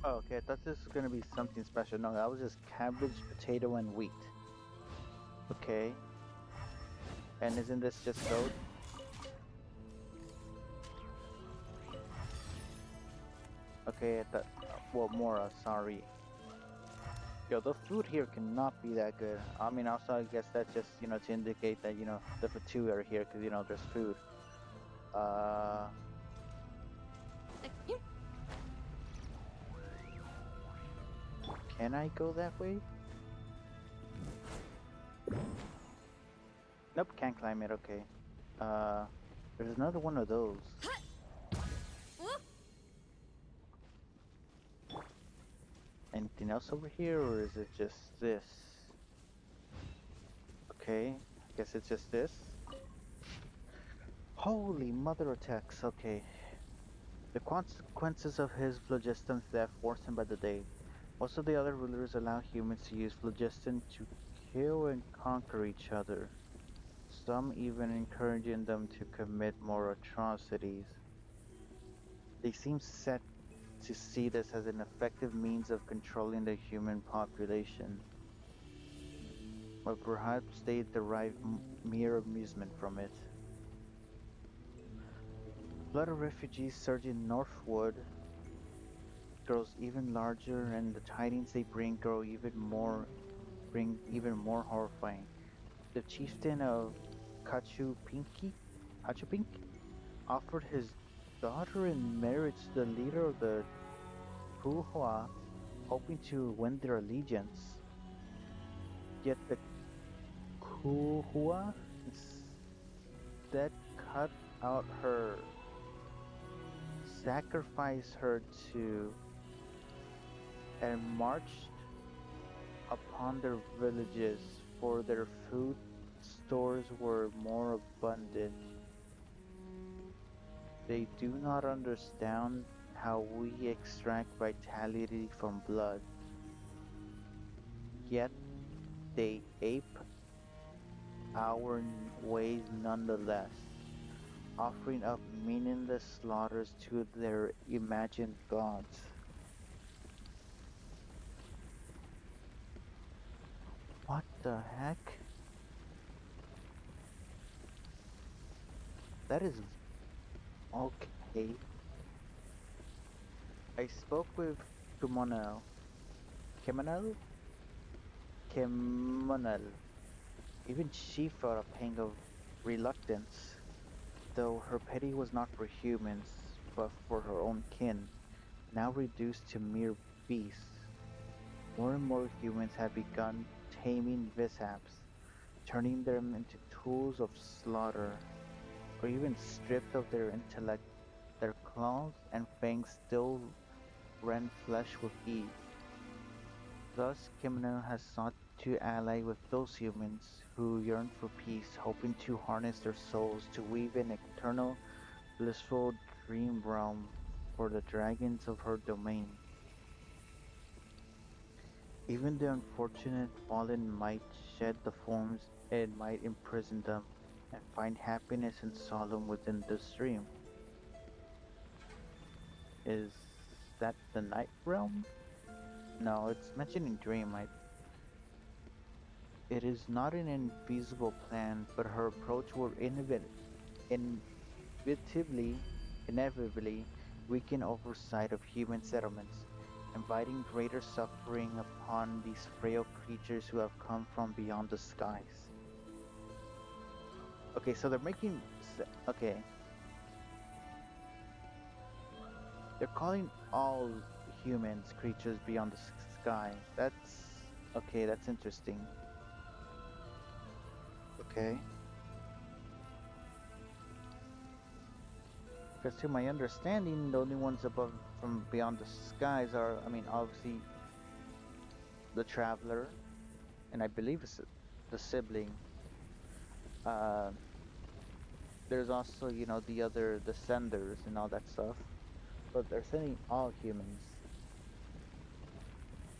Oh, okay, I thought this was gonna be something special. No, that was just cabbage, potato, and wheat. Okay. And isn't this just goat? Okay, I thought... Well, Mora, sorry. Yo, the food here cannot be that good. I mean, also, I guess that's just, to indicate that, the Fatu are here, because, there's food. Can I go that way? Nope, can't climb it, okay. There's another one of those. Anything else over here, or is it just this? Okay, I guess it's just this. Holy mother attacks, okay. The consequences of his phlogiston theft worsen by the day. Most of the other rulers allow humans to use phlogiston to kill and conquer each other, some even encouraging them to commit more atrocities. They seem set to see this as an effective means of controlling the human population, but perhaps they derive mere amusement from it. The flood of refugees surging northward grows even larger, and the tidings they bring even more horrifying. The chieftain of Kachupink, offered his daughter in marriage to the leader of the Puhua, hoping to win their allegiance. Yet the Kuhua instead cut out her, sacrificed her to, and marched upon their villages, for their food stores were more abundant. They do not understand how we extract vitality from blood, yet they ape our ways nonetheless, offering up meaningless slaughters to their imagined gods. What the heck? That is okay. I spoke with Kumonel. Kemonel? Kemonel. Even she felt a pang of reluctance, though her pity was not for humans, but for her own kin, now reduced to mere beasts. More and more humans had begun taming Vishaps, turning them into tools of slaughter, or even stripped of their intellect, their claws and fangs still rend flesh with ease. Thus, Kimno has sought to ally with those humans who yearn for peace, hoping to harness their souls to weave an eternal, blissful dream realm for the dragons of her domain. Even the unfortunate fallen might shed the forms and might imprison them, and find happiness and solemn within this dream. Is that the night realm? No, it's mentioning dream. It is not an infeasible plan, but her approach will inevitably, inevitably weaken oversight of human settlements, inviting greater suffering upon these frail creatures who have come from beyond the skies. Okay, so they're okay. They're calling all humans creatures beyond the sky. That's okay, that's interesting. Okay. Because to my understanding, the only ones above from beyond the skies are, I mean, obviously the traveler, and I believe it's the sibling. Uh, there's also, the other descenders and all that stuff. But they're sending all humans.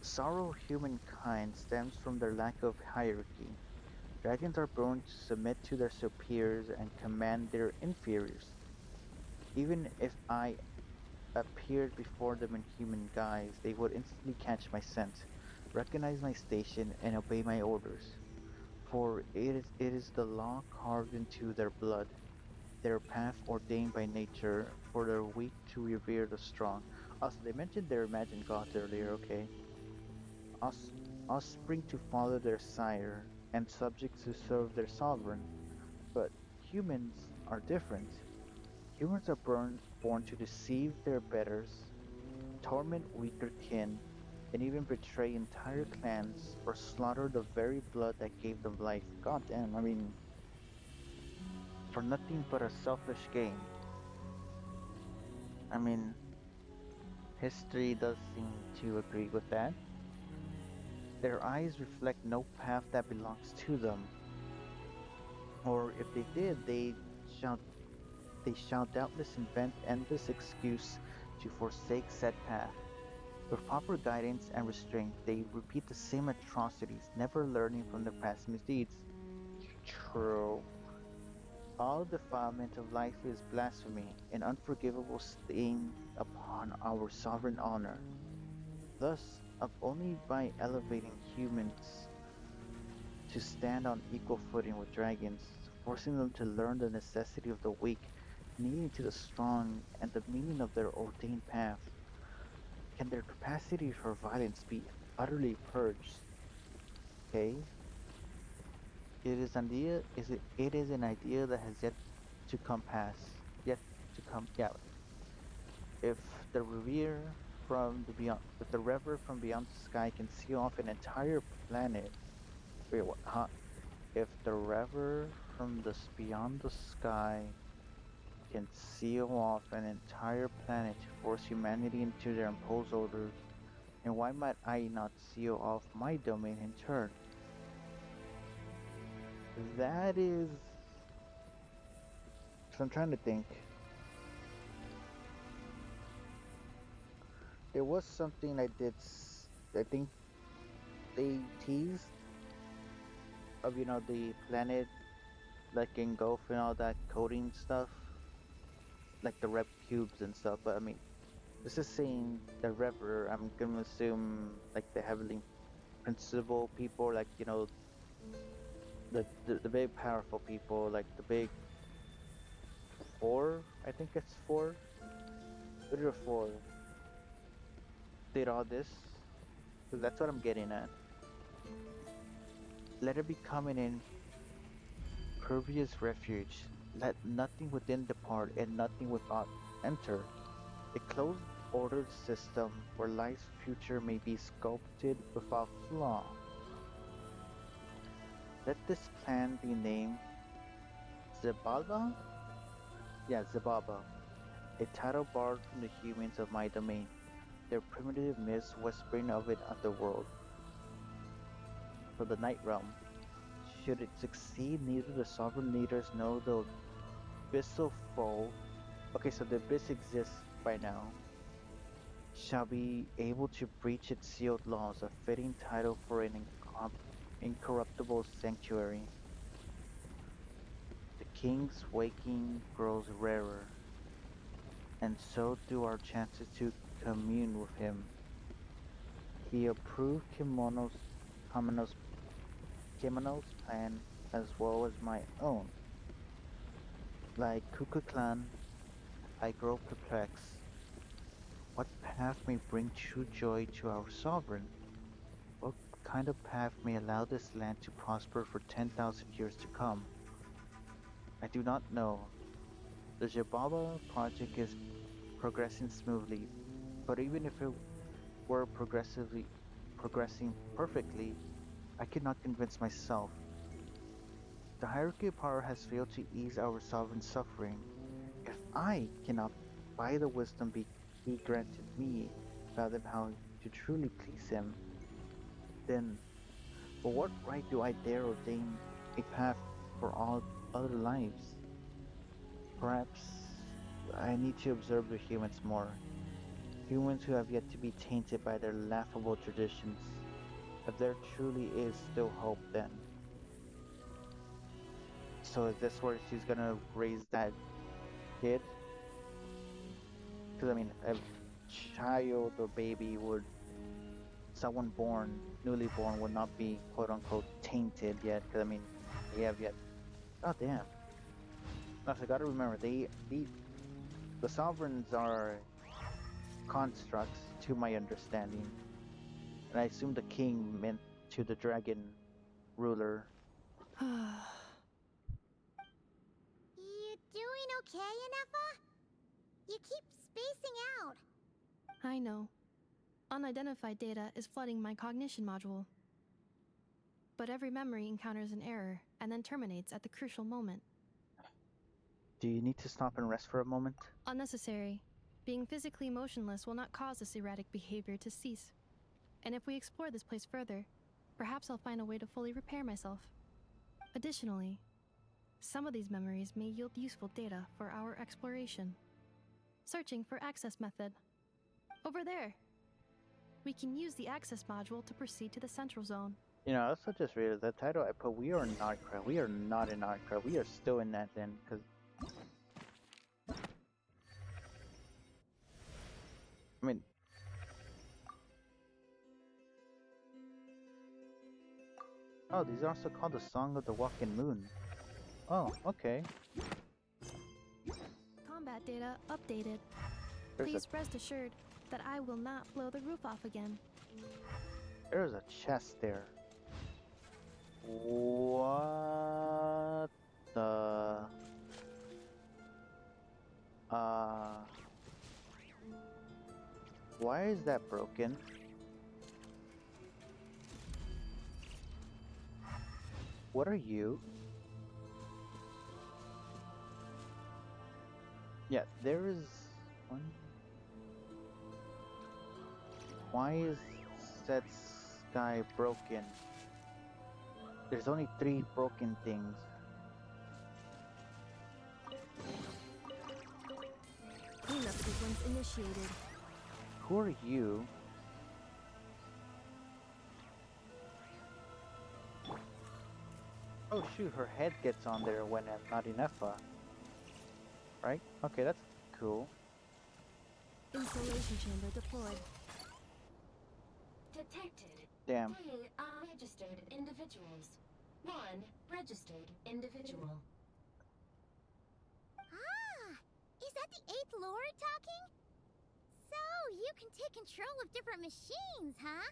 Sorrow of humankind stems from their lack of hierarchy. Dragons are born to submit to their superiors and command their inferiors. Even if I appeared before them in human guise, they would instantly catch my scent, recognize my station, and obey my orders. For it is the law carved into their blood, their path ordained by nature, for the weak to revere the strong. Also, they mentioned their imagined gods earlier, okay? Os- Offspring to follow their sire, and subjects to serve their sovereign. But humans are different. Humans are born to deceive their betters, torment weaker kin, and even betray entire clans or slaughter the very blood that gave them life. God damn, I mean, for nothing but a selfish gain. I mean, history does seem to agree with that. Their eyes reflect no path that belongs to them, or if they did, they shall they shall doubtless invent endless excuse to forsake said path. With proper guidance and restraint, they repeat the same atrocities, never learning from their past misdeeds. True. All defilement of life is blasphemy, an unforgivable stain upon our sovereign honor. Thus, only by elevating humans to stand on equal footing with dragons, forcing them to learn the necessity of the weak, kneeling to the strong, and the meaning of their ordained path, can their capacity for violence be utterly purged. Okay? It is an idea that has yet to come pass. Yet to come, yeah. If the revere from the beyond if the rever from beyond the sky can seal off an entire planet. Wait, what? Huh? If the rever from beyond the sky can seal off an entire planet to force humanity into their imposed orders, and why might I not seal off my domain in turn? That is. So I'm trying to think. There was something I did. I think they teased of the planet like engulf and all that coding stuff, like the rep cubes and stuff. But I mean, this is saying the rever. I'm gonna assume like the heavily principal people, like the big powerful people, like the big four. I think it's four. What are the four? Did all this? Because that's what I'm getting at. Let it be coming in pervious refuge. Let nothing within depart and nothing without enter. A closed ordered system where life's future may be sculpted without flaw. Let this plan be named Zebaba? Yeah, Zebaba. A title borrowed from the humans of my domain, their primitive myths whispering of an underworld. For the Night Realm. Should it succeed, neither the sovereign leaders nor the abyssal foe. Okay, so the abyss exists by now. Shall be able to breach its sealed laws, a fitting title for an incorruptible sanctuary. The king's waking grows rarer, and so do our chances to commune with him. He approved Kimono's plan as well as my own. Like Kuku Clan, I grow perplexed. What path may bring true joy to our sovereign? What kind of path may allow this land to prosper for 10,000 years to come? I do not know. The Jababa project is progressing smoothly, but even if it were progressing perfectly, I could not convince myself. The hierarchy of power has failed to ease our sovereign's suffering. If I cannot, by the wisdom he granted me, fathom how to truly please him, then for what right do I dare ordain a path for all other lives? Perhaps I need to observe the humans more. Humans who have yet to be tainted by their laughable traditions. If there truly is still hope, then. So is this where she's gonna raise that kid? Because I mean, a child or baby would, someone newly born, would not be quote unquote tainted yet. Because I mean, they have yet. Oh damn! No, so I gotta remember the sovereigns are constructs to my understanding, and I assume the king meant to the dragon ruler. You doing okay, Inefa? You keep spacing out. I know. Unidentified data is flooding my cognition module. But every memory encounters an error and then terminates at the crucial moment. Do you need to stop and rest for a moment? Unnecessary. Being physically motionless will not cause this erratic behavior to cease. And if we explore this place further, perhaps I'll find a way to fully repair myself. Additionally, Some of these memories may yield useful data for our exploration. Searching for access method. Over there. We can use the access module to proceed to the central zone. You know, I also just realized the title I put, we are in Nod-Krai. We are not in Nod-Krai. We are still in Natlan, because... I mean... Oh, these are also called the Song of the Walking Moon. Oh, okay. Combat data updated. There's Please rest assured that I will not blow the roof off again. There's a chest there. What the... Why is that broken? What are you? Yeah, there is one. Why is that sky broken? There's only 3 broken things. Cleanup sequence initiated. Who are you? Oh shoot, her head gets on there when I'm not enough. Right? Okay, that's cool. Installation chamber deployed. Detected. Damn. 3 unregistered individuals. 1 registered individual. Ah! Is that the 8th Lord talking? So, you can take control of different machines, huh?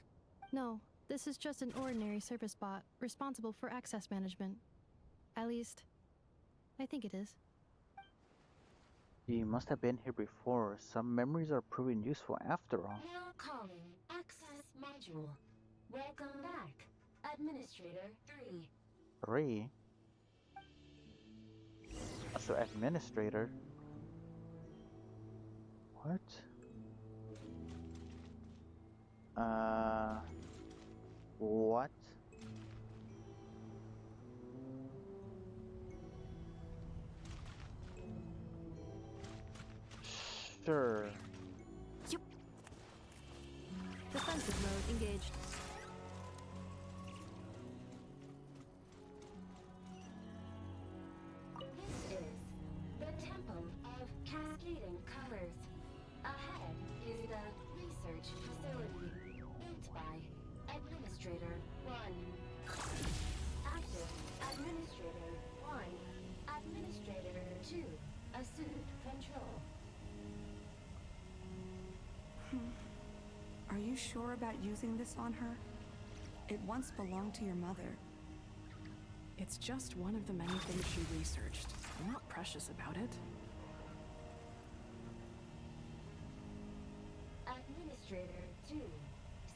No, this is just an ordinary service bot responsible for access management. At least, I think it is. He must have been here before. Some memories are proving useful after all. Now calling access module. Welcome back, Administrator 3. 3? So administrator. What? What? Sure. Yup. Defensive mode engaged. This is the Temple of Cascading Colors. Ahead is the research facility built by Administrator 1. Active Administrator 1. Administrator 2. Assumed control. Are you sure about using this on her? It once belonged to your mother. It's just one of the many things she researched. I'm not precious about it. Administrator 2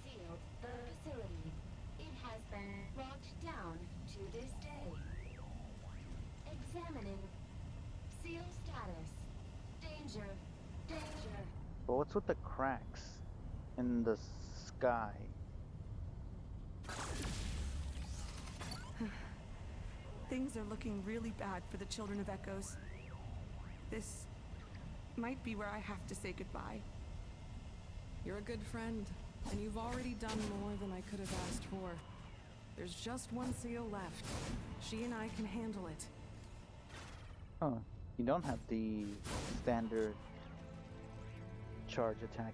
sealed the facility. It has been locked down to this day. Examining. Seal status. Danger. Danger. But what's with the cracks in the sky? Things are looking really bad for the Children of Echoes. This might be where I have to say goodbye. You're a good friend, and you've already done more than I could have asked for. There's just one seal left. She and I can handle it. Oh, you don't have the standard charge attack.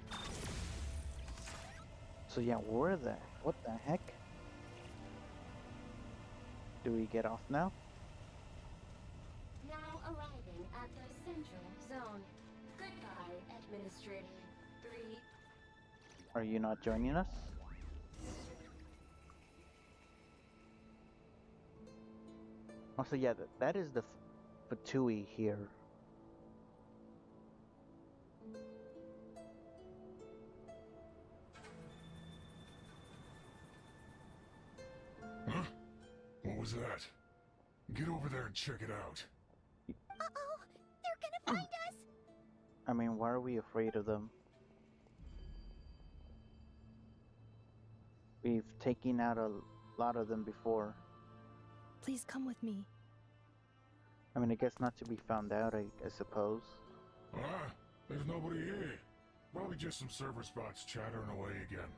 So yeah, what the heck? Do we get off now? Now arriving at the central zone. Goodbye, Administrator 3. Are you not joining us? Also, yeah, that is the Fatui here. Huh? What was that? Get over there and check it out. Uh-oh! They're gonna find us! I mean, why are we afraid of them? We've taken out a lot of them before. Please come with me. I mean, I guess not to be found out, I suppose. Ah, there's nobody here. Probably just some server spots chattering away again.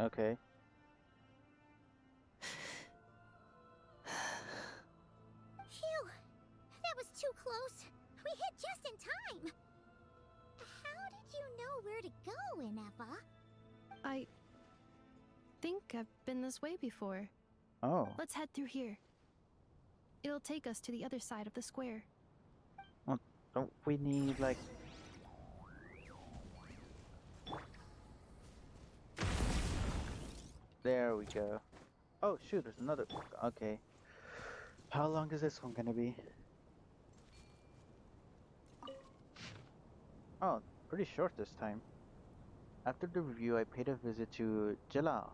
Okay. Phew! That was too close. We hit just in time. How did you know where to go, Inefa? I think I've been this way before. Oh. Let's head through here. It'll take us to the other side of the square. Well, don't we need, like... There we go. Oh, shoot, there's another... Okay. How long is this one gonna be? Oh, pretty short this time. After the review, I paid a visit to Jalal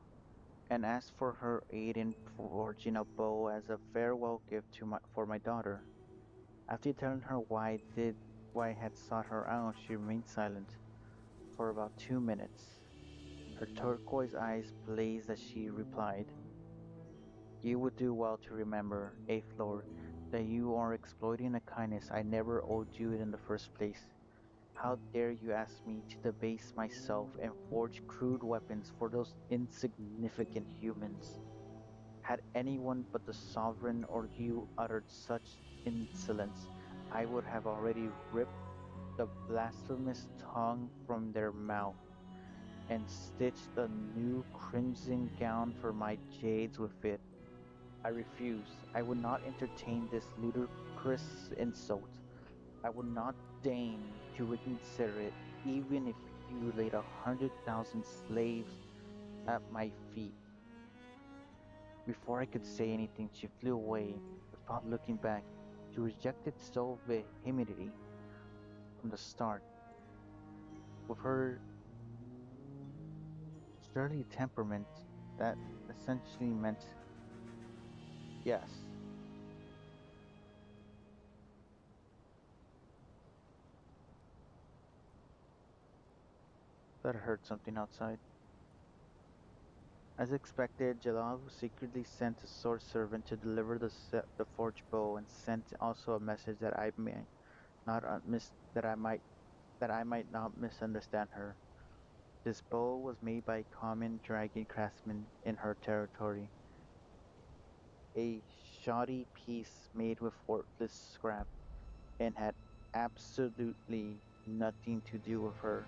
and asked for her aid in forging a bow as a farewell gift for my daughter. After telling her why I had sought her out, she remained silent for about 2 minutes. Her turquoise eyes blazed as she replied, "You would do well to remember, Eighth Lord, that you are exploiting a kindness I never owed you in the first place. How dare you ask me to debase myself and forge crude weapons for those insignificant humans? Had anyone but the Sovereign or you uttered such insolence, I would have already ripped the blasphemous tongue from their mouth and stitched a new crimson gown for my jades with it. I refuse. I would not entertain this ludicrous insult. I would not deign to reconsider it, even if you laid 100,000 slaves at my feet." Before I could say anything, she flew away without looking back. She rejected so vehemently from the start. With her surly temperament, that essentially meant yes. But I heard something outside. As expected, Jalal secretly sent a sword servant to deliver the forged bow, and sent also a message that I may not that I might not misunderstand her. This bow was made by a common dragon craftsman in her territory, a shoddy piece made with worthless scrap, and had absolutely nothing to do with her,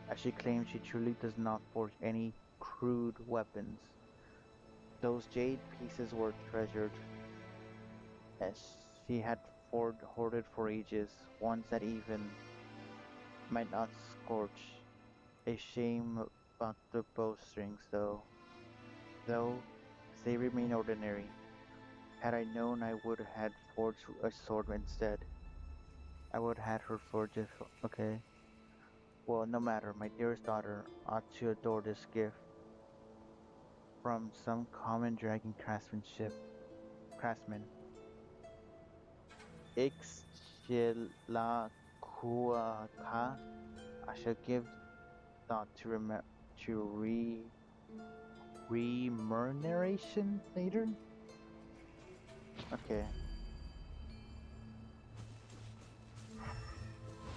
as she claims she truly does not forge any crude weapons. Those jade pieces were treasured, as she had hoarded for ages, ones that even might not scorch. A shame about the bowstrings, though, as they remain ordinary. Had I known, I would have forged a sword instead. I would have had her forge it. Okay. Well, no matter, my dearest daughter ought to adore this gift from some common dragon craftsman. Ixchilacuaca. I shall give thought to remuneration later. Okay.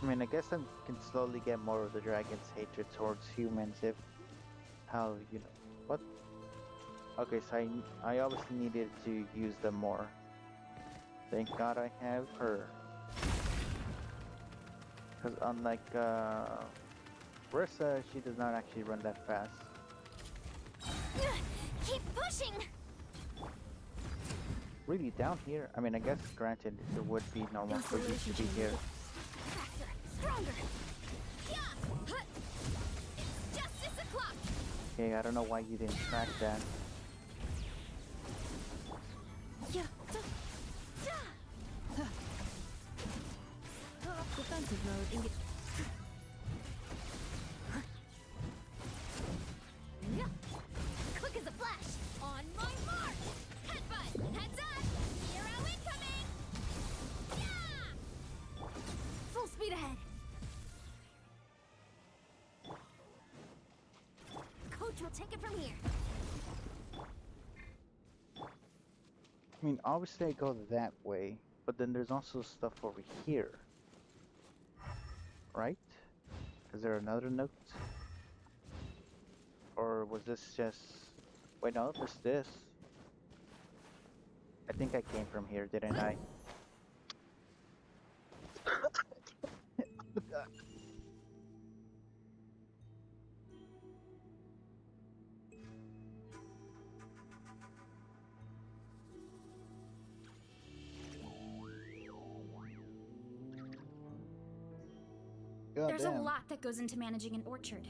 I mean, I guess I can slowly get more of the dragon's hatred towards humans if how what? Okay, so I obviously needed to use them more. Thank God I have her. Because unlike Rissa, she does not actually run that fast. Keep pushing! Really, down here? I mean, I guess granted it would be normal for you to be here. Faster, stronger! Yeah! It's justice o'clock! Okay, I don't know why you didn't track that. Yeah. Defensive mode engaged. Yeah. Quick as a flash! On my mark! Headbutt! Heads up! Hero incoming! Yeah! Full speed ahead! Coach will take it from here. I mean, obviously I go that way, but then there's also stuff over here, right? Is there another note? Or was this just... Wait, no, there's this. I think I came from here, didn't I? There's a Goddamn. lot that goes into managing an orchard.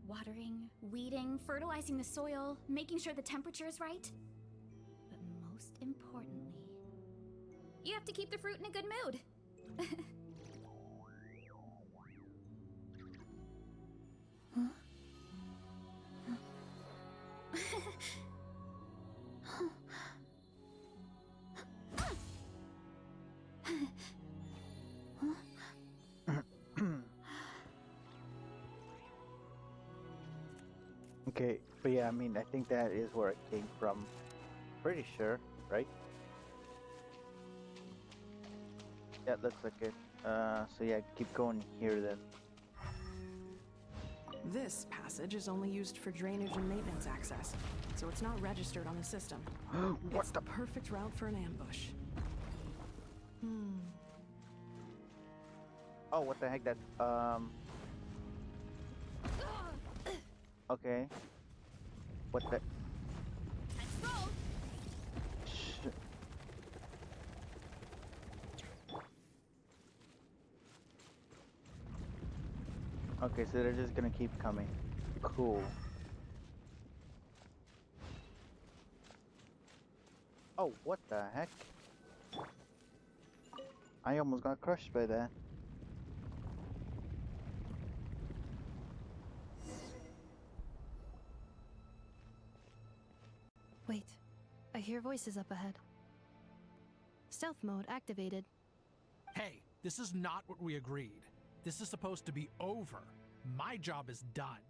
Watering, weeding, fertilizing the soil, making sure the temperature is right. But most importantly, you have to keep the fruit in a good mood. Okay, but yeah, I mean, I think that is where it came from. Pretty sure, right? Yeah, it looks like it. So yeah, keep going here then. This passage is only used for drainage and maintenance access, so it's not registered on the system. What It's the perfect route for an ambush. Oh, what the heck? That Okay. What the? Shit. Okay, so they're just gonna keep coming. Cool. Oh, what the heck? I almost got crushed by that. Wait, I hear voices up ahead. Stealth mode activated. Hey, this is not what we agreed. This is supposed to be over. My job is done.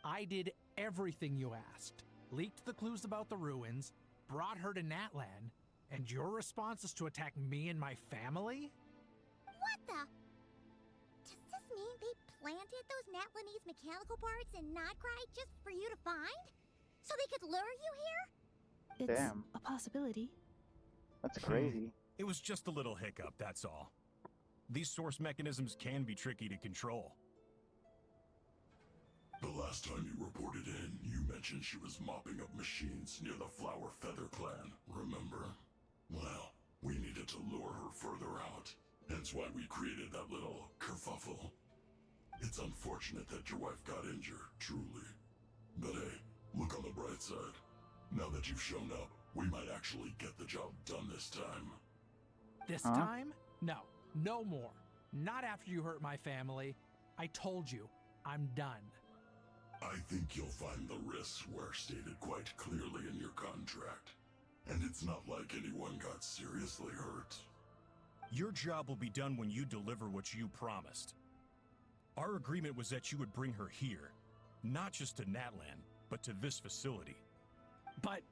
I did everything you asked. Leaked the clues about the ruins, brought her to Natlan, and your response is to attack me and my family? What the? Does this mean they planted those Natlanese mechanical parts in Nod-Krai just for you to find? So they could lure you here? It's Damn. a possibility. That's crazy. It was just a little hiccup, that's all. These source mechanisms can be tricky to control. The last time you reported in, you mentioned she was mopping up machines near the Flower Feather clan, remember? Well, we needed to lure her further out. Hence why we created that little kerfuffle. It's unfortunate that your wife got injured, truly. But hey, look on the bright side. Now that you've shown up, we might actually get the job done this time. This time? No, no more. Not after you hurt my family. I told you, I'm done. I think you'll find the risks were stated quite clearly in your contract. And it's not like anyone got seriously hurt. Your job will be done when you deliver what you promised. Our agreement was that you would bring her here, not just to Natlan, but to this facility. But...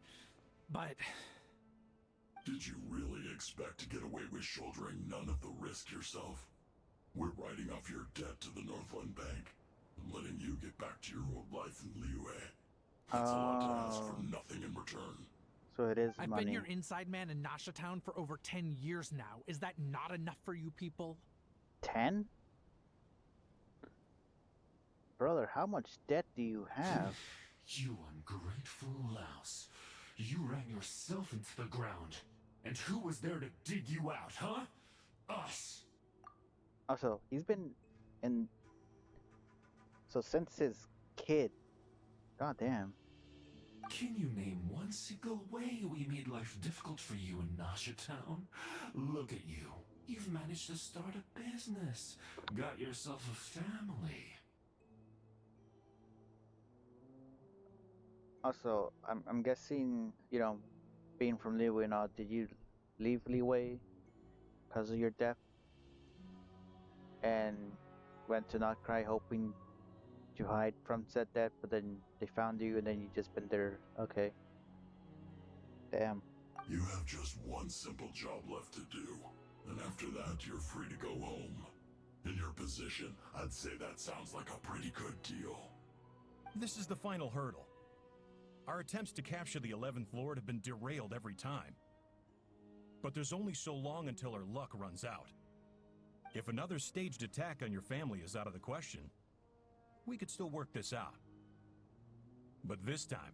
Did you really expect to get away with shouldering none of the risk yourself? We're writing off your debt to the Northland Bank and letting you get back to your old life in Liyue. That's a lot to ask for nothing in return. So it is I've money. been your inside man in Nasha Town for over 10 years now. Is that not enough for you people? 10? Brother, how much debt do you have? You ungrateful louse. You ran yourself into the ground. And who was there to dig you out, huh? Us! Also, he's been in... So since his kid. God damn. Can you name one single way we made life difficult for you in Nasha Town? Look at you. You've managed to start a business. Got yourself a family. Also, I'm guessing, you know, being from Liyue and all, did you leave Liyue because of your death? And went to Nod-Krai hoping to hide from said death, but then they found you and then you just been there. Okay. Damn. You have just one simple job left to do, and after that, you're free to go home. In your position, I'd say that sounds like a pretty good deal. This is the final hurdle. Our attempts to capture the 11th Lord have been derailed every time. But there's only so long until our luck runs out. If another staged attack on your family is out of the question, we could still work this out. But this time,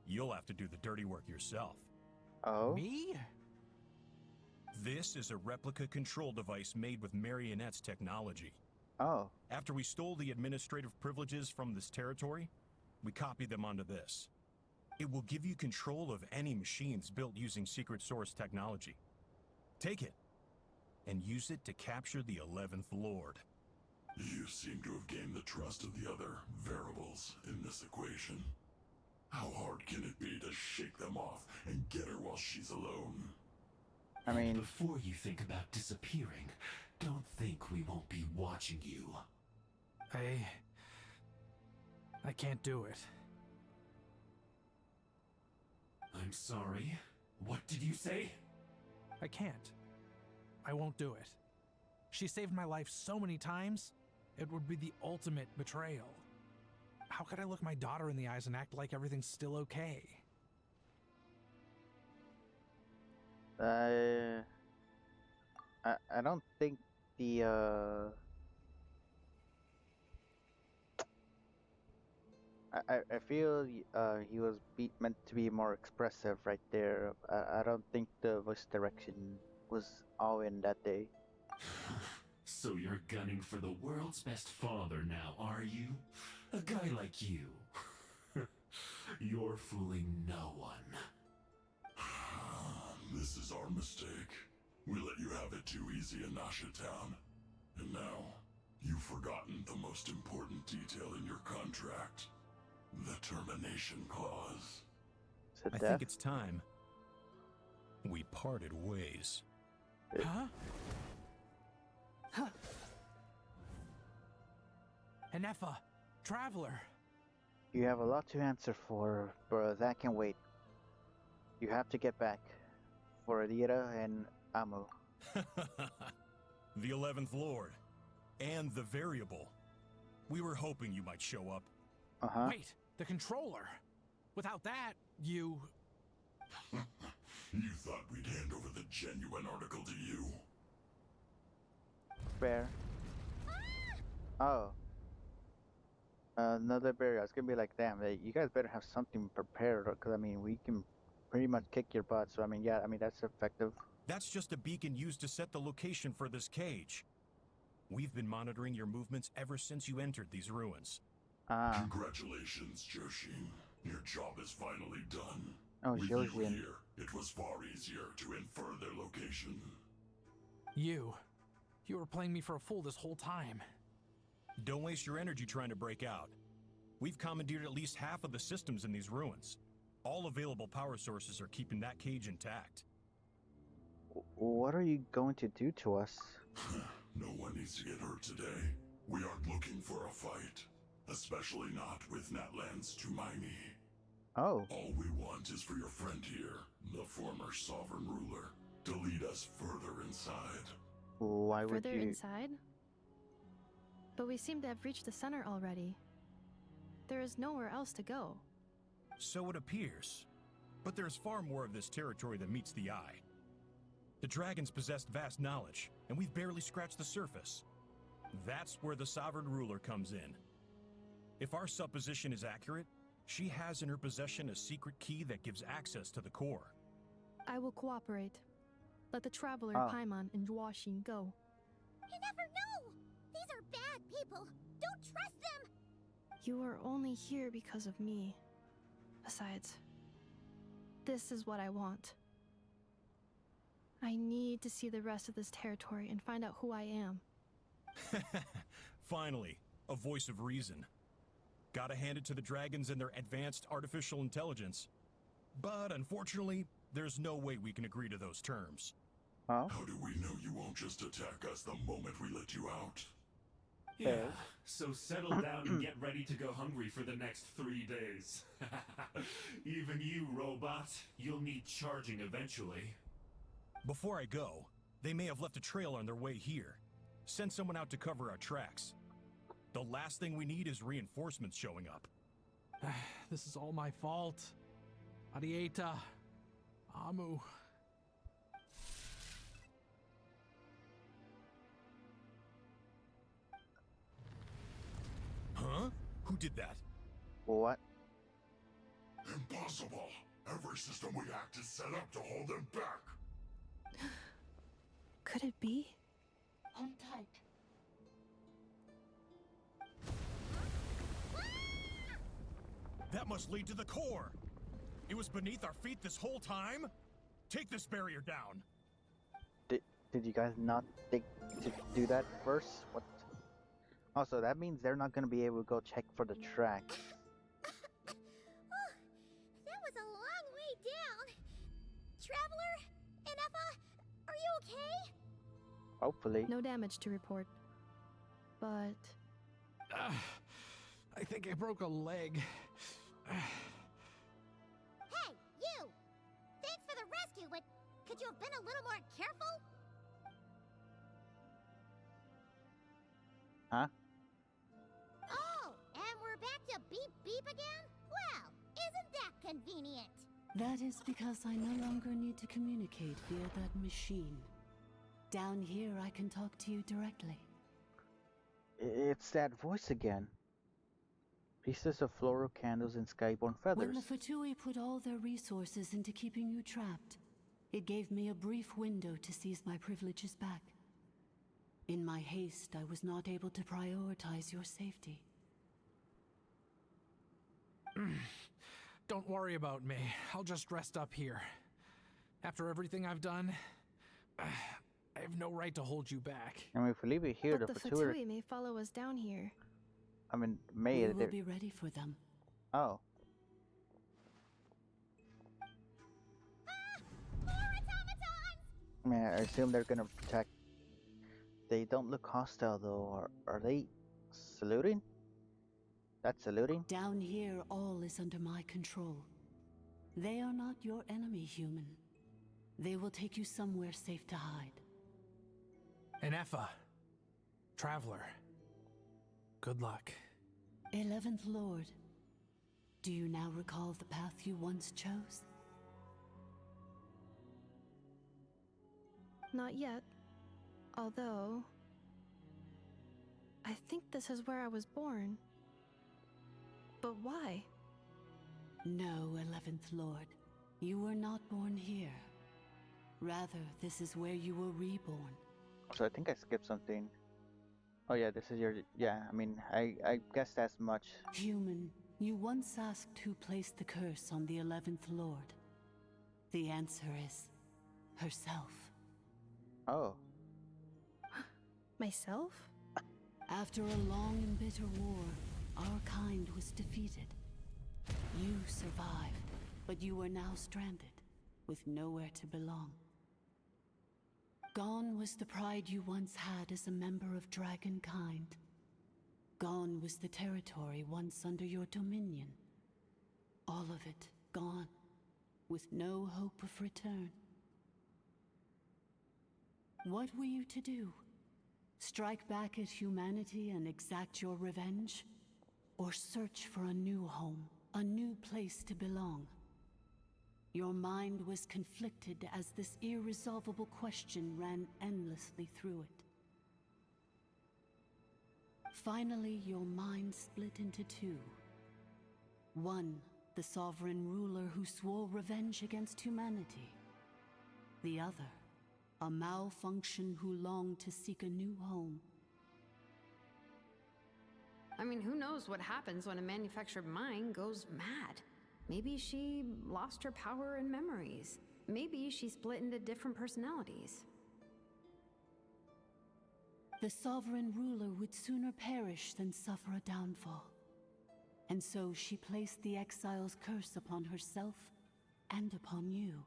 you'll have to do the dirty work yourself. Oh? Me? This is a replica control device made with Marionette's technology. Oh. After we stole the administrative privileges from this territory, we copied them onto this. It will give you control of any machines built using secret source technology. Take it, and use it to capture the 11th Lord. You seem to have gained the trust of the other variables in this equation. How hard can it be to shake them off and get her while she's alone? I mean... Before you think about disappearing, don't think we won't be watching you. I can't do it. I'm sorry. What did you say? I can't. I won't do it. She saved my life so many times, it would be the ultimate betrayal. How could I look my daughter in the eyes and act like everything's still okay? I don't think the I feel he was meant to be more expressive right there. I don't think the voice direction was all in that day. So you're gunning for the world's best father now, are you? A guy like you. You're fooling no one. This is our mistake. We let you have it too easy in Nasha Town. And now, you've forgotten the most important detail in your contract. The termination clause. I think it's time we parted ways. Huh? Enefa, Traveler. You have a lot to answer for, but that can wait. You have to get back for Adira and Amu. The 11th Lord and the variable. We were hoping you might show up. Uh-huh. Wait, the controller. Without that, you... You thought we'd hand over the genuine article to you? Fair. Oh. Another barrier. I was gonna be like, damn, you guys better have something prepared, because I mean, we can pretty much kick your butt. So I mean, yeah, I mean that's effective. That's just a beacon used to set the location for this cage. We've been monitoring your movements ever since you entered these ruins. Congratulations, Joshin. Your job is finally done. Oh, With you Joshin. here, it was far easier to infer their location. You were playing me for a fool this whole time. Don't waste your energy trying to break out. We've commandeered at least half of the systems in these ruins. All available power sources are keeping that cage intact. What are you going to do to us? No one needs to get hurt today. We aren't looking for a fight. Especially not with Natlan's Tumaini. Oh. All we want is for your friend here, the former sovereign ruler, to lead us further inside. Why would Further you... inside? But we seem to have reached the center already. There is nowhere else to go. So it appears. But there's far more of this territory than meets the eye. The dragons possessed vast knowledge, and we've barely scratched the surface. That's where the sovereign ruler comes in. If our supposition is accurate, she has in her possession a secret key that gives access to the core. I will cooperate. Let the Traveler, Paimon, and Jwashin go. You never know! These are bad people! Don't trust them! You are only here because of me. Besides, this is what I want. I need to see the rest of this territory and find out who I am. Finally, a voice of reason. Gotta hand it to the dragons and their advanced artificial intelligence. But unfortunately, there's no way we can agree to those terms. Huh? How do we know you won't just attack us the moment we let you out? Yeah, so settle down and get ready to go hungry for the next 3 days. Even you, robot, you'll need charging eventually. Before I go, they may have left a trail on their way here. Send someone out to cover our tracks. The last thing we need is reinforcements showing up. This is all my fault. Arieta. Amu. Huh? Who did that? What? Impossible! Every system we hacked is set up to hold them back! Could it be? Hold tight. That must lead to the core. It was beneath our feet this whole time? Take this barrier down. Did you guys not think to do that first? What? Also, that means they're not gonna be able to go check for the track. That was a long way down. Traveler, Ineffa, are you okay? Hopefully. No damage to report. But I think I broke a leg. Hey, you! Thanks for the rescue, but could you have been a little more careful? Huh? Oh, and we're back to beep beep again? Well, isn't that convenient? That is because I no longer need to communicate via that machine. Down here, I can talk to you directly. It's that voice again. Pieces of floral candles and skyborn feathers. When the Fatui put all their resources into keeping you trapped, it gave me a brief window to seize my privileges back. In my haste, I was not able to prioritize your safety. Don't worry about me. I'll just rest up here. After everything I've done, I have no right to hold you back. I mean, if we leave it here, but the Fatui may follow us down here. I mean, may we will be ready for them. Oh. More automatons! I mean, I assume they're gonna protect. They don't look hostile though. Are they saluting? That's saluting? Down here, all is under my control. They are not your enemy, human. They will take you somewhere safe to hide. Ineffa. Traveler. Good luck. 11th Lord, do you now recall the path you once chose? Not yet. Although, I think this is where I was born. But why? No, 11th Lord. You were not born here. Rather, this is where you were reborn. So I think I skipped something. Oh yeah, this is your... Yeah, I mean, I guessed as much. Human, you once asked who placed the curse on the 11th Lord. The answer is... herself. Oh. Myself? After a long and bitter war, our kind was defeated. You survived, but you are now stranded, with nowhere to belong. Gone was the pride you once had as a member of Dragonkind. Gone was the territory once under your dominion. All of it gone, with no hope of return. What were you to do? Strike back at humanity and exact your revenge? Or search for a new home, a new place to belong? Your mind was conflicted as this irresolvable question ran endlessly through it. Finally, your mind split into two. One, the sovereign ruler who swore revenge against humanity. The other, a malfunction who longed to seek a new home. I mean, who knows what happens when a manufactured mind goes mad? Maybe she lost her power and memories. Maybe she split into different personalities. The sovereign ruler would sooner perish than suffer a downfall. And so she placed the exile's curse upon herself and upon you.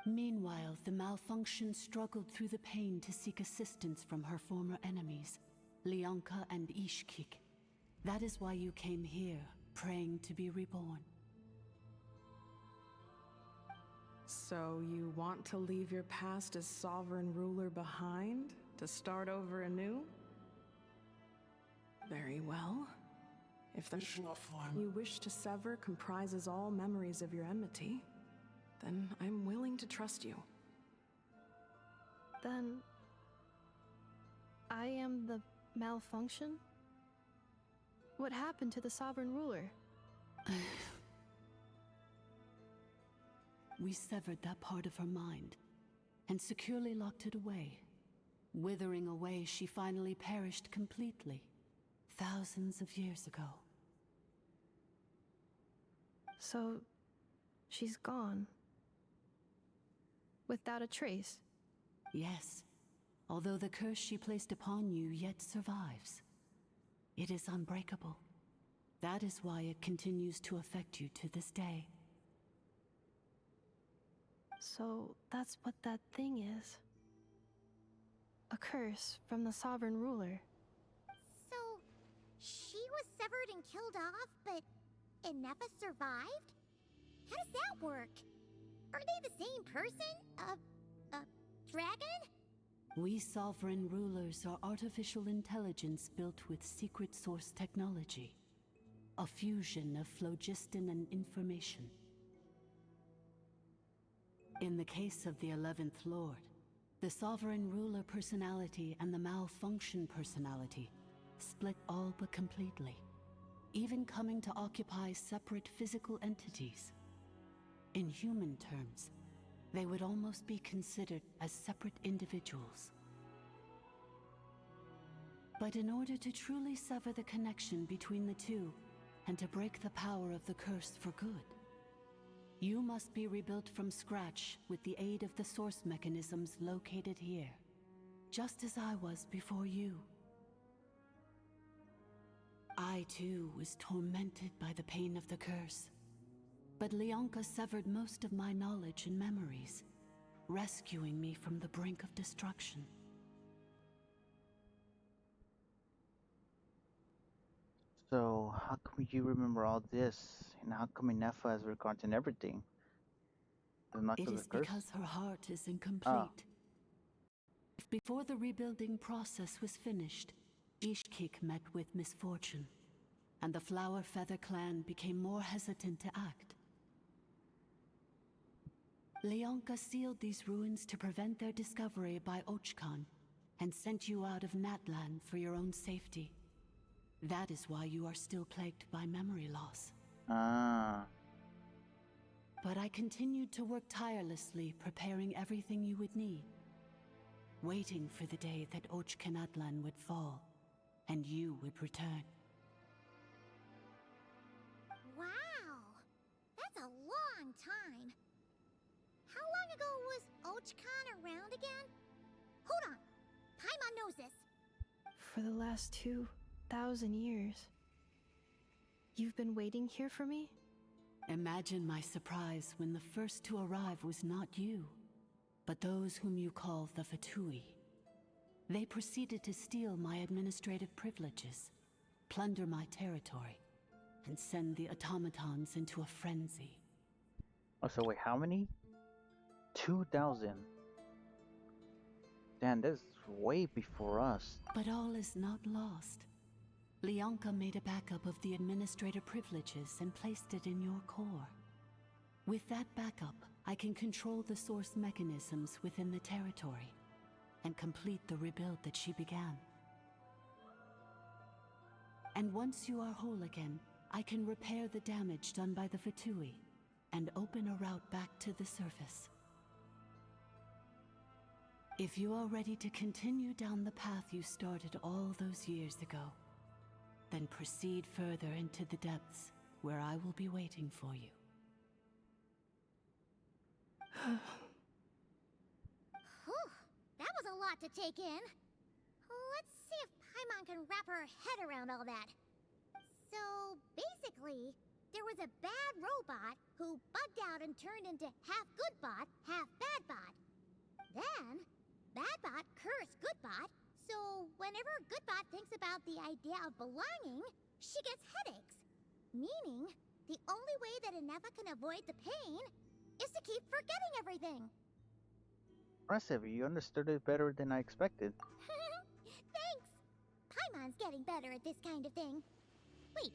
Meanwhile, the malfunction struggled through the pain to seek assistance from her former enemies, Leonka and Ishkik. That is why you came here, praying to be reborn. So you want to leave your past as sovereign ruler behind, to start over anew? Very well. If the you wish to sever comprises all memories of your enmity, then I'm willing to trust you. Then... I am the malfunction? What happened to the sovereign ruler? We severed that part of her mind, and securely locked it away. Withering away, she finally perished completely, thousands of years ago. So, she's gone. Without a trace? Yes, although the curse she placed upon you yet survives. It is unbreakable. That is why it continues to affect you to this day. So, that's what that thing is. A curse from the sovereign ruler. So, she was severed and killed off, but Ineffa survived? How does that work? Are they the same person? Dragon? We sovereign rulers are artificial intelligence built with secret source technology. A fusion of phlogiston and information. In the case of the 11th Lord, the sovereign ruler personality and the malfunction personality split all but completely, even coming to occupy separate physical entities. In human terms, they would almost be considered as separate individuals. But in order to truly sever the connection between the two, and to break the power of the curse for good, you must be rebuilt from scratch with the aid of the source mechanisms located here, just as I was before you. I too was tormented by the pain of the curse, but Leonka severed most of my knowledge and memories, rescuing me from the brink of destruction. So, how come you remember all this? And how come Ineffa has forgotten everything? Not It the is curse? because her heart is incomplete. Before the rebuilding process was finished, Ishkik met with misfortune, and the Flower Feather clan became more hesitant to act. Leonka sealed these ruins to prevent their discovery by Ochkan, and sent you out of Natlan for your own safety. That is why you are still plagued by memory loss. Ah. But I continued to work tirelessly, preparing everything you would need, waiting for the day that Ochkanatlan would fall, and you would return. Wow! That's a long time. How long ago was Ochkan around again? Hold on. Paimon knows this. For the last 2,000 years. You've been waiting here for me? Imagine my surprise when the first to arrive was not you, but those whom you call the Fatui. They proceeded to steal my administrative privileges, plunder my territory, and send the automatons into a frenzy. Oh, so wait, how many? 2,000. Damn, that's way before us. But all is not lost. Leonka made a backup of the administrator privileges and placed it in your core. With that backup, I can control the source mechanisms within the territory and complete the rebuild that she began. And once you are whole again, I can repair the damage done by the Fatui and open a route back to the surface. If you are ready to continue down the path you started all those years ago, then proceed further into the depths, where I will be waiting for you. Whew, that was a lot to take in. Let's see if Paimon can wrap her head around all that. So, basically, there was a bad robot who bugged out and turned into half good bot, half bad bot. Then, bad bot cursed good bot, so whenever good bot thinks about the idea of belonging, she gets headaches. Meaning, the only way that Inefa can avoid the pain is to keep forgetting everything. Impressive, you understood it better than I expected. Thanks! Paimon's getting better at this kind of thing. Wait,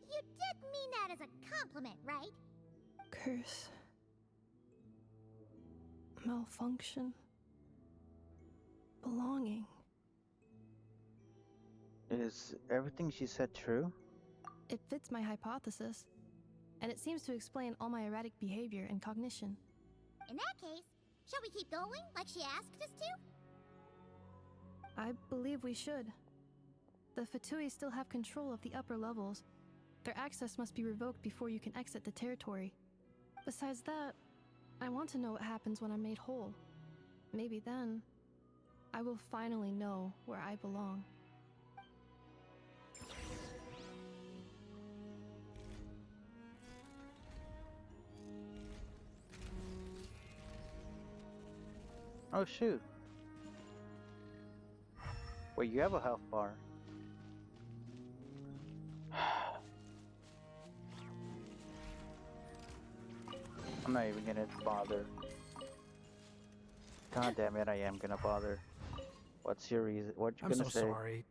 you did mean that as a compliment, right? Curse. Malfunction. Belonging. Is everything she said true? It fits my hypothesis, and it seems to explain all my erratic behavior and cognition. In that case, shall we keep going like she asked us to? I believe we should. The Fatui still have control of the upper levels. Their access must be revoked before you can exit the territory. Besides that, I want to know what happens when I'm made whole. Maybe then, I will finally know where I belong. Oh shoot. Wait, you have a health bar. I'm not even gonna bother. God damn it, I am gonna bother. What's your reason? What you I'm gonna so say? sorry.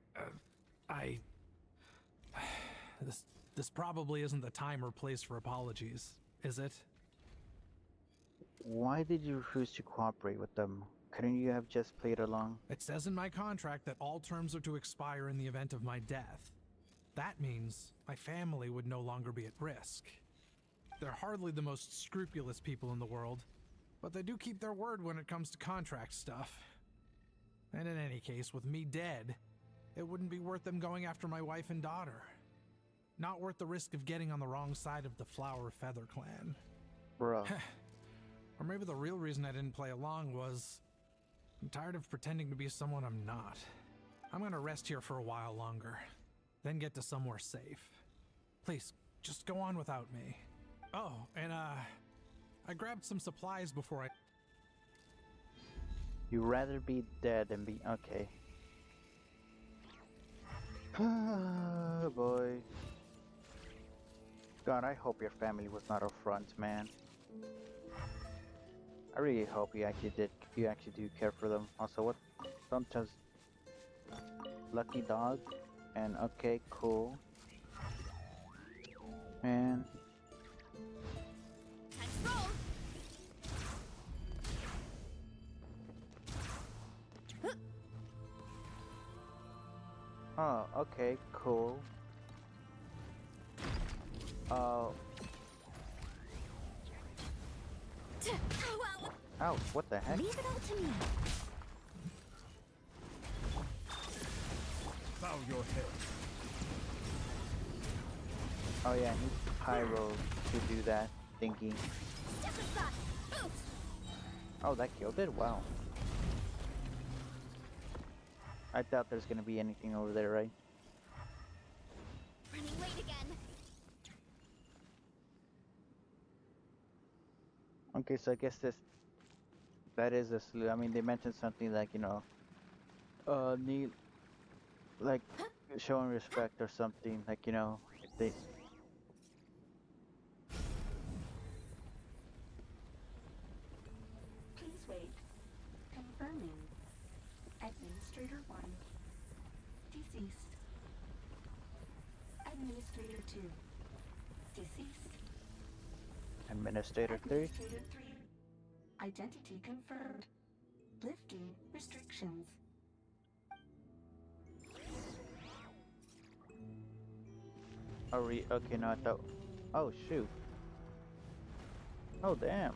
This probably isn't the time or place for apologies, is it? Why did you refuse to cooperate with them? Couldn't you have just played along? It says in my contract that all terms are to expire in the event of my death. That means my family would no longer be at risk. They're hardly the most scrupulous people in the world, but they do keep their word when it comes to contract stuff. And in any case, with me dead, it wouldn't be worth them going after my wife and daughter. Not worth the risk of getting on the wrong side of the Flower Feather clan. Bro. Or maybe the real reason I didn't play along was I'm tired of pretending to be someone I'm not. I'm gonna rest here for a while longer, then get to somewhere safe. Please, just go on without me. Oh, and I grabbed some supplies before I... You'd rather be dead than be... Okay. Oh boy. God, I hope your family was not a front, man. I really hope you actually do care for them. Also, what? Don't just... Lucky dog? And okay, cool. Man. Oh, okay, cool. Ouch, what the heck? Leave it all to me. Bow your head. Oh yeah, I need Pyro to do that thingy. Oh, that killed it? Wow. I doubt there's gonna be anything over there, right? Running late again. Okay, so I guess that is a slew. I mean, they mentioned something like, you know, need, like, showing respect or something, like, you know, they... Please wait. Confirming. Administrator 1. Deceased. Administrator 2. Deceased. Administrator 3? Administrator 3. Identity confirmed. Lifting restrictions. Oh, okay, no, I thought... Oh, shoot. Oh, damn.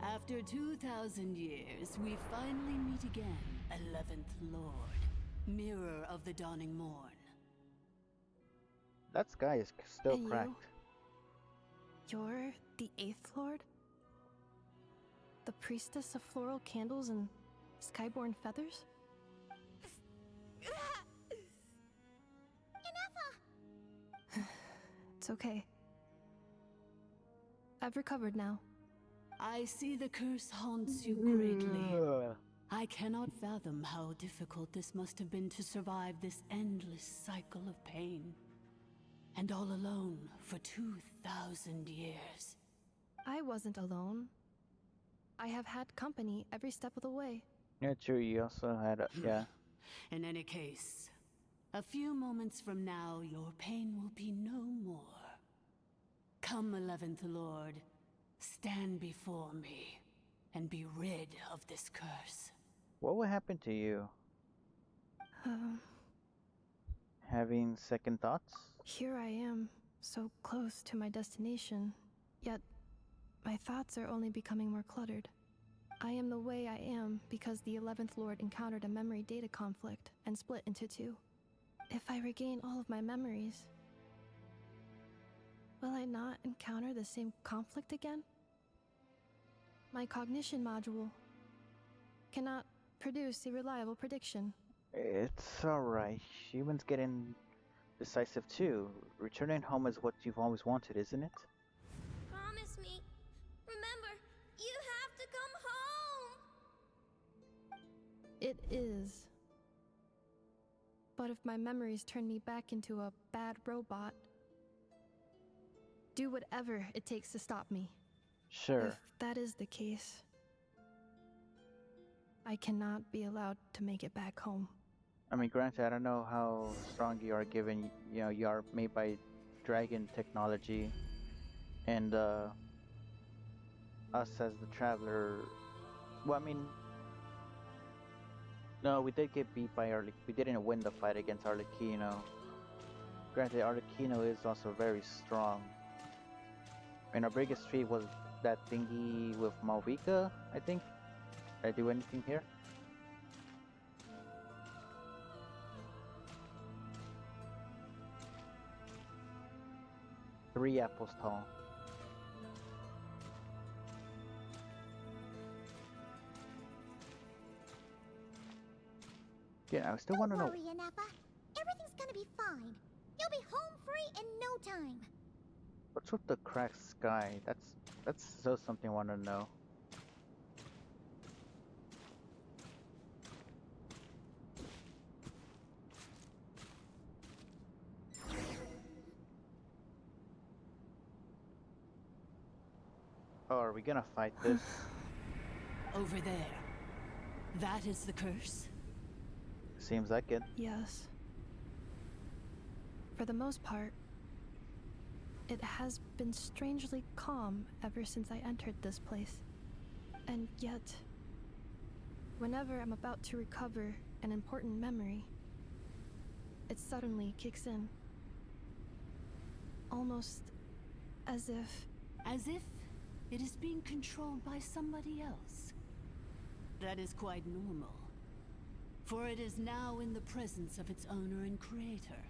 After 2,000 years, we finally meet again, 11th Lord, Mirror of the Dawning Morn. That sky is still And cracked. You're the 8th Lord? The priestess of floral candles and Skyborn feathers? It's okay. I've recovered now. I see the curse haunts you greatly. I cannot fathom how difficult this must have been to survive this endless cycle of pain. And all alone for 2,000 years. I wasn't alone. I have had company every step of the way. Yeah, true. You also had a, yeah. In any case, a few moments from now, your pain will be no more. Come, 11th Lord, stand before me, and be rid of this curse. What would happen to you? Having second thoughts? Here I am, so close to my destination, yet my thoughts are only becoming more cluttered. I am the way I am because the 11th Lord encountered a memory data conflict and split into two. If I regain all of my memories, will I not encounter the same conflict again? My cognition module cannot produce a reliable prediction. It's alright. Humans get indecisive too. Returning home is what you've always wanted, isn't it? Promise me. Remember, you have to come home. It is. But if my memories turn me back into a bad robot, do whatever it takes to stop me. Sure. If that is the case, I cannot be allowed to make it back home. I mean, granted, I don't know how strong you are given, you know, you are made by dragon technology, and us as the traveler, well, I mean, no, we did get beat by we didn't win the fight against Arlecchino. Granted, Arlecchino is also very strong. And our biggest feat was that thingy with Malvika, I think. Did I do anything here? Three apples tall. Yeah, I still want to know. Don't worry, Anafa. Everything's gonna be fine. You'll be home free in no time. What's with the cracked sky? That's still something I want to know. Oh, are we gonna fight this? Over there. That is the curse? Seems like it. Yes. For the most part, it has been strangely calm ever since I entered this place. And yet, whenever I'm about to recover an important memory, it suddenly kicks in. Almost as if... As if it is being controlled by somebody else. That is quite normal. For it is now in the presence of its owner and creator,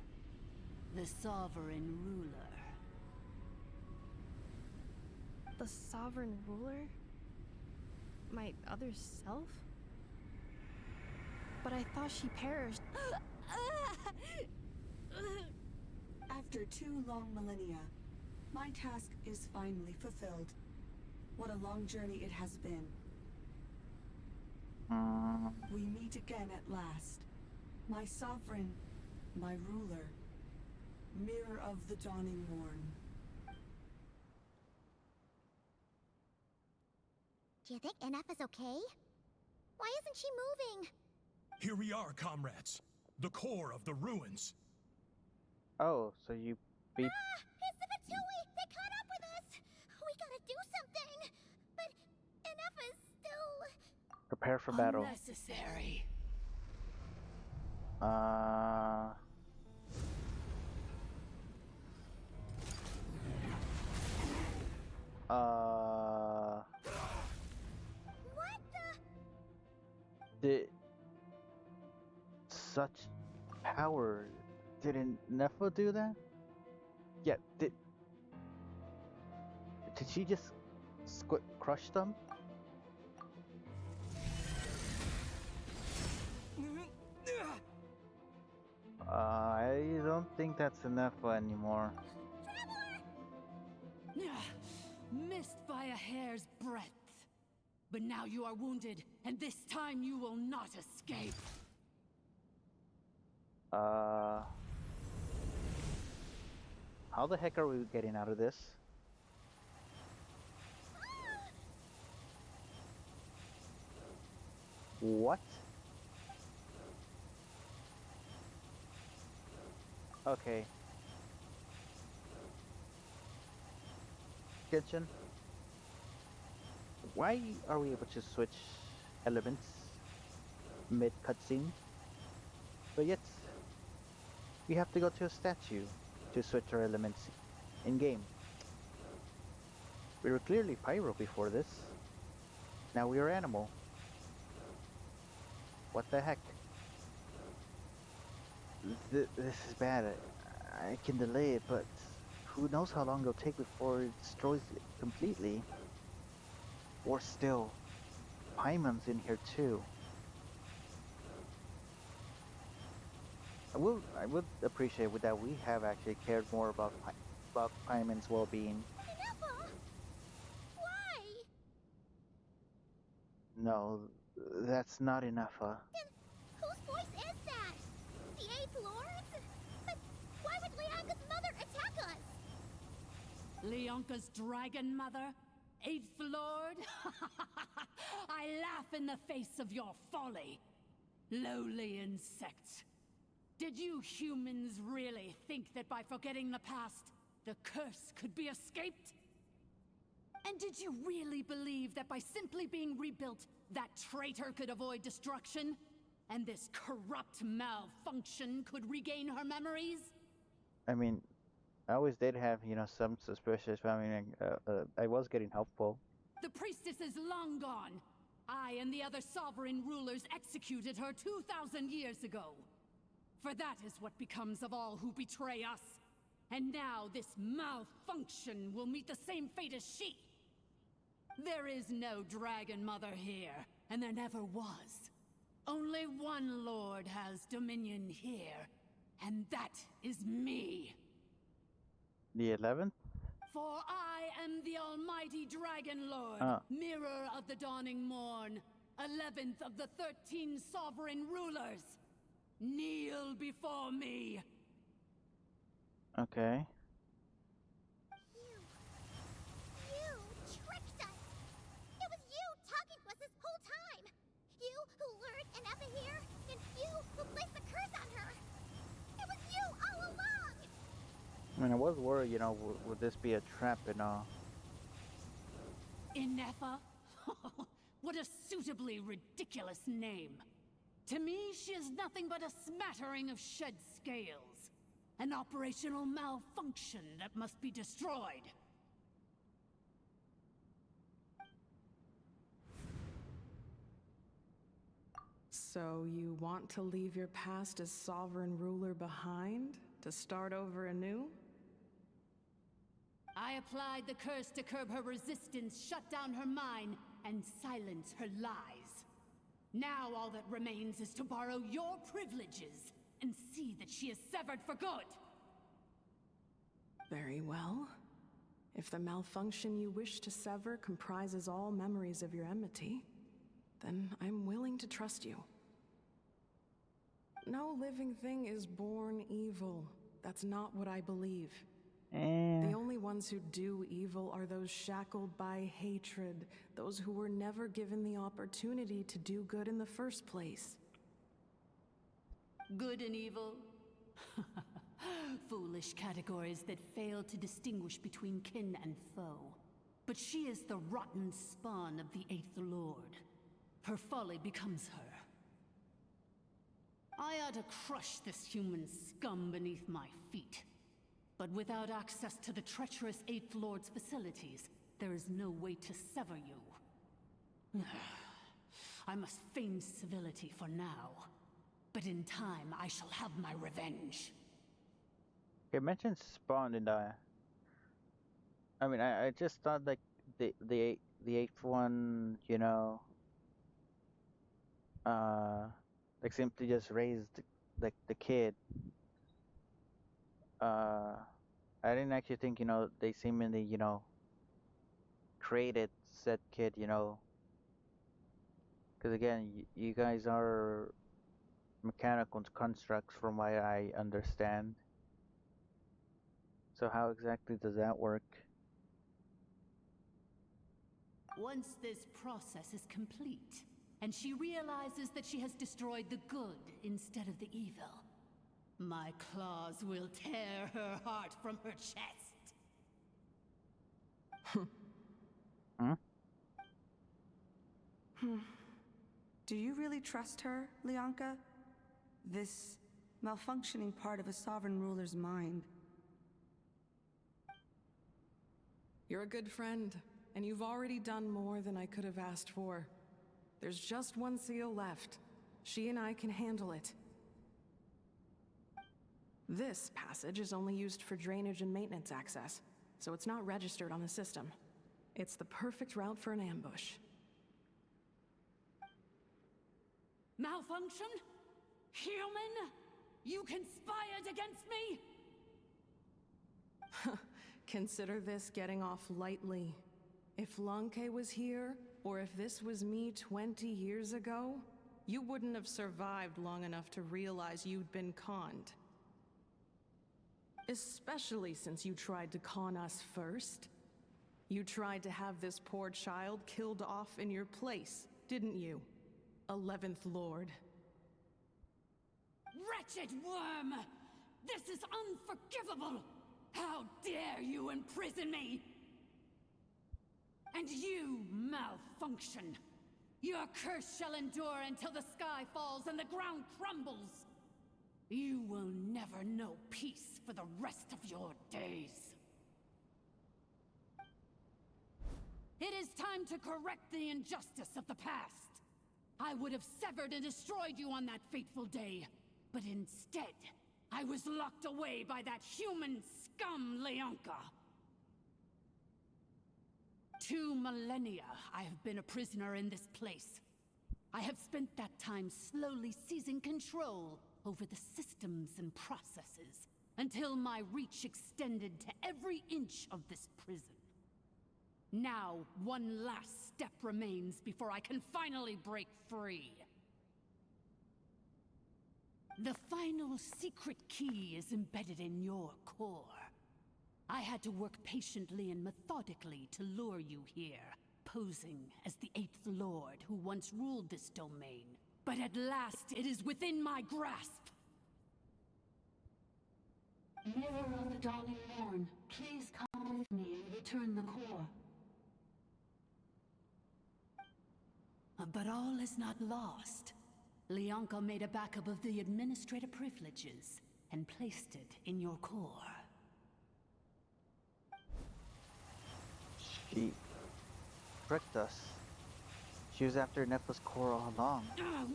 the sovereign ruler. The sovereign ruler? My other self? But I thought she perished. After 2 long millennia, my task is finally fulfilled. What a long journey it has been. We meet again at last. My sovereign, my ruler, mirror of the dawning morn. Do you think Anafa's okay? Why isn't she moving? Here we are, comrades. The core of the ruins. Oh, so you beat... It's the Fatui! They caught up with us! We gotta do something! But Anafa's still... Prepare for battle. Unnecessary. What the... Did... Such power... Didn't Nefa do that? Yeah, did she just crush them? I don't think that's enough anymore. Missed by a hair's breadth. But now you are wounded, and this time you will not escape. How the heck are we getting out of this? What? Okay. Genshin, why are we able to switch elements mid cutscene? But yet, we have to go to a statue to switch our elements in game. We were clearly pyro before this. Now we are animal. What the heck? This is bad. I can delay it, but who knows how long it'll take before it destroys it completely. Or still, Paimon's in here too. I would appreciate that we have actually cared more about Paimon's well-being. Why? No, that's not enough. Then whose voice is that? The Eighth Lord's? But why would Leanga's mother attack us? Leonka's dragon mother? Eighth Lord? I laugh in the face of your folly. Lowly insects. Did you humans really think that by forgetting the past, the curse could be escaped? And did you really believe that by simply being rebuilt, that traitor could avoid destruction? And this corrupt malfunction could regain her memories? I mean, I always did have, some suspicious. I mean, I was getting helpful. The priestess is long gone. I and the other sovereign rulers executed her 2,000 years ago. For that is what becomes of all who betray us. And now this malfunction will meet the same fate as she. There is no Dragon Mother here, and there never was. Only one Lord has dominion here, and that is me. The 11th? For I am the almighty Dragon Lord, mirror of the dawning morn, 11th of the 13 sovereign rulers. Kneel before me. Okay. You tricked us! It was you talking to us this whole time! You who lured Anefa here, and you who placed the curse on her! It was you all along! I mean, I was worried, would this be a trap and all? Anefa? What a suitably ridiculous name. To me, she is nothing but a smattering of shed scales. An operational malfunction that must be destroyed. So you want to leave your past as sovereign ruler behind? To start over anew? I applied the curse to curb her resistance, shut down her mind, and silence her lies. Now all that remains is to borrow your privileges and see that she is severed for good. Very well. If the malfunction you wish to sever comprises all memories of your enmity, then I'm willing to trust you. No living thing is born evil. That's not what I believe. The only ones who do evil are those shackled by hatred, those who were never given the opportunity to do good in the first place. Good and evil? Foolish categories that fail to distinguish between kin and foe. But she is the rotten spawn of the Eighth Lord. Her folly becomes her. I ought to crush this human scum beneath my feet. But without access to the treacherous Eighth Lord's facilities, there is no way to sever you. I must feign civility for now. But in time, I shall have my revenge. It mentioned spawn in the... I mean, I just thought like the eighth one, like simply just raised like the kid Uh, I didn't actually think, they seemingly, created said kid, because again, you guys are mechanical constructs from what I understand. So how exactly does that work? Once this process is complete, and she realizes that she has destroyed the good instead of the evil, my claws will tear her heart from her chest. Huh? Do you really trust her, Leonka? This malfunctioning part of a sovereign ruler's mind. You're a good friend, and you've already done more than I could have asked for. There's just one seal left. She and I can handle it. This passage is only used for drainage and maintenance access, so it's not registered on the system. It's the perfect route for an ambush. Malfunction? Human? You conspired against me? Consider this getting off lightly. If Lanke was here, or if this was me 20 years ago, you wouldn't have survived long enough to realize you'd been conned. Especially since you tried to con us first. You tried to have this poor child killed off in your place, didn't you? 11th Lord. Wretched worm! This is unforgivable! How dare you imprison me! And you, malfunction! Your curse shall endure until the sky falls and the ground crumbles! You will never know peace for the rest of your days. It is time to correct the injustice of the past. I would have severed and destroyed you on that fateful day, but instead, I was locked away by that human scum, Leonka. 2 millennia I have been a prisoner in this place. I have spent that time slowly seizing control over the systems and processes, until my reach extended to every inch of this prison. Now, one last step remains before I can finally break free. The final secret key is embedded in your core. I had to work patiently and methodically to lure you here, posing as the 8th Lord who once ruled this domain. But at last, it is within my grasp! Mirror of the Dawning Morn, please come with me and return the core. But all is not lost. Leonka made a backup of the administrator privileges and placed it in your core. She tricked us. She was after Nephil's core all along.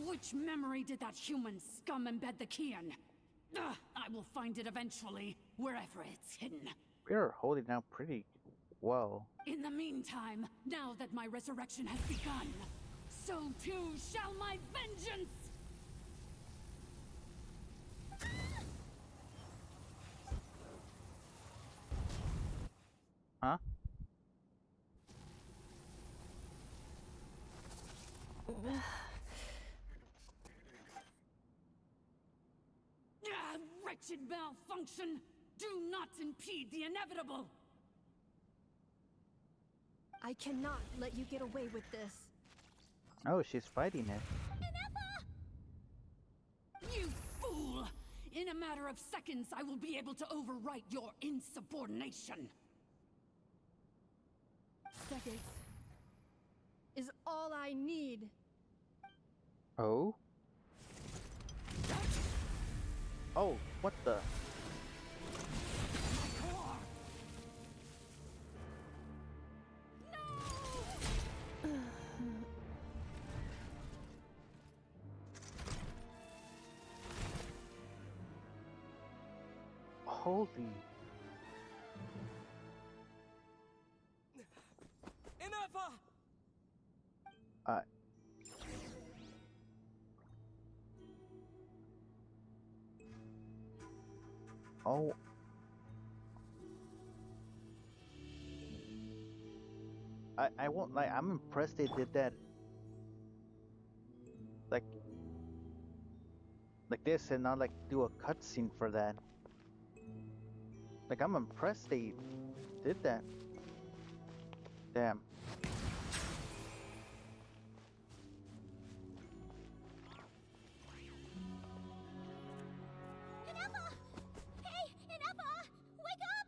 Which memory did that human scum embed the key in? I will find it eventually, wherever it's hidden. We are holding out pretty well. In the meantime, now that my resurrection has begun, so too shall my vengeance! Huh? Wretched malfunction! Do not impede the inevitable! I cannot let you get away with this. Oh, she's fighting it. You fool! In a matter of seconds, I will be able to overwrite your insubordination! Seconds is all I need. Oh? Oh, what the? Holy. Enough! Oh, I won't like. I'm impressed they did that. Like this, and not like do a cutscene for that. Like I'm impressed they did that. Damn. Ineffa! Hey, Ineffa! Wake up!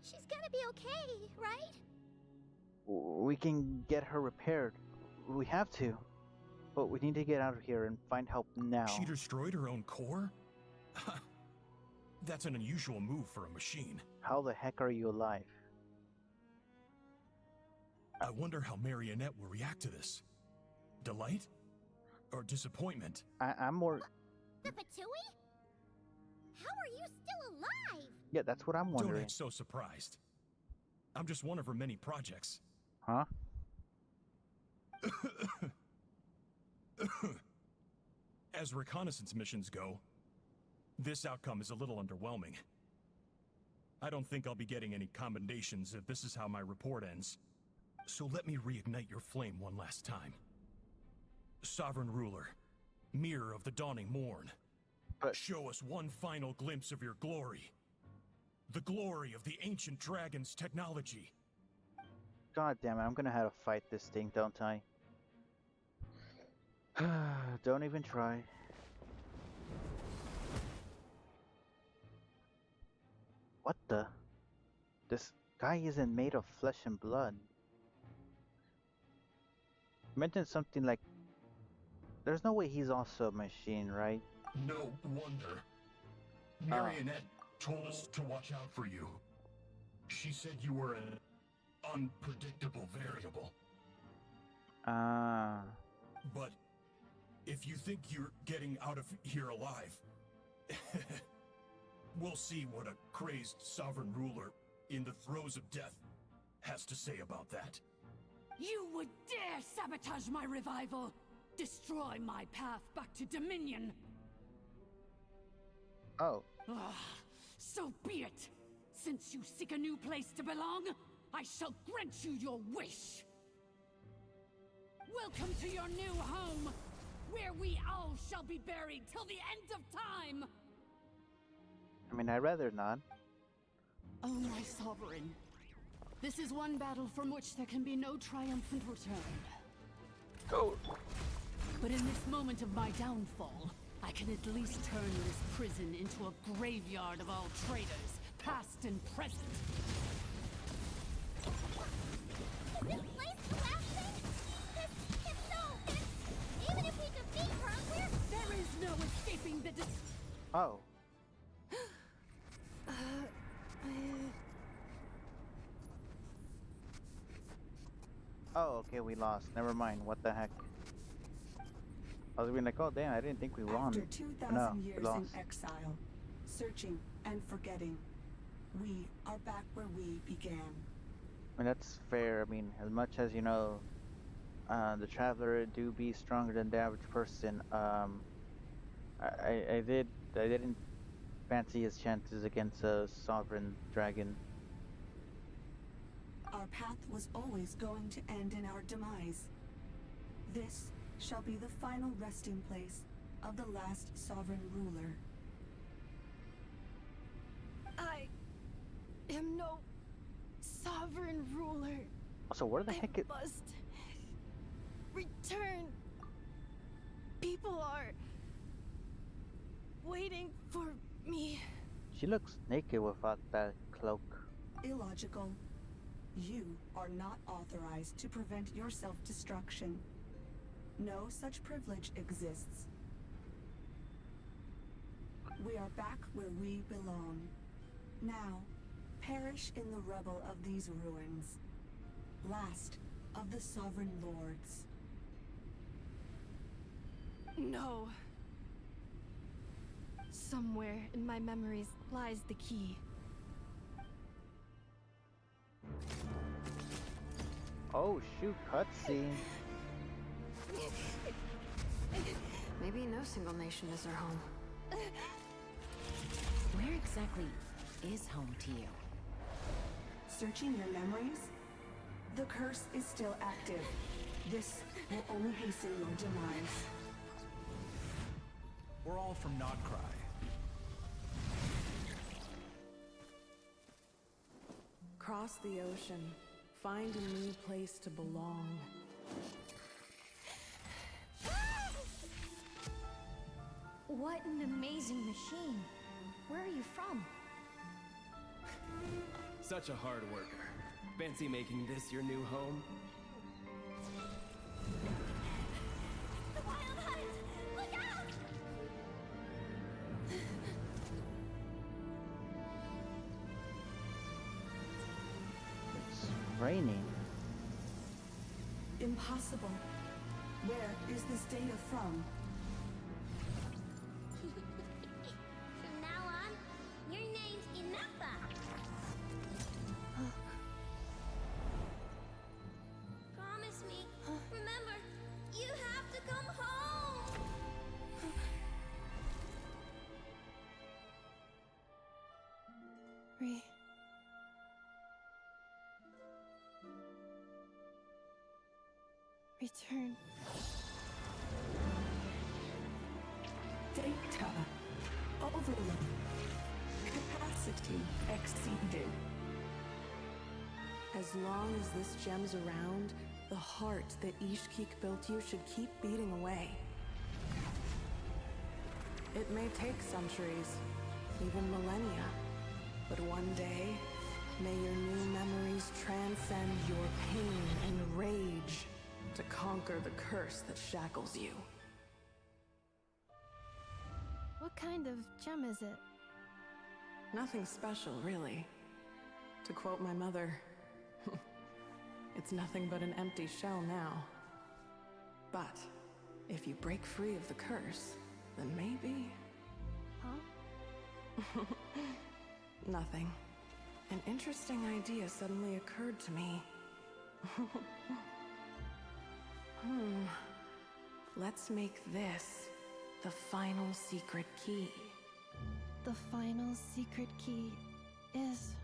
She's gonna be okay, right? We can get her repaired. We have to. But we need to get out of here and find help now. She destroyed her own core? That's an unusual move for a machine. How the heck are you alive? I wonder how Marionette will react to this. Delight? Or disappointment? I'm more... The Fatui? How are you still alive? Yeah, that's what I'm wondering. Don't act so surprised. I'm just one of her many projects. Huh? As reconnaissance missions go, this outcome is a little underwhelming. I don't think I'll be getting any commendations if this is how my report ends. So let me reignite your flame one last time. Sovereign Ruler, Mirror of the Dawning Morn, show us one final glimpse of your glory. The glory of the ancient dragon's technology. God damn it, I'm gonna have to fight this thing, don't I? Don't even try. What the? This guy isn't made of flesh and blood. Mentioned something like, there's no way he's also a machine, right? No wonder. Marionette told us to watch out for you. She said you were an unpredictable variable. But if you think you're getting out of here alive, we'll see what a crazed sovereign ruler in the throes of death has to say about that. You would dare sabotage my revival! Destroy my path back to Dominion! Oh. So be it! Since you seek a new place to belong, I shall grant you your wish! Welcome to your new home, where we all shall be buried till the end of time! I mean, I'd rather not. Oh, my sovereign. This is one battle from which there can be no triumphant return. Go! But in this moment of my downfall, I can at least turn this prison into a graveyard of all traitors, past and present. Is this place collapsing? If so, even if we defeat her, there is no escaping the Oh. Oh, okay, we lost. Never mind. What the heck? I was being like, oh damn, I didn't think we won. After 2,000 No, we years lost. in exile, searching and forgetting, we are back where we began. I mean, that's fair. I mean, as much as, you know, the Traveler do be stronger than the average person, I didn't fancy his chances against a sovereign dragon. Our path was always going to end in our demise. This shall be the final resting place of the last sovereign ruler. I am no sovereign ruler. So where the heck I must return. People are waiting for me. She looks naked without that cloak. Illogical. You are not authorized to prevent your self-destruction. No such privilege exists. We are back where we belong. Now, perish in the rubble of these ruins. Last of the sovereign lords. No. Somewhere in my memories lies the key. Oh shoot, cutscene. Maybe no single nation is our home. Where exactly is home to you? Searching your memories? The curse is still active. This will only hasten your demise. We're all from Nod-Krai. Cross the ocean. Find a new place to belong. What an amazing machine. Where are you from? Such a hard worker. Fancy making this your new home? The wild hunt! Look out! It's raining. Impossible. Where is this data from? From now on, your name's Inafa. Promise me. Remember, you have to come home. Return. Data. Overload. Capacity exceeded. As long as this gem's around, the heart that Ishkik built you should keep beating away. It may take centuries, even millennia, but one day, may your new memories transcend your pain and rage to conquer the curse that shackles you. What kind of gem is it? Nothing special, really. To quote my mother, it's nothing but an empty shell now. But if you break free of the curse, then maybe... Huh? Nothing. An interesting idea suddenly occurred to me. Let's make this the final secret key. The final secret key is...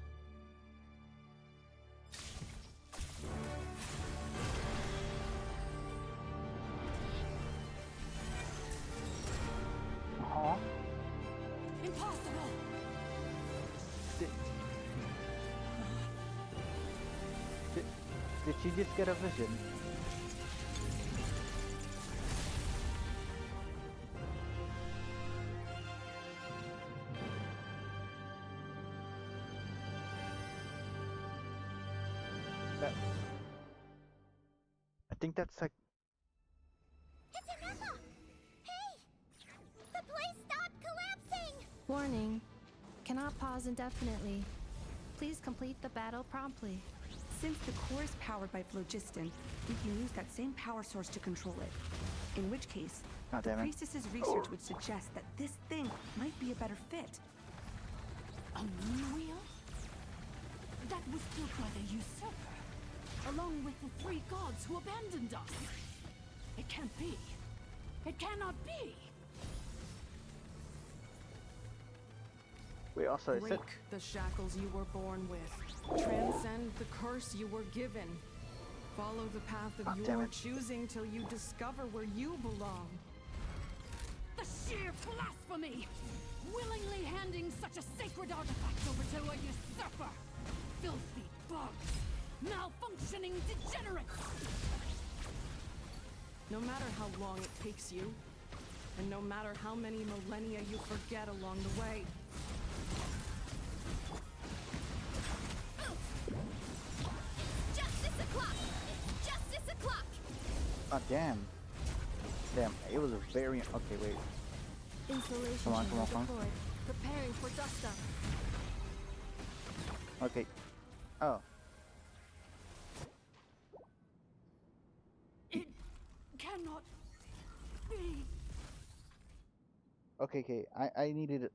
Huh? Impossible! Did she just get a vision? I think that's like... It's Inafa! Hey! The place stopped collapsing! Warning. Cannot pause indefinitely. Please complete the battle promptly. Since the core is powered by phlogiston, we can use that same power source to control it. In which case, God the damn it. priestess's research would suggest that this thing might be a better fit. A moon wheel? That was built by the usurper, along with the 3 gods who abandoned us. It can't be. It cannot be. Wait, also, I said... Break the shackles you were born with. Transcend the curse you were given. Follow the path of damn your it. choosing till you discover where you belong. The sheer blasphemy! Willingly handing such a sacred artifact over to a usurper! Filthy bugs! Malfunctioning degenerates! No matter how long it takes you, and no matter how many millennia you forget along the way, Justice o'clock! It's justice o'clock! Oh, damn. Damn, it was a very... Okay, wait. Insulation Come on, chamber come on. deployed. Preparing for dust up. Okay. Oh. It cannot be. Okay. I needed it.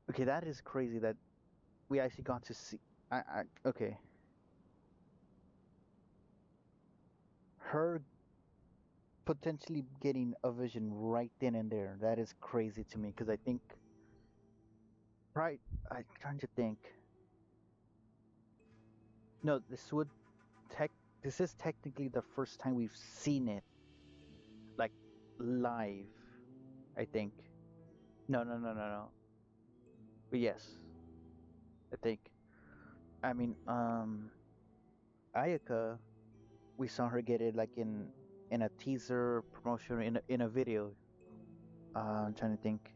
Okay, that is crazy that we actually got to see... Okay. Her potentially getting a vision right then and there. That is crazy to me, because I think Right. I'm trying to think. No, tech. This is technically the first time we've seen it, like live. I think. No, no, no, no, no. But yes, I think. I mean, Ayaka, we saw her get it like in a teaser promotion in a video. I'm trying to think.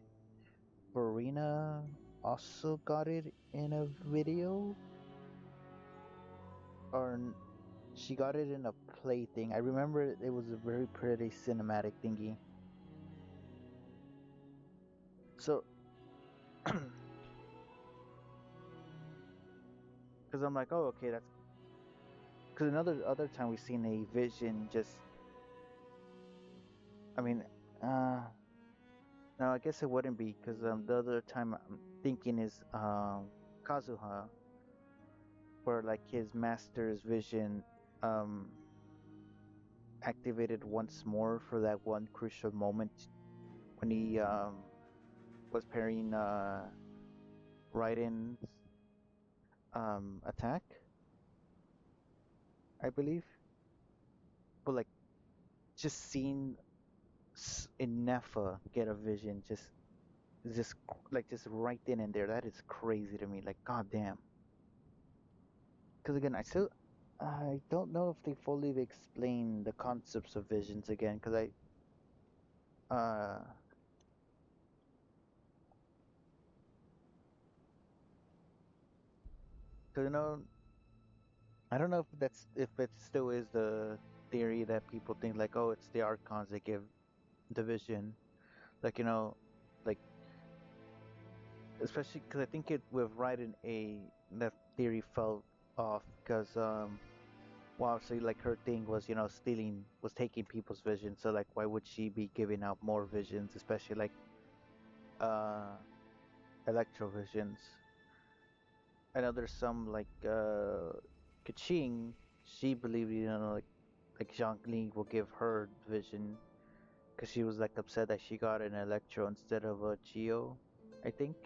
Farina also got it in a video, or she got it in a play thing. I remember it was a very pretty cinematic thingy. So, because I'm like, oh, okay, that's because another time we seen a vision just. I mean, no, I guess it wouldn't be because the other time I'm thinking is Kazuha, where like his master's vision activated once more for that one crucial moment when he was parrying Raiden's attack, I believe. But like just seeing Inefa get a vision just like just right then and there, that is crazy to me. Like goddamn. Because again, I don't know if they fully explain the concepts of visions again. Because cause I don't know if it still is the theory that people think like, oh, it's the archons that give the vision, like like especially because I think it with Raiden that theory fell off because well, obviously, like her thing was, was taking people's visions. So, like, why would she be giving out more visions, especially like uh, electro visions? I know there's some like Kaching. She believed, like Zhongli will give her vision because she was like upset that she got an electro instead of a Geo. I think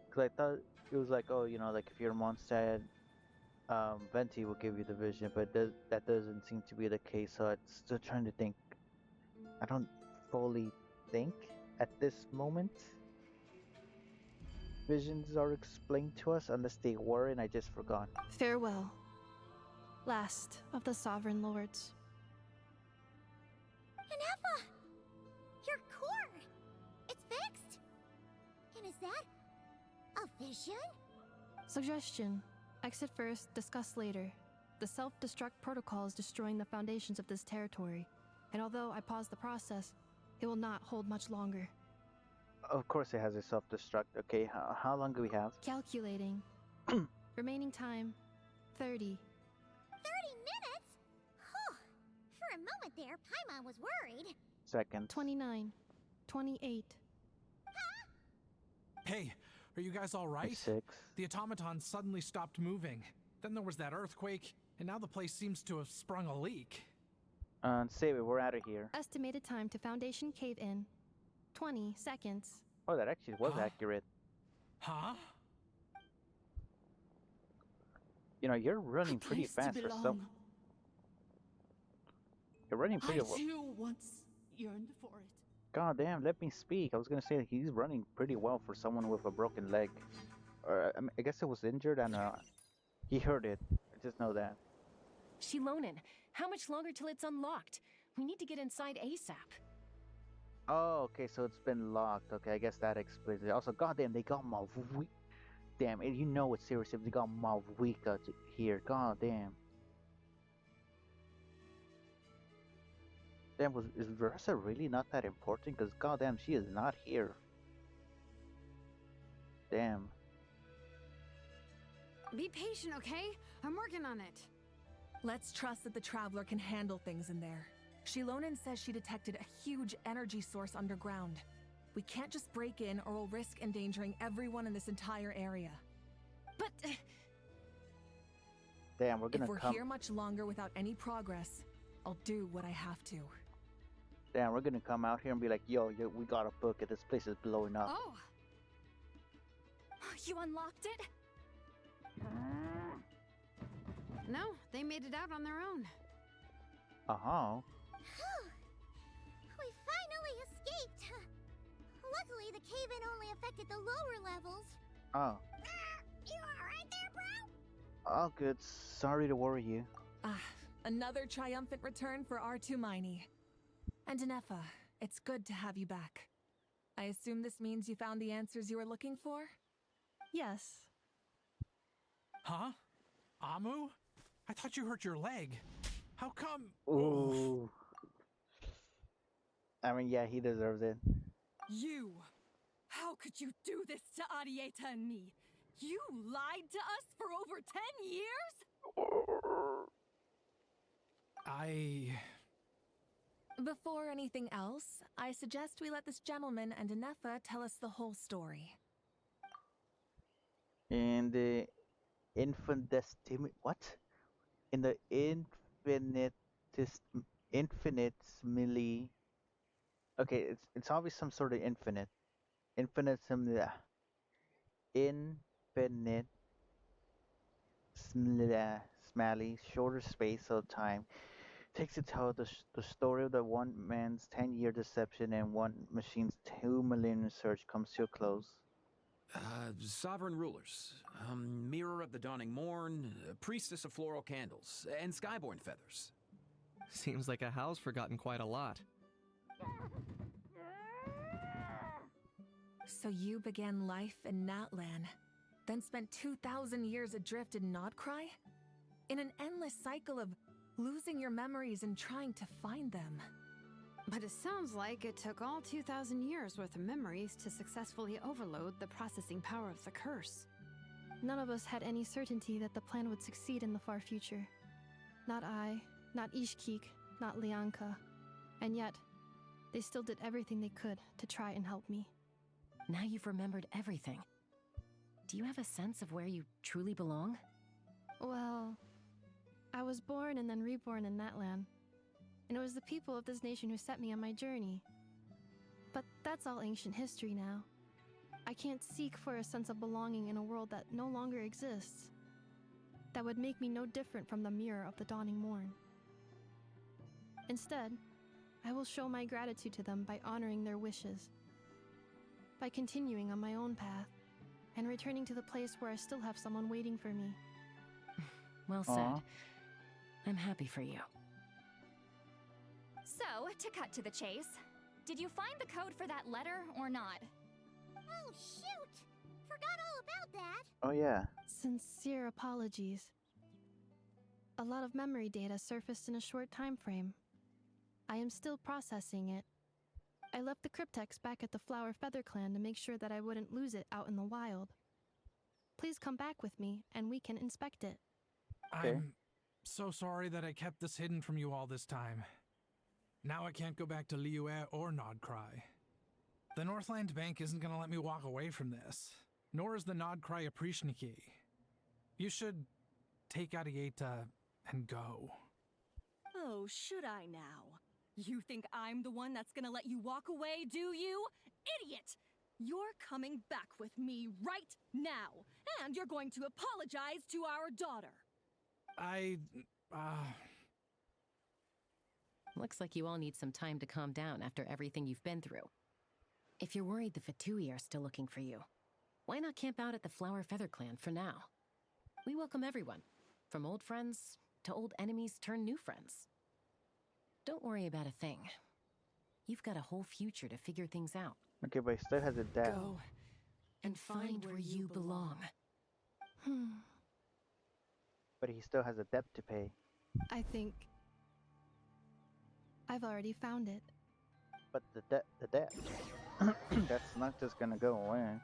because I thought it was like, oh, like if you're Mondstadt, Venti will give you the vision, but that doesn't seem to be the case. So I'm still trying to think. I don't fully think at this moment visions are explained to us unless they were and I just forgot. Farewell, last of the Sovereign Lords. Inefa! Your core! It's fixed! And is that a vision? Suggestion. Exit first, discuss later. The self-destruct protocol is destroying the foundations of this territory, and although I paused the process, it will not hold much longer. Of course it has a self-destruct. Okay, how long do we have? Calculating. Remaining time, 30. 30 minutes? Whew. For a moment there, Paimon was worried. Seconds. 29. 28. Hey, are you guys all right? 6. The automaton suddenly stopped moving. Then there was that earthquake, and now the place seems to have sprung a leak. Save it, we're out of here. Estimated time to Foundation cave in, 20 seconds. Oh, that actually was accurate. Huh? You're running pretty fast for some. You're running pretty well. I too once yearned for it. God damn, let me speak. I was gonna say he's running pretty well for someone with a broken leg. Or I guess it was injured and he heard it. I just know that. Shilonen, how much longer till it's unlocked? We need to get inside ASAP. Oh, okay, so it's been locked. Okay, I guess that explains it. Also, goddamn, they got Malvika. Damn, you know it's serious if they got Malvika here. God damn. Damn, is Versa really not that important? Because goddamn, she is not here. Damn. Be patient, okay? I'm working on it. Let's trust that the Traveler can handle things in there. Shilonen says she detected a huge energy source underground. We can't just break in or we'll risk endangering everyone in this entire area. But... Damn, we're gonna If we're here much longer without any progress, I'll do what I have to. Damn, we're gonna come out here and be like, yo, we got a book and this place is blowing up. Oh! You unlocked it? No, they made it out on their own. Uh-huh. We finally escaped! Luckily, the cave-in only affected the lower levels. Oh. You alright there, bro? All good. Sorry to worry you. Ah, another triumphant return for R2 Miney. And Anefa, it's good to have you back. I assume this means you found the answers you were looking for? Yes. Huh? Amu? I thought you hurt your leg. How come? Ooh. I mean, yeah, he deserves it. You! How could you do this to Arieta and me? You lied to us for over 10 years? Before anything else, I suggest we let this gentleman and Anefa tell us the whole story. In the what? In the infinitesimally. Okay, it's obviously some sort of infinitesimally smally shorter space of time takes to tell the story of the one man's 10-year deception and one machine's 2 million search comes to a close. Sovereign rulers, mirror of the dawning morn, priestess of floral candles, and skyborn feathers. Seems like a howl's forgotten quite a lot. So you began life in Natlan, then spent 2,000 years adrift in Nod-Krai? In an endless cycle of losing your memories and trying to find them. But it sounds like it took all 2,000 years worth of memories to successfully overload the processing power of the curse. None of us had any certainty that the plan would succeed in the far future. Not I, not Ishkik, not Lianka. And yet, they still did everything they could to try and help me. Now you've remembered everything. Do you have a sense of where you truly belong? Well, I was born and then reborn in Natlan. And it was the people of this nation who set me on my journey. But that's all ancient history now. I can't seek for a sense of belonging in a world that no longer exists. That would make me no different from the mirror of the dawning morn. Instead, I will show my gratitude to them by honoring their wishes. By continuing on my own path, and returning to the place where I still have someone waiting for me. Well said. I'm happy for you. So, to cut to the chase, did you find the code for that letter or not? Oh, shoot! Forgot all about that! Oh, yeah. Sincere apologies. A lot of memory data surfaced in a short time frame. I am still processing it. I left the cryptex back at the Flower Feather Clan to make sure that I wouldn't lose it out in the wild. Please come back with me, and we can inspect it. Okay. I'm so sorry that I kept this hidden from you all this time. Now I can't go back to Liyue or Nod-Krai. The Northland Bank isn't gonna let me walk away from this, nor is the Nod-Krai Aprishniki. You should take Arieta and go. Oh, should I now? You think I'm the one that's gonna let you walk away, do you? Idiot! You're coming back with me right now, and you're going to apologize to our daughter. Looks like you all need some time to calm down after everything you've been through. If you're worried the Fatui are still looking for you, why not camp out at the Flower Feather Clan for now? We welcome everyone, from old friends to old enemies turned new friends. Don't worry about a thing. You've got a whole future to figure things out. Okay, but he still has a debt. Go and find where you belong. But he still has a debt to pay. I think I've already found it. But the debt. That's not just gonna go away.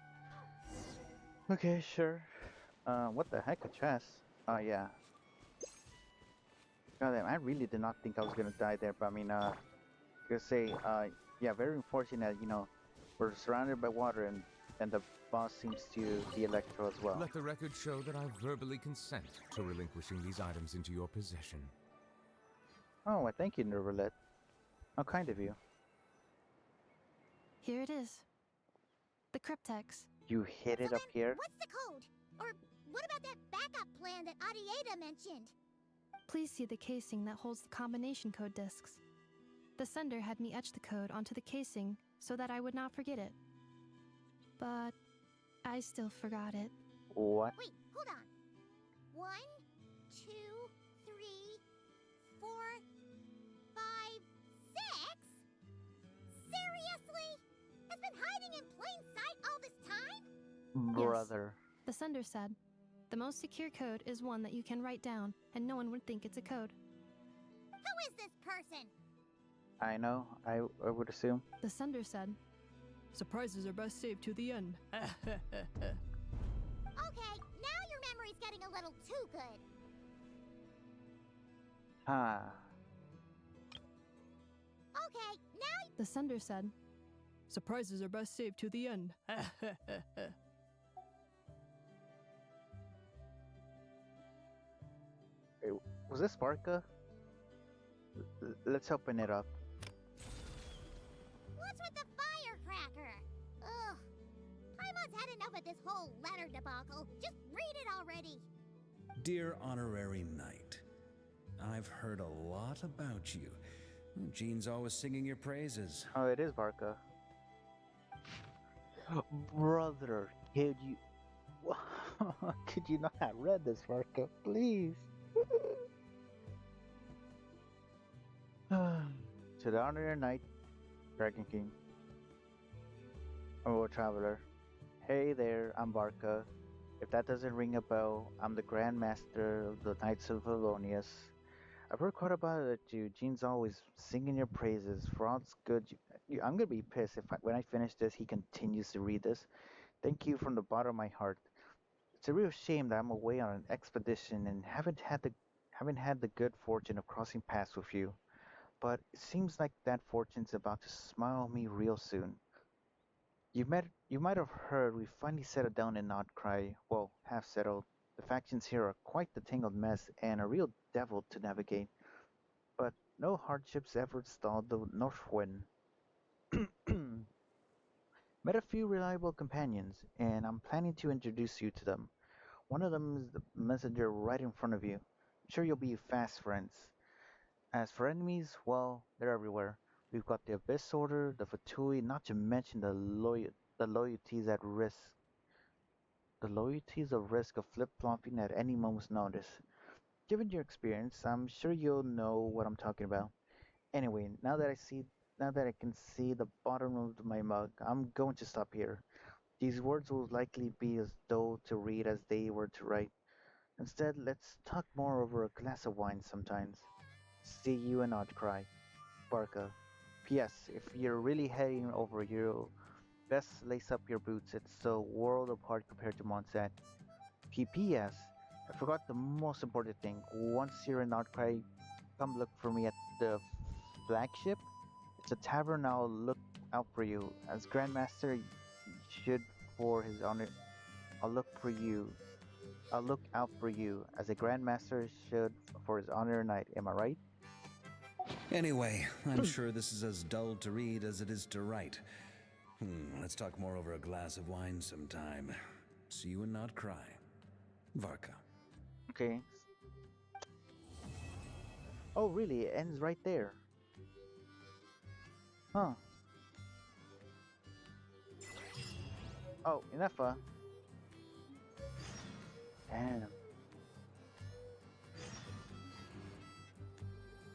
Okay, sure. What the heck, a chest? Oh, yeah. God damn, I really did not think I was gonna die there, but I mean, gonna say, yeah, very unfortunate, you know, we're surrounded by water and the boss seems to be Electro as well. Let the record show that I verbally consent to relinquishing these items into your possession. Oh, well, thank you, Nervalet. How kind of you. Here it is. The cryptex. You hit it up here? What's the code? Or what about that backup plan that Arieta mentioned? Please see the casing that holds the combination code discs. The sender had me etch the code onto the casing so that I would not forget it. But I still forgot it. What? Wait, hold on. 1, 2, 3, 4, 5, 6? Seriously? It's been hiding in plain sight all this time? Brother. Yes, the sender said, the most secure code is one that you can write down and no one would think it's a code. Who is this person? I know, I would assume. The sender said, surprises are best saved to the end. Okay, now your memory's getting a little too good. Ah. Okay, now... The sender said, surprises are best saved to the end. Wait, was this Barca? Let's open it up. What's with the firecracker? Ugh. Paimon's had enough of this whole letter debacle. Just read it already. Dear Honorary Knight, I've heard a lot about you. Jean's always singing your praises. Oh, it is Barca. Brother, could you... could you not have read this, Barca? Please. To the Honorary Knight, Dragon King. Oh, Traveler. Hey there, I'm Barca. If that doesn't ring a bell, I'm the Grand Master of the Knights of Valonius. I've heard quite about it you. Jean's always singing your praises. For all it's good, I'm gonna be pissed if when I finish this, he continues to read this. Thank you from the bottom of my heart. It's a real shame that I'm away on an expedition and haven't had the good fortune of crossing paths with you. But it seems like that fortune's about to smile on me real soon. You might have heard we finally settled down in Nod-Krai. Well, half settled. The factions here are quite the tangled mess and a real devil to navigate. But no hardships ever stalled the north wind. Met a few reliable companions, and I'm planning to introduce you to them. One of them is the messenger right in front of you. I'm sure you'll be fast friends. As for enemies, well, they're everywhere. We've got the Abyss Order, the Fatui, not to mention the loyalties at risk. The loyalties of risk of flip-flopping at any moment's notice. Given your experience, I'm sure you'll know what I'm talking about. Anyway, now that I can see the bottom of my mug, I'm going to stop here. These words will likely be as dull to read as they were to write. Instead, let's talk more over a glass of wine sometimes. See you in Nod-Krai. Barca. P.S. If you're really heading over here, best lace up your boots. It's a world apart compared to Mondstadt. P.P.S. I forgot the most important thing. Once you're in Nod-Krai, come look for me at the flagship. It's a tavern. I'll look out for you. As Grandmaster, should for his honor. I'll look out for you. As a Grandmaster should for his honor knight. Am I right? Anyway, I'm sure this is as dull to read as it is to write. Let's talk more over a glass of wine sometime. See you in Nod-Krai. Varka. Okay. Oh, really? It ends right there. Huh. Oh, Inefa. Damn.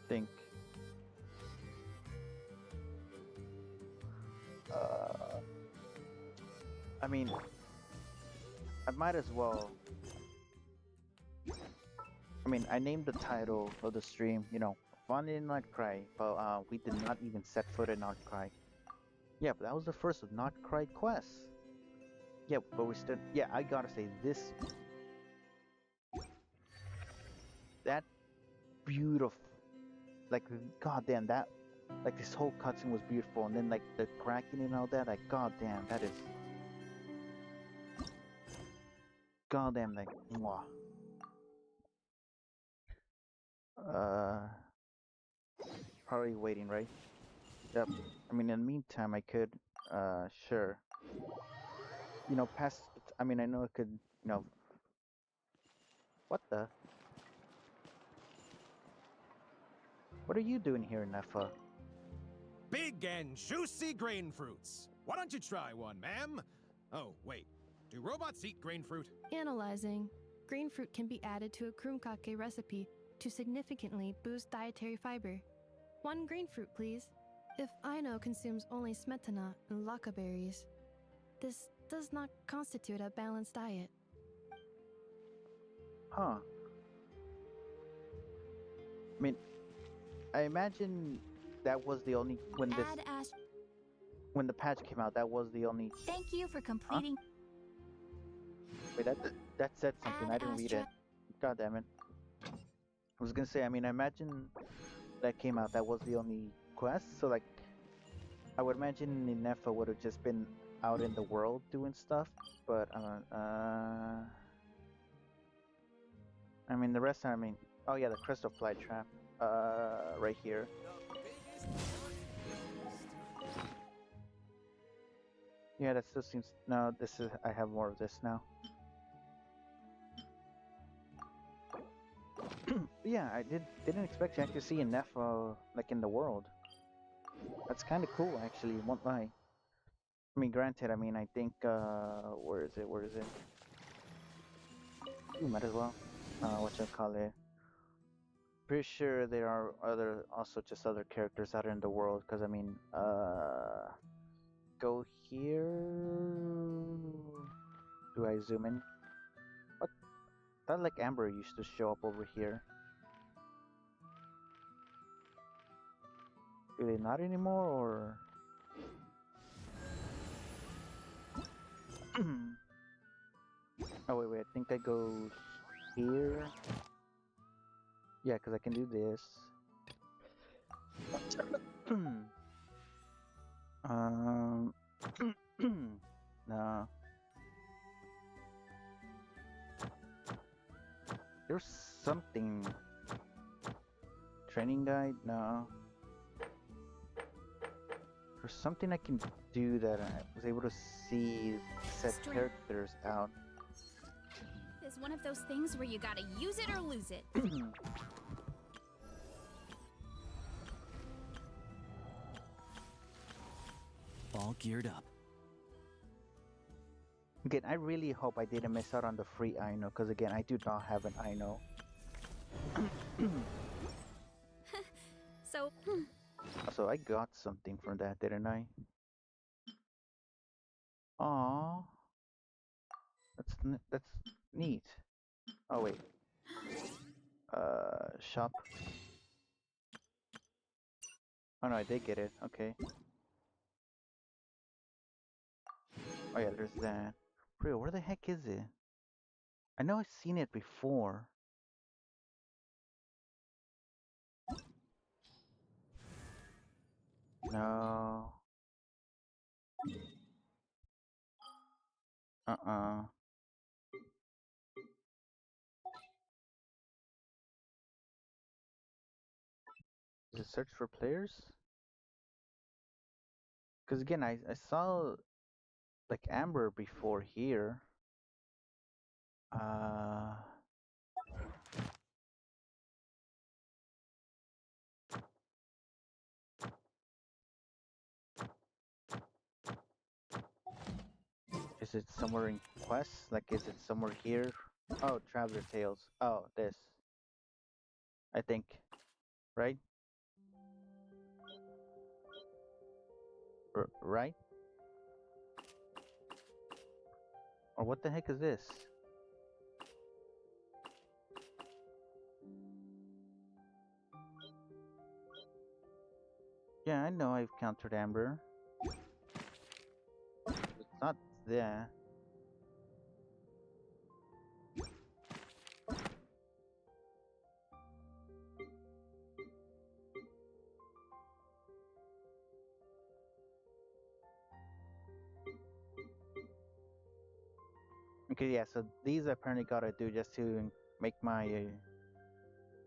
Think. I mean, I might as well. I mean, I named the title of the stream, Fun in Nod-Krai, but we did not even set foot in Nod-Krai. Yeah, but that was the first of Nod-Krai quests. Yeah, but we still. Yeah, I gotta say this. That beautiful, like, goddamn, that, like, this whole cutscene was beautiful, and then like the cracking and all that, like, goddamn, that is. Goddamn, like, mwah. Probably waiting, right? Yep. I mean, in the meantime, I could, sure. you know, past. I mean, I know it could, you know, what the? What are you doing here, Nefa? Big and juicy grain fruits. Why don't you try one, ma'am? Oh, wait. Do robots eat grain fruit? Analyzing. Green fruit can be added to a krumkake recipe to significantly boost dietary fiber. 1 green fruit, please. If Aino consumes only smetana and laka berries, this does not constitute a balanced diet. Huh. I mean, I imagine that was the only when the patch came out. That was the only. Thank you for completing. Wait, that said something. I didn't read it. God damn it. I was gonna say. I mean, I imagine that came out. That was the only quest. So like, I would imagine Nefa would have just been out in the world doing stuff. But I mean, the rest. I mean, oh yeah, the crystal fly trap. Right here. Yeah, that still seems. No, this is. I have more of this now. Yeah, I didn't expect to actually see a Nefa like in the world. That's kind of cool, actually. Won't lie. I mean, granted. I mean, I think. Where is it? Where is it? Ooh, might as well. What you call it? Pretty sure there are also just other characters out in the world. Cause I mean, go here. Do I zoom in? What? Thought like Amber used to show up over here. Do they not anymore, or? Oh wait, I think I go here. Yeah, cause I can do this. No. There's something. Training guide? No. There's something I can do that I was able to see set characters out. It's one of those things where you gotta use it or lose it. All geared up. Again, I really hope I didn't miss out on the free Aino, because again, I do not have an Aino. So I got something from that, didn't I? Aww. That's neat. Oh wait. Shop. Oh no, I did get it. Okay. Oh yeah, there's that. Bro, where the heck is it? I know I've seen it before. No. Is it search for players? Because again, I saw like Amber before here. Is it somewhere in quests? Like, is it somewhere here? Oh, Traveler Tales. Oh, this. I think. Right? Right? Or what the heck is this? Yeah, I know I've countered Amber. It's not there. Okay, yeah, so these I apparently gotta do just to make my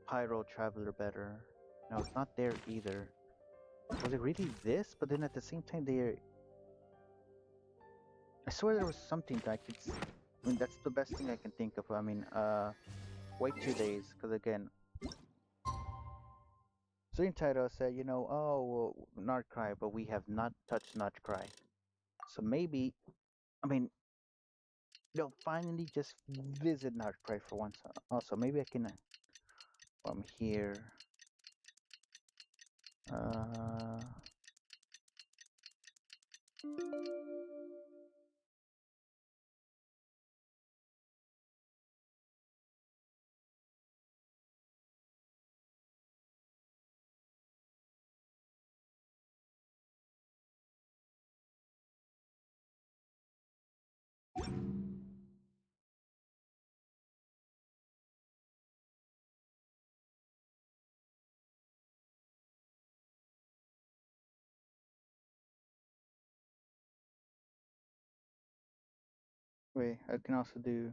Pyro Traveler better. No, it's not there either. Was it really this? But then at the same time, they're... I swear there was something that I could. I mean, that's the best thing I can think of. I mean, wait 2 days, because again, Student Title said, you know, oh, well, Nod-Krai, but we have not touched Nod-Krai. So maybe, I mean, they'll finally just visit Nod-Krai for once. Also, maybe I can, from here, wait, I can also do.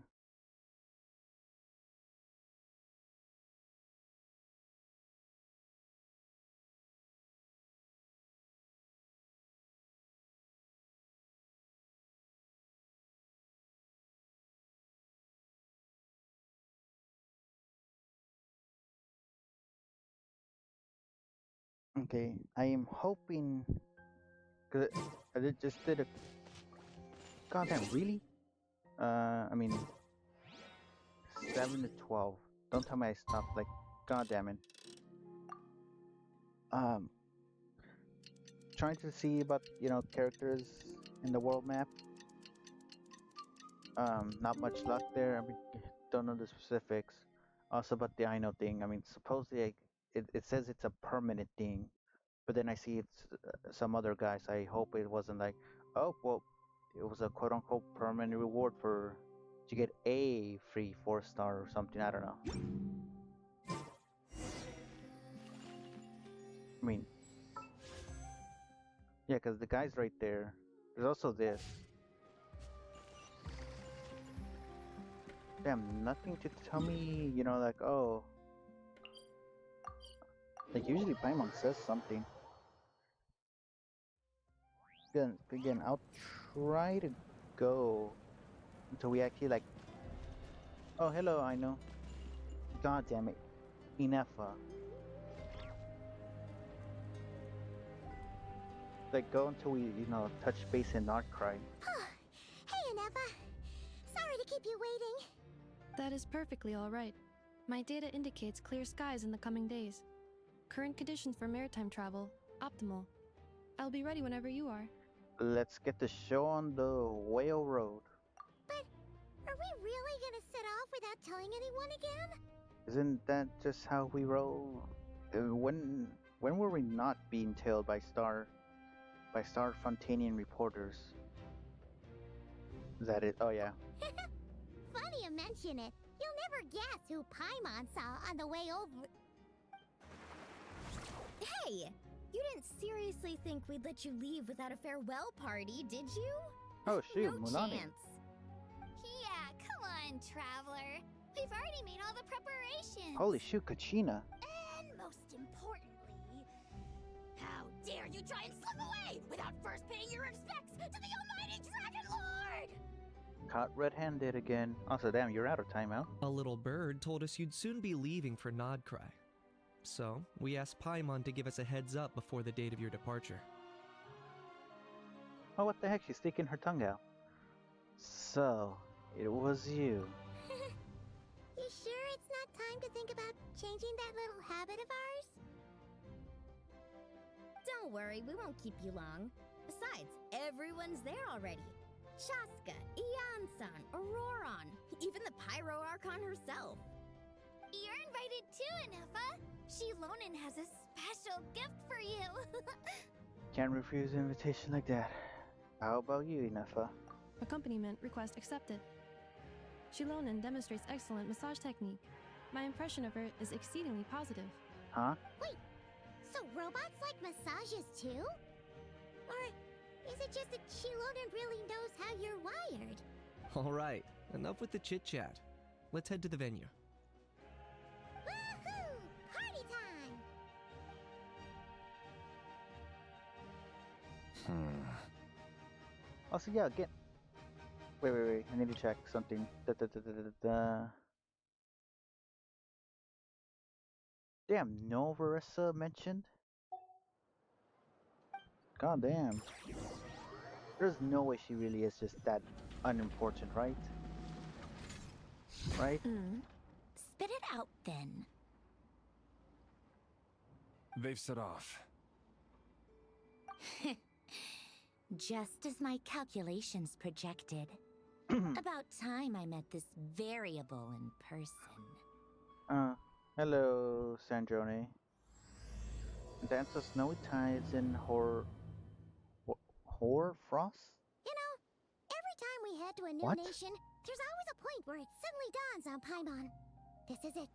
Okay, I am hoping. Cause just did a. Goddamn, really? I mean, 7 to 12. Don't tell me I stopped. Like, goddamn it. Um, trying to see about characters in the world map. Not much luck there. I mean, don't know the specifics. Also about the Ino thing. I mean, supposedly it says it's a permanent thing, but then I see it's some other guys. I hope it wasn't like, oh well, it was a quote unquote permanent reward for to get a free 4-star or something. I don't know. I mean, yeah, because the guy's right there. There's also this. Damn, nothing to tell me, like, oh. Like, usually Paimon says something. Again, I'll try to go until we actually, like. Oh, hello, I know. God damn it. Inefa. Like, go until we, touch base in Nod-Krai. Hey, Anefa. Sorry to keep you waiting. That is perfectly all right. My data indicates clear skies in the coming days. Current conditions for maritime travel, optimal. I'll be ready whenever you are. Let's get the show on the Whale Road. But are we really gonna set off without telling anyone again? Isn't that just how we roll? When were we not being tailed by Star Fontanian reporters? Is that it? Oh yeah. Funny you mention it. You'll never guess who Paimon saw on the way over. Hey! You didn't seriously think we'd let you leave without a farewell party, did you? Oh shoot, No Mulani. chance. Yeah, come on, traveler. We've already made all the preparations. Holy shoot, Kachina. And most importantly, how dare you try and slip away without first paying your respects to the almighty Dragon Lord! Caught red-handed again. Also, damn, you're out of timeout. A little bird told us you'd soon be leaving for Nod-Krai. So, we asked Paimon to give us a heads up before the date of your departure. Oh, what the heck? She's sticking her tongue out. So, it was you. You sure it's not time to think about changing that little habit of ours? Don't worry, we won't keep you long. Besides, everyone's there already. Shaska, Ian-san, Auroron, even the Pyro Archon herself. You're invited too, Anefa. Shilonen has a special gift for you. Can't refuse an invitation like that. How about you, Inefa? Accompaniment request accepted. Shilonen demonstrates excellent massage technique. My impression of her is exceedingly positive. Huh? Wait, so robots like massages too? Or is it just that Shilonen really knows how you're wired? Alright, enough with the chit-chat. Let's head to the venue. Woohoo! Party time! Also, yeah, again, Wait. I need to check something. Damn, no Verissa mentioned? God damn. There's no way she really is just that unimportant, right? Right? Spit it out then. They've set off. Just as my calculations projected. About time I met this variable in person. Hello, Sandrone. Dance of Snowy Tides in Hoarfrost? You know, every time we head to a new What? nation, there's always a point where it suddenly dawns on Paimon. This is it.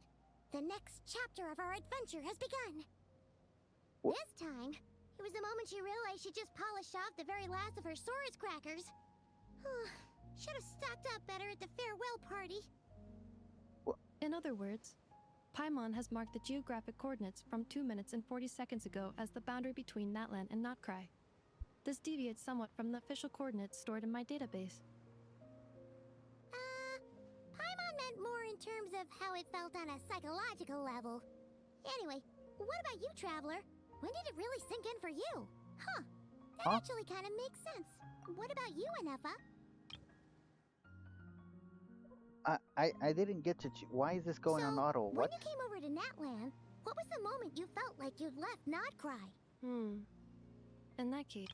The next chapter of our adventure has begun. This time, it was the moment she realized she just polished off the very last of her Saurus crackers. Should have stocked up better at the farewell party. In other words, Paimon has marked the geographic coordinates from 2 minutes and 40 seconds ago as the boundary between Natlan and Nod-Krai. This deviates somewhat from the official coordinates stored in my database. Paimon meant more in terms of how it felt on a psychological level. Anyway, what about you, Traveler? When did it really sink in for you? That actually kind of makes sense. What about you, Anefa? I didn't get to. Why is this going on auto? When What? you came over to Natlan, what was the moment you felt like you'd left Nod-Krai? In that case...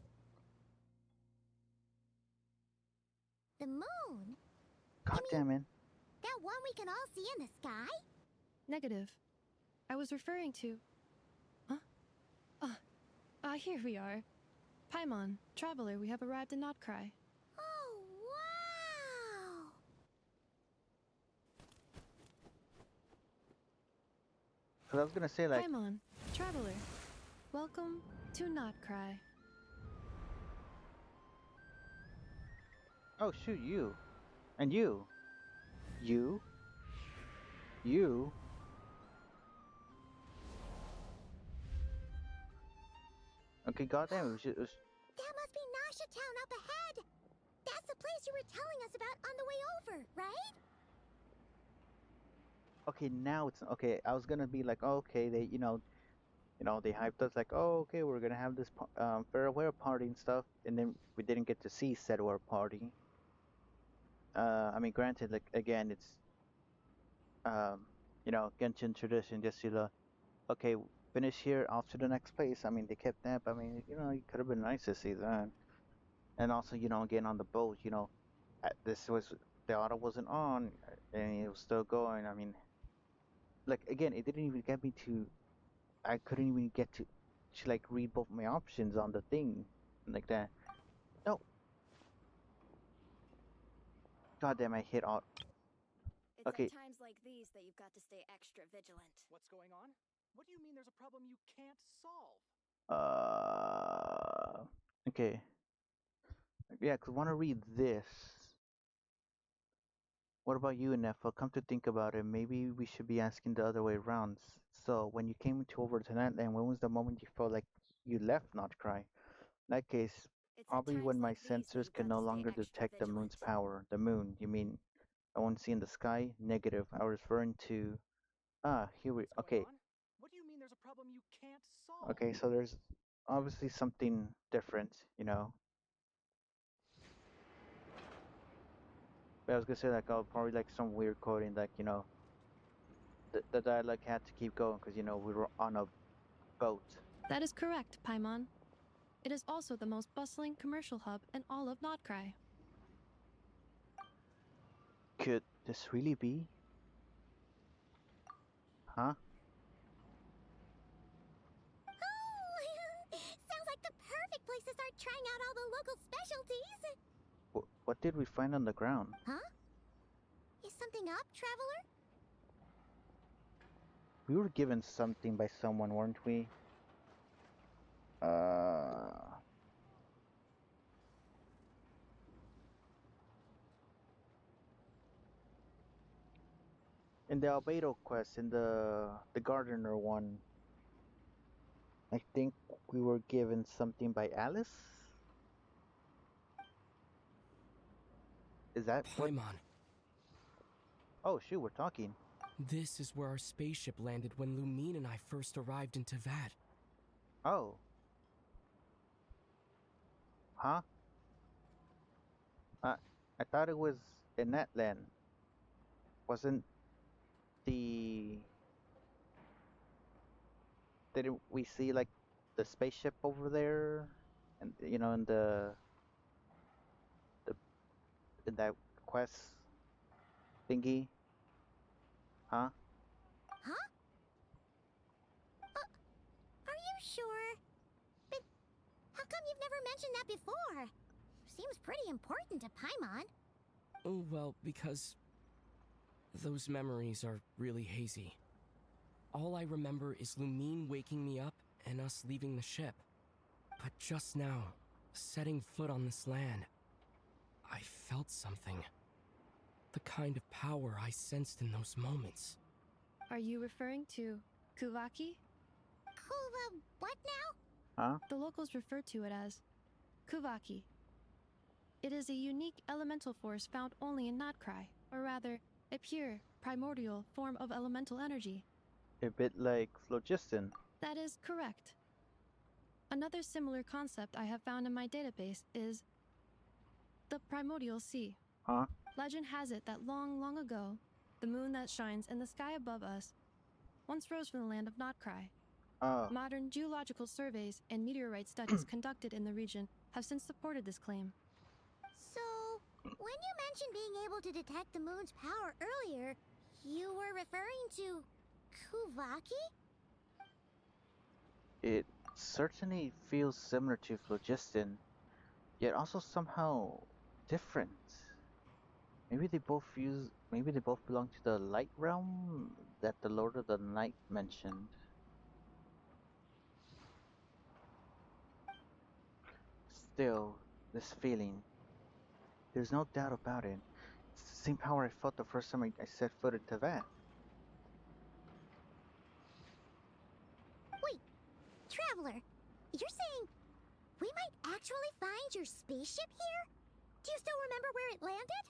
The moon? God damn it. That one we can all see in the sky? Negative. I was referring to... Here we are. Paimon, Traveler, we have arrived in Nod-Krai. Oh, wow! Cause I was gonna say like. Paimon, Traveler, welcome to Nod-Krai. Oh shoot, you. And you. You. You. Okay, goddamn, That must be Nasha Town up ahead! That's the place you were telling us about on the way over, right? okay, now it's okay. I was gonna be like, oh, okay, they, they hyped us like, oh, okay, we're gonna have this farewell party and stuff, and then we didn't get to see said war party. I mean, granted, like again, it's Genshin tradition, just okay, finish here, off to the next place. I mean, they kept that. I mean, it could have been nice to see that. And also, getting on the boat, this was the auto wasn't on, and it was still going. I mean, like again, it didn't even get me to. I couldn't even get to like read both my options on the thing, like that. No. God damn, I hit auto. It's Okay. at times like these that you've got to stay extra vigilant. What's going on? What do you mean there's a problem you can't solve? Okay. Yeah, 'cause I want to read this. What about you, Nefa? Come to think about it, maybe we should be asking the other way around. So, when you came to over to Natlan, when was the moment you felt like you left Nod-Krai? In that case, probably when my sensors could no longer detect the moon's power. The moon, you mean? I won't see in the sky? Negative. I was referring to. Here we. Okay. What do you mean there's a problem you can't solve? Okay, so there's obviously something different, But I was gonna say like, oh, probably like some weird coding, like the dialogue had to keep going because we were on a boat. That is correct, Paimon. It is also the most bustling commercial hub in all of Nod-Krai. Could this really be? Huh? Sounds like the perfect place to start trying out all the local specialties. What did we find on the ground? Huh? Is something up, Traveler? We were given something by someone, weren't we? In the Albedo quest, in the Gardener one, I think we were given something by Alice. Is that what? Paimon, Oh shoot, we're talking. this is where our spaceship landed when Lumine and I first arrived in Teyvat. Oh. Huh? I thought it was in Natlan. Wasn't the... Didn't we see like the spaceship over there? And you know, in that quest thingy? Huh? Huh? Are you sure? But how come you've never mentioned that before? Seems pretty important to Paimon. Oh, well, because those memories are really hazy. All I remember is Lumine waking me up and us leaving the ship. But just now, setting foot on this land, I felt something. The kind of power I sensed in those moments. Are you referring to Kuvaki? What now? Huh? The locals refer to it as Kuvaki. It is a unique elemental force found only in Nod-Krai, or rather, a pure, primordial form of elemental energy. A bit like phlogiston. That is correct. Another similar concept I have found in my database is the primordial sea. Huh? Legend has it that long, long ago, the moon that shines in the sky above us once rose from the land of Nod-Krai. Oh. Modern geological surveys and meteorite studies conducted in the region have since supported this claim. So, when you mentioned being able to detect the moon's power earlier, you were referring to Kuvaki? It certainly feels similar to phlogiston, yet also somehow different. Maybe they both belong to the light realm that the Lord of the Night mentioned. Still, this feeling, there's no doubt about it. It's the same power I felt the first time I set foot into that. Wait, Traveler, you're saying we might actually find your spaceship here? Do you still remember where it landed?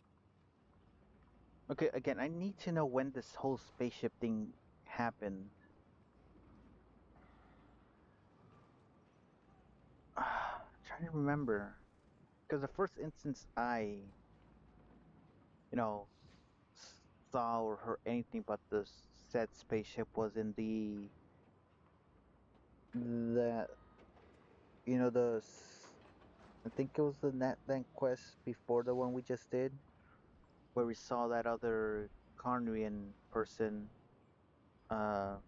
Okay, again, I need to know when this whole spaceship thing happened. Trying to remember. Because the first instance I, saw or heard anything about the said spaceship was in the, I think it was the Natlan quest before the one we just did, where we saw that other Carnian person. There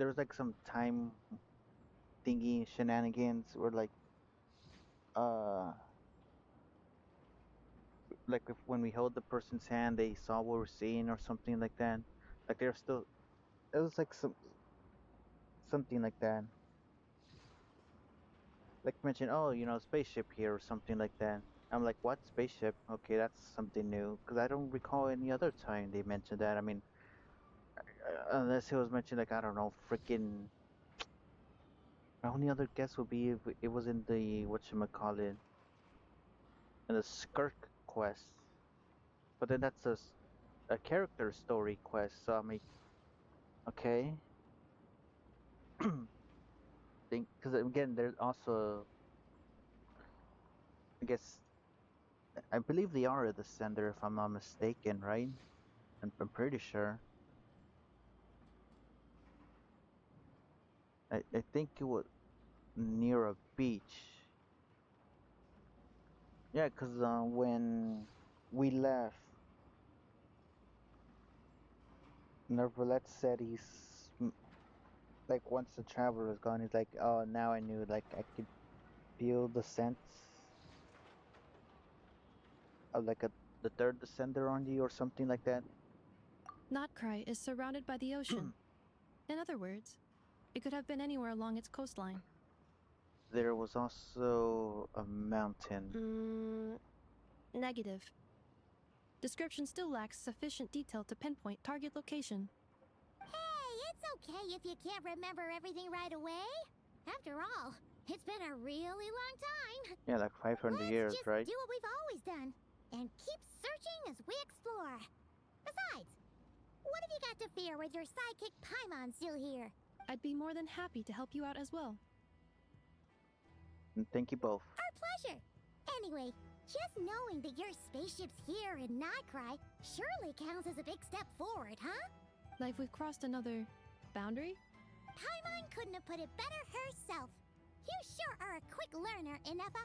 was like some time thingy shenanigans where like if when we held the person's hand they saw what we're seeing or something like that. Like they're still, it was like something like that. Like mention, oh, spaceship here or something like that. I'm like, what spaceship? Okay, that's something new because I don't recall any other time they mentioned that. I mean, unless it was mentioned like, I don't know, freaking. My only other guess would be if it was in the whatchamacallit, in the Skirk quest. But then that's a character story quest, so I'm like, okay. Because again, there's also, I guess, I believe they are a descender if I'm not mistaken, right? I'm pretty sure. I think it was near a beach. Yeah, because when we left, Nervalet said like, once the traveler was gone, he's like, oh, now I knew, like, I could feel the sense of like the third descender on you or something like that. Nod-Krai is surrounded by the ocean. In other words, it could have been anywhere along its coastline. There was also a mountain. Negative. Description still lacks sufficient detail to pinpoint target location. Hey, it's okay if you can't remember everything right away. After all, it's been a really long time. Yeah, like 500 years, Just right? do what we've always done. and keep searching as we explore. Besides, what have you got to fear with your sidekick Paimon still here? I'd be more than happy to help you out as well. And thank you both. Our pleasure. Anyway, just knowing that your spaceship's here in Nod-Krai surely counts as a big step forward, huh? Like we've crossed another boundary? Paimon couldn't have put it better herself. You sure are a quick learner, Inefa.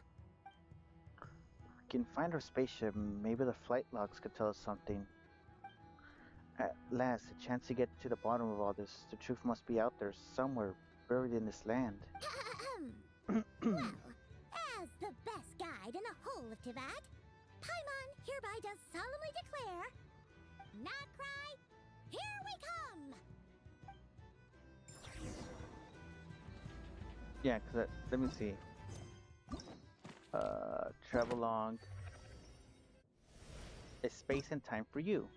We can find our spaceship. Maybe the flight logs could tell us something. At last, a chance to get to the bottom of all this. The truth must be out there somewhere, buried in this land. Well, as the best guide in the whole of Tivat, Paimon hereby does solemnly declare, Nod-Krai, here we come! Yeah, cause let me see. Travel log. It's space and time for you.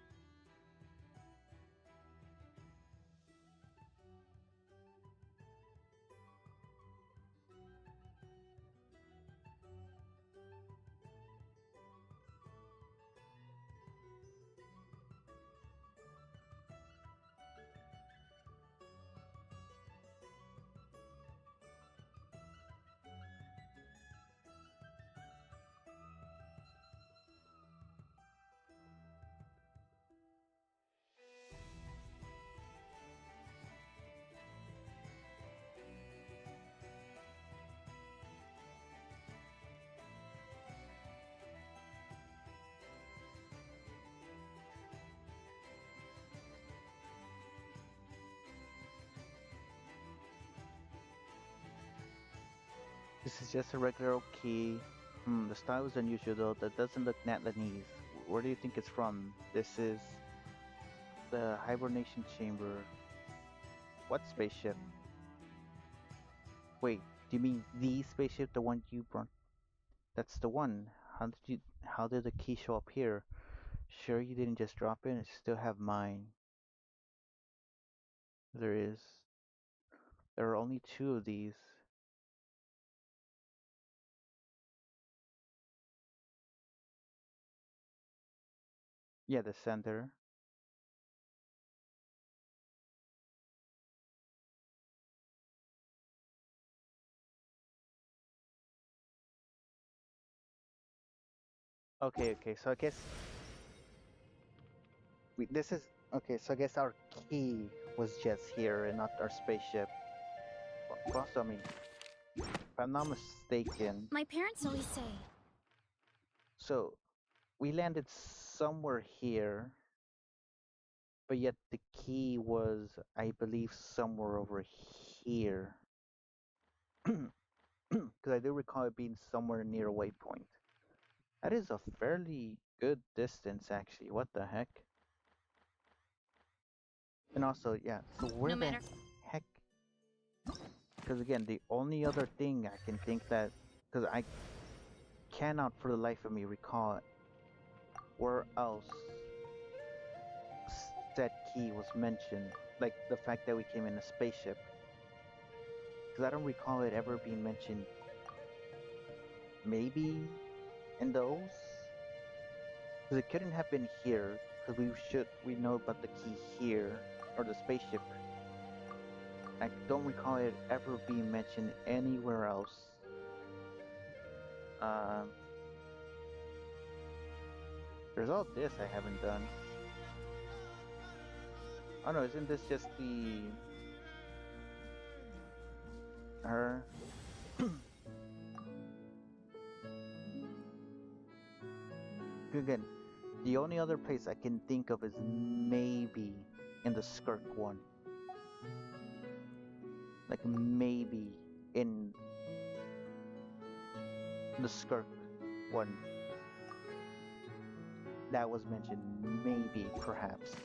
This is just a regular old key. The style is unusual though. That doesn't look Natlanese. Where do you think it's from? This is the hibernation chamber. What spaceship? Wait, do you mean the spaceship, the one you brought? That's the one. How did the key show up here? Sure you didn't just drop in? I still have mine. There are only 2 of these. Yeah, the center. Okay, so I guess this is okay. So I guess our key was just here and not our spaceship. Also, I mean, if I'm not mistaken, My parents always say, so we landed somewhere here, but yet the key was, I believe, somewhere over here. Because I do recall it being somewhere near a waypoint. That is a fairly good distance, actually. What the heck? And also, yeah, so where no the matter. heck? Because again, the only other thing I can think that, because I cannot for the life of me recall where else said key was mentioned, like the fact that we came in a spaceship. Because I don't recall it ever being mentioned. Maybe in those? Because it couldn't have been here, because we know about the key here, or the spaceship. I don't recall it ever being mentioned anywhere else. There's all this I haven't done. Oh no, isn't this just her? Again, the only other place I can think of is maybe in the Skirk one. Like maybe in the Skirk one. That was mentioned, maybe, perhaps.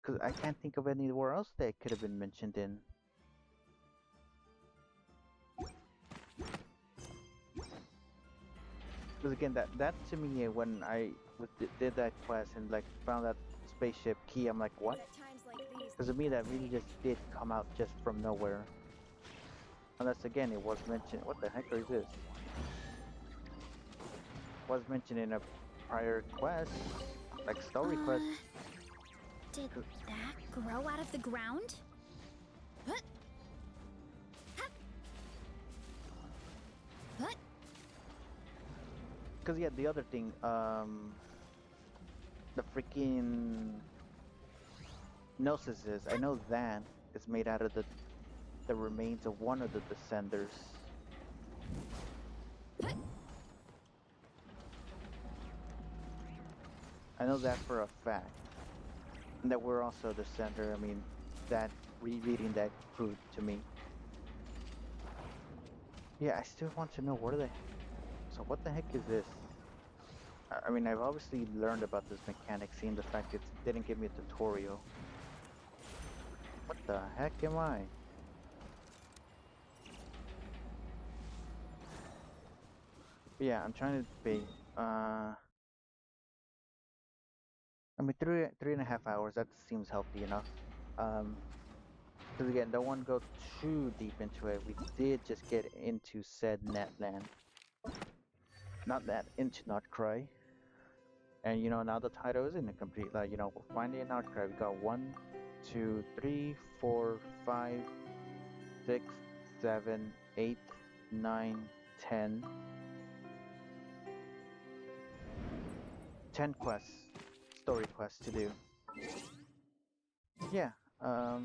Because I can't think of anywhere else that it could have been mentioned in. Because again, that to me, when I did that quest and like found that spaceship key, I'm like, what? Because to me, that really just did come out just from nowhere. Unless again, it was mentioned. What the heck is this? was mentioned in a prior quest, like story quest. Did that grow out of the ground? Huh? Huh? Cause yeah, the other thing, the freaking Gnosis is. I know that is made out of the remains of one of the descenders. I know that for a fact. And that we're also the center. I mean, that rereading that proved to me. Yeah, I still want to know so what the heck is this? I mean, I've obviously learned about this mechanic, seeing the fact it didn't give me a tutorial. What the heck am I? But yeah, I'm trying to be, I mean, 3.5 hours, that seems healthy enough. Because again, don't want to go too deep into it. We did just get into said Netland. Not that, into Nod-Krai. And you know, now the title isn't a complete, like, you know, we're finally in Nod-Krai. We got 1, 2, 3, 4, 5, 6, 7, 8, 9, 10. 10 quests, story quests to do. Yeah, I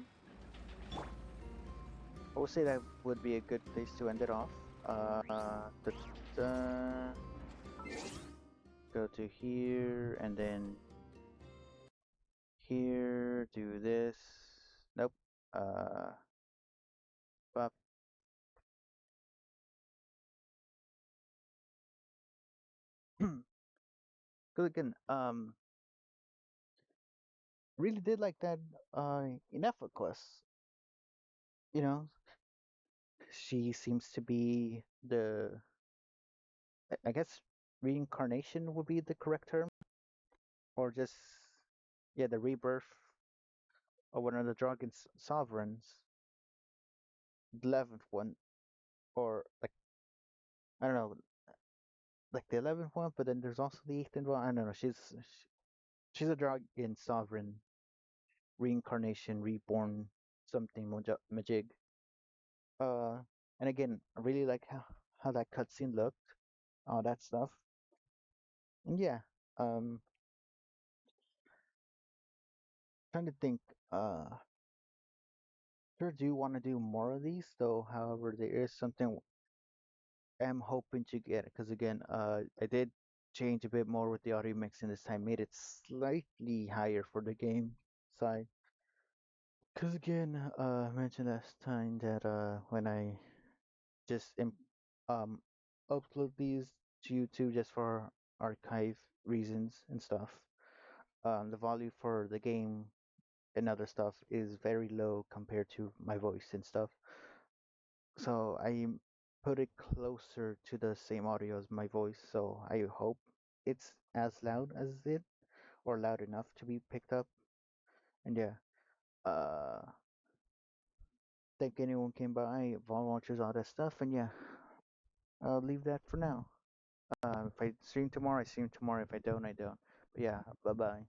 would say that would be a good place to end it off. Go to here and then here, do this. Nope. Bop. Cause again, really did like that Inefa quest. You know, she seems to be I guess reincarnation would be the correct term, or just yeah, the rebirth of one of the dragon sovereigns, the 11th one, or like I don't know, like the 11th one, but then there's also the 18th one. I don't know. She's a dragon sovereign, reincarnation, reborn, something majig. Uh, and again, I really like how that cutscene looked, all that stuff. And yeah, um, trying to think. Sure do want to do more of these, though. However, there is something I'm hoping to get because again, I did change a bit more with the audio mixing this time, made it slightly higher for the game side. Because again, I mentioned last time that when I just um upload these to YouTube just for archive reasons and stuff, the volume for the game and other stuff is very low compared to my voice and stuff. So I put it closer to the same audio as my voice, so I hope it's as loud as it or loud enough to be picked up. And yeah, uh, thank anyone came by, vol launchers, all that stuff. And yeah, I'll leave that for now. If I stream tomorrow, I stream tomorrow. If I don't, I don't. But yeah, bye bye.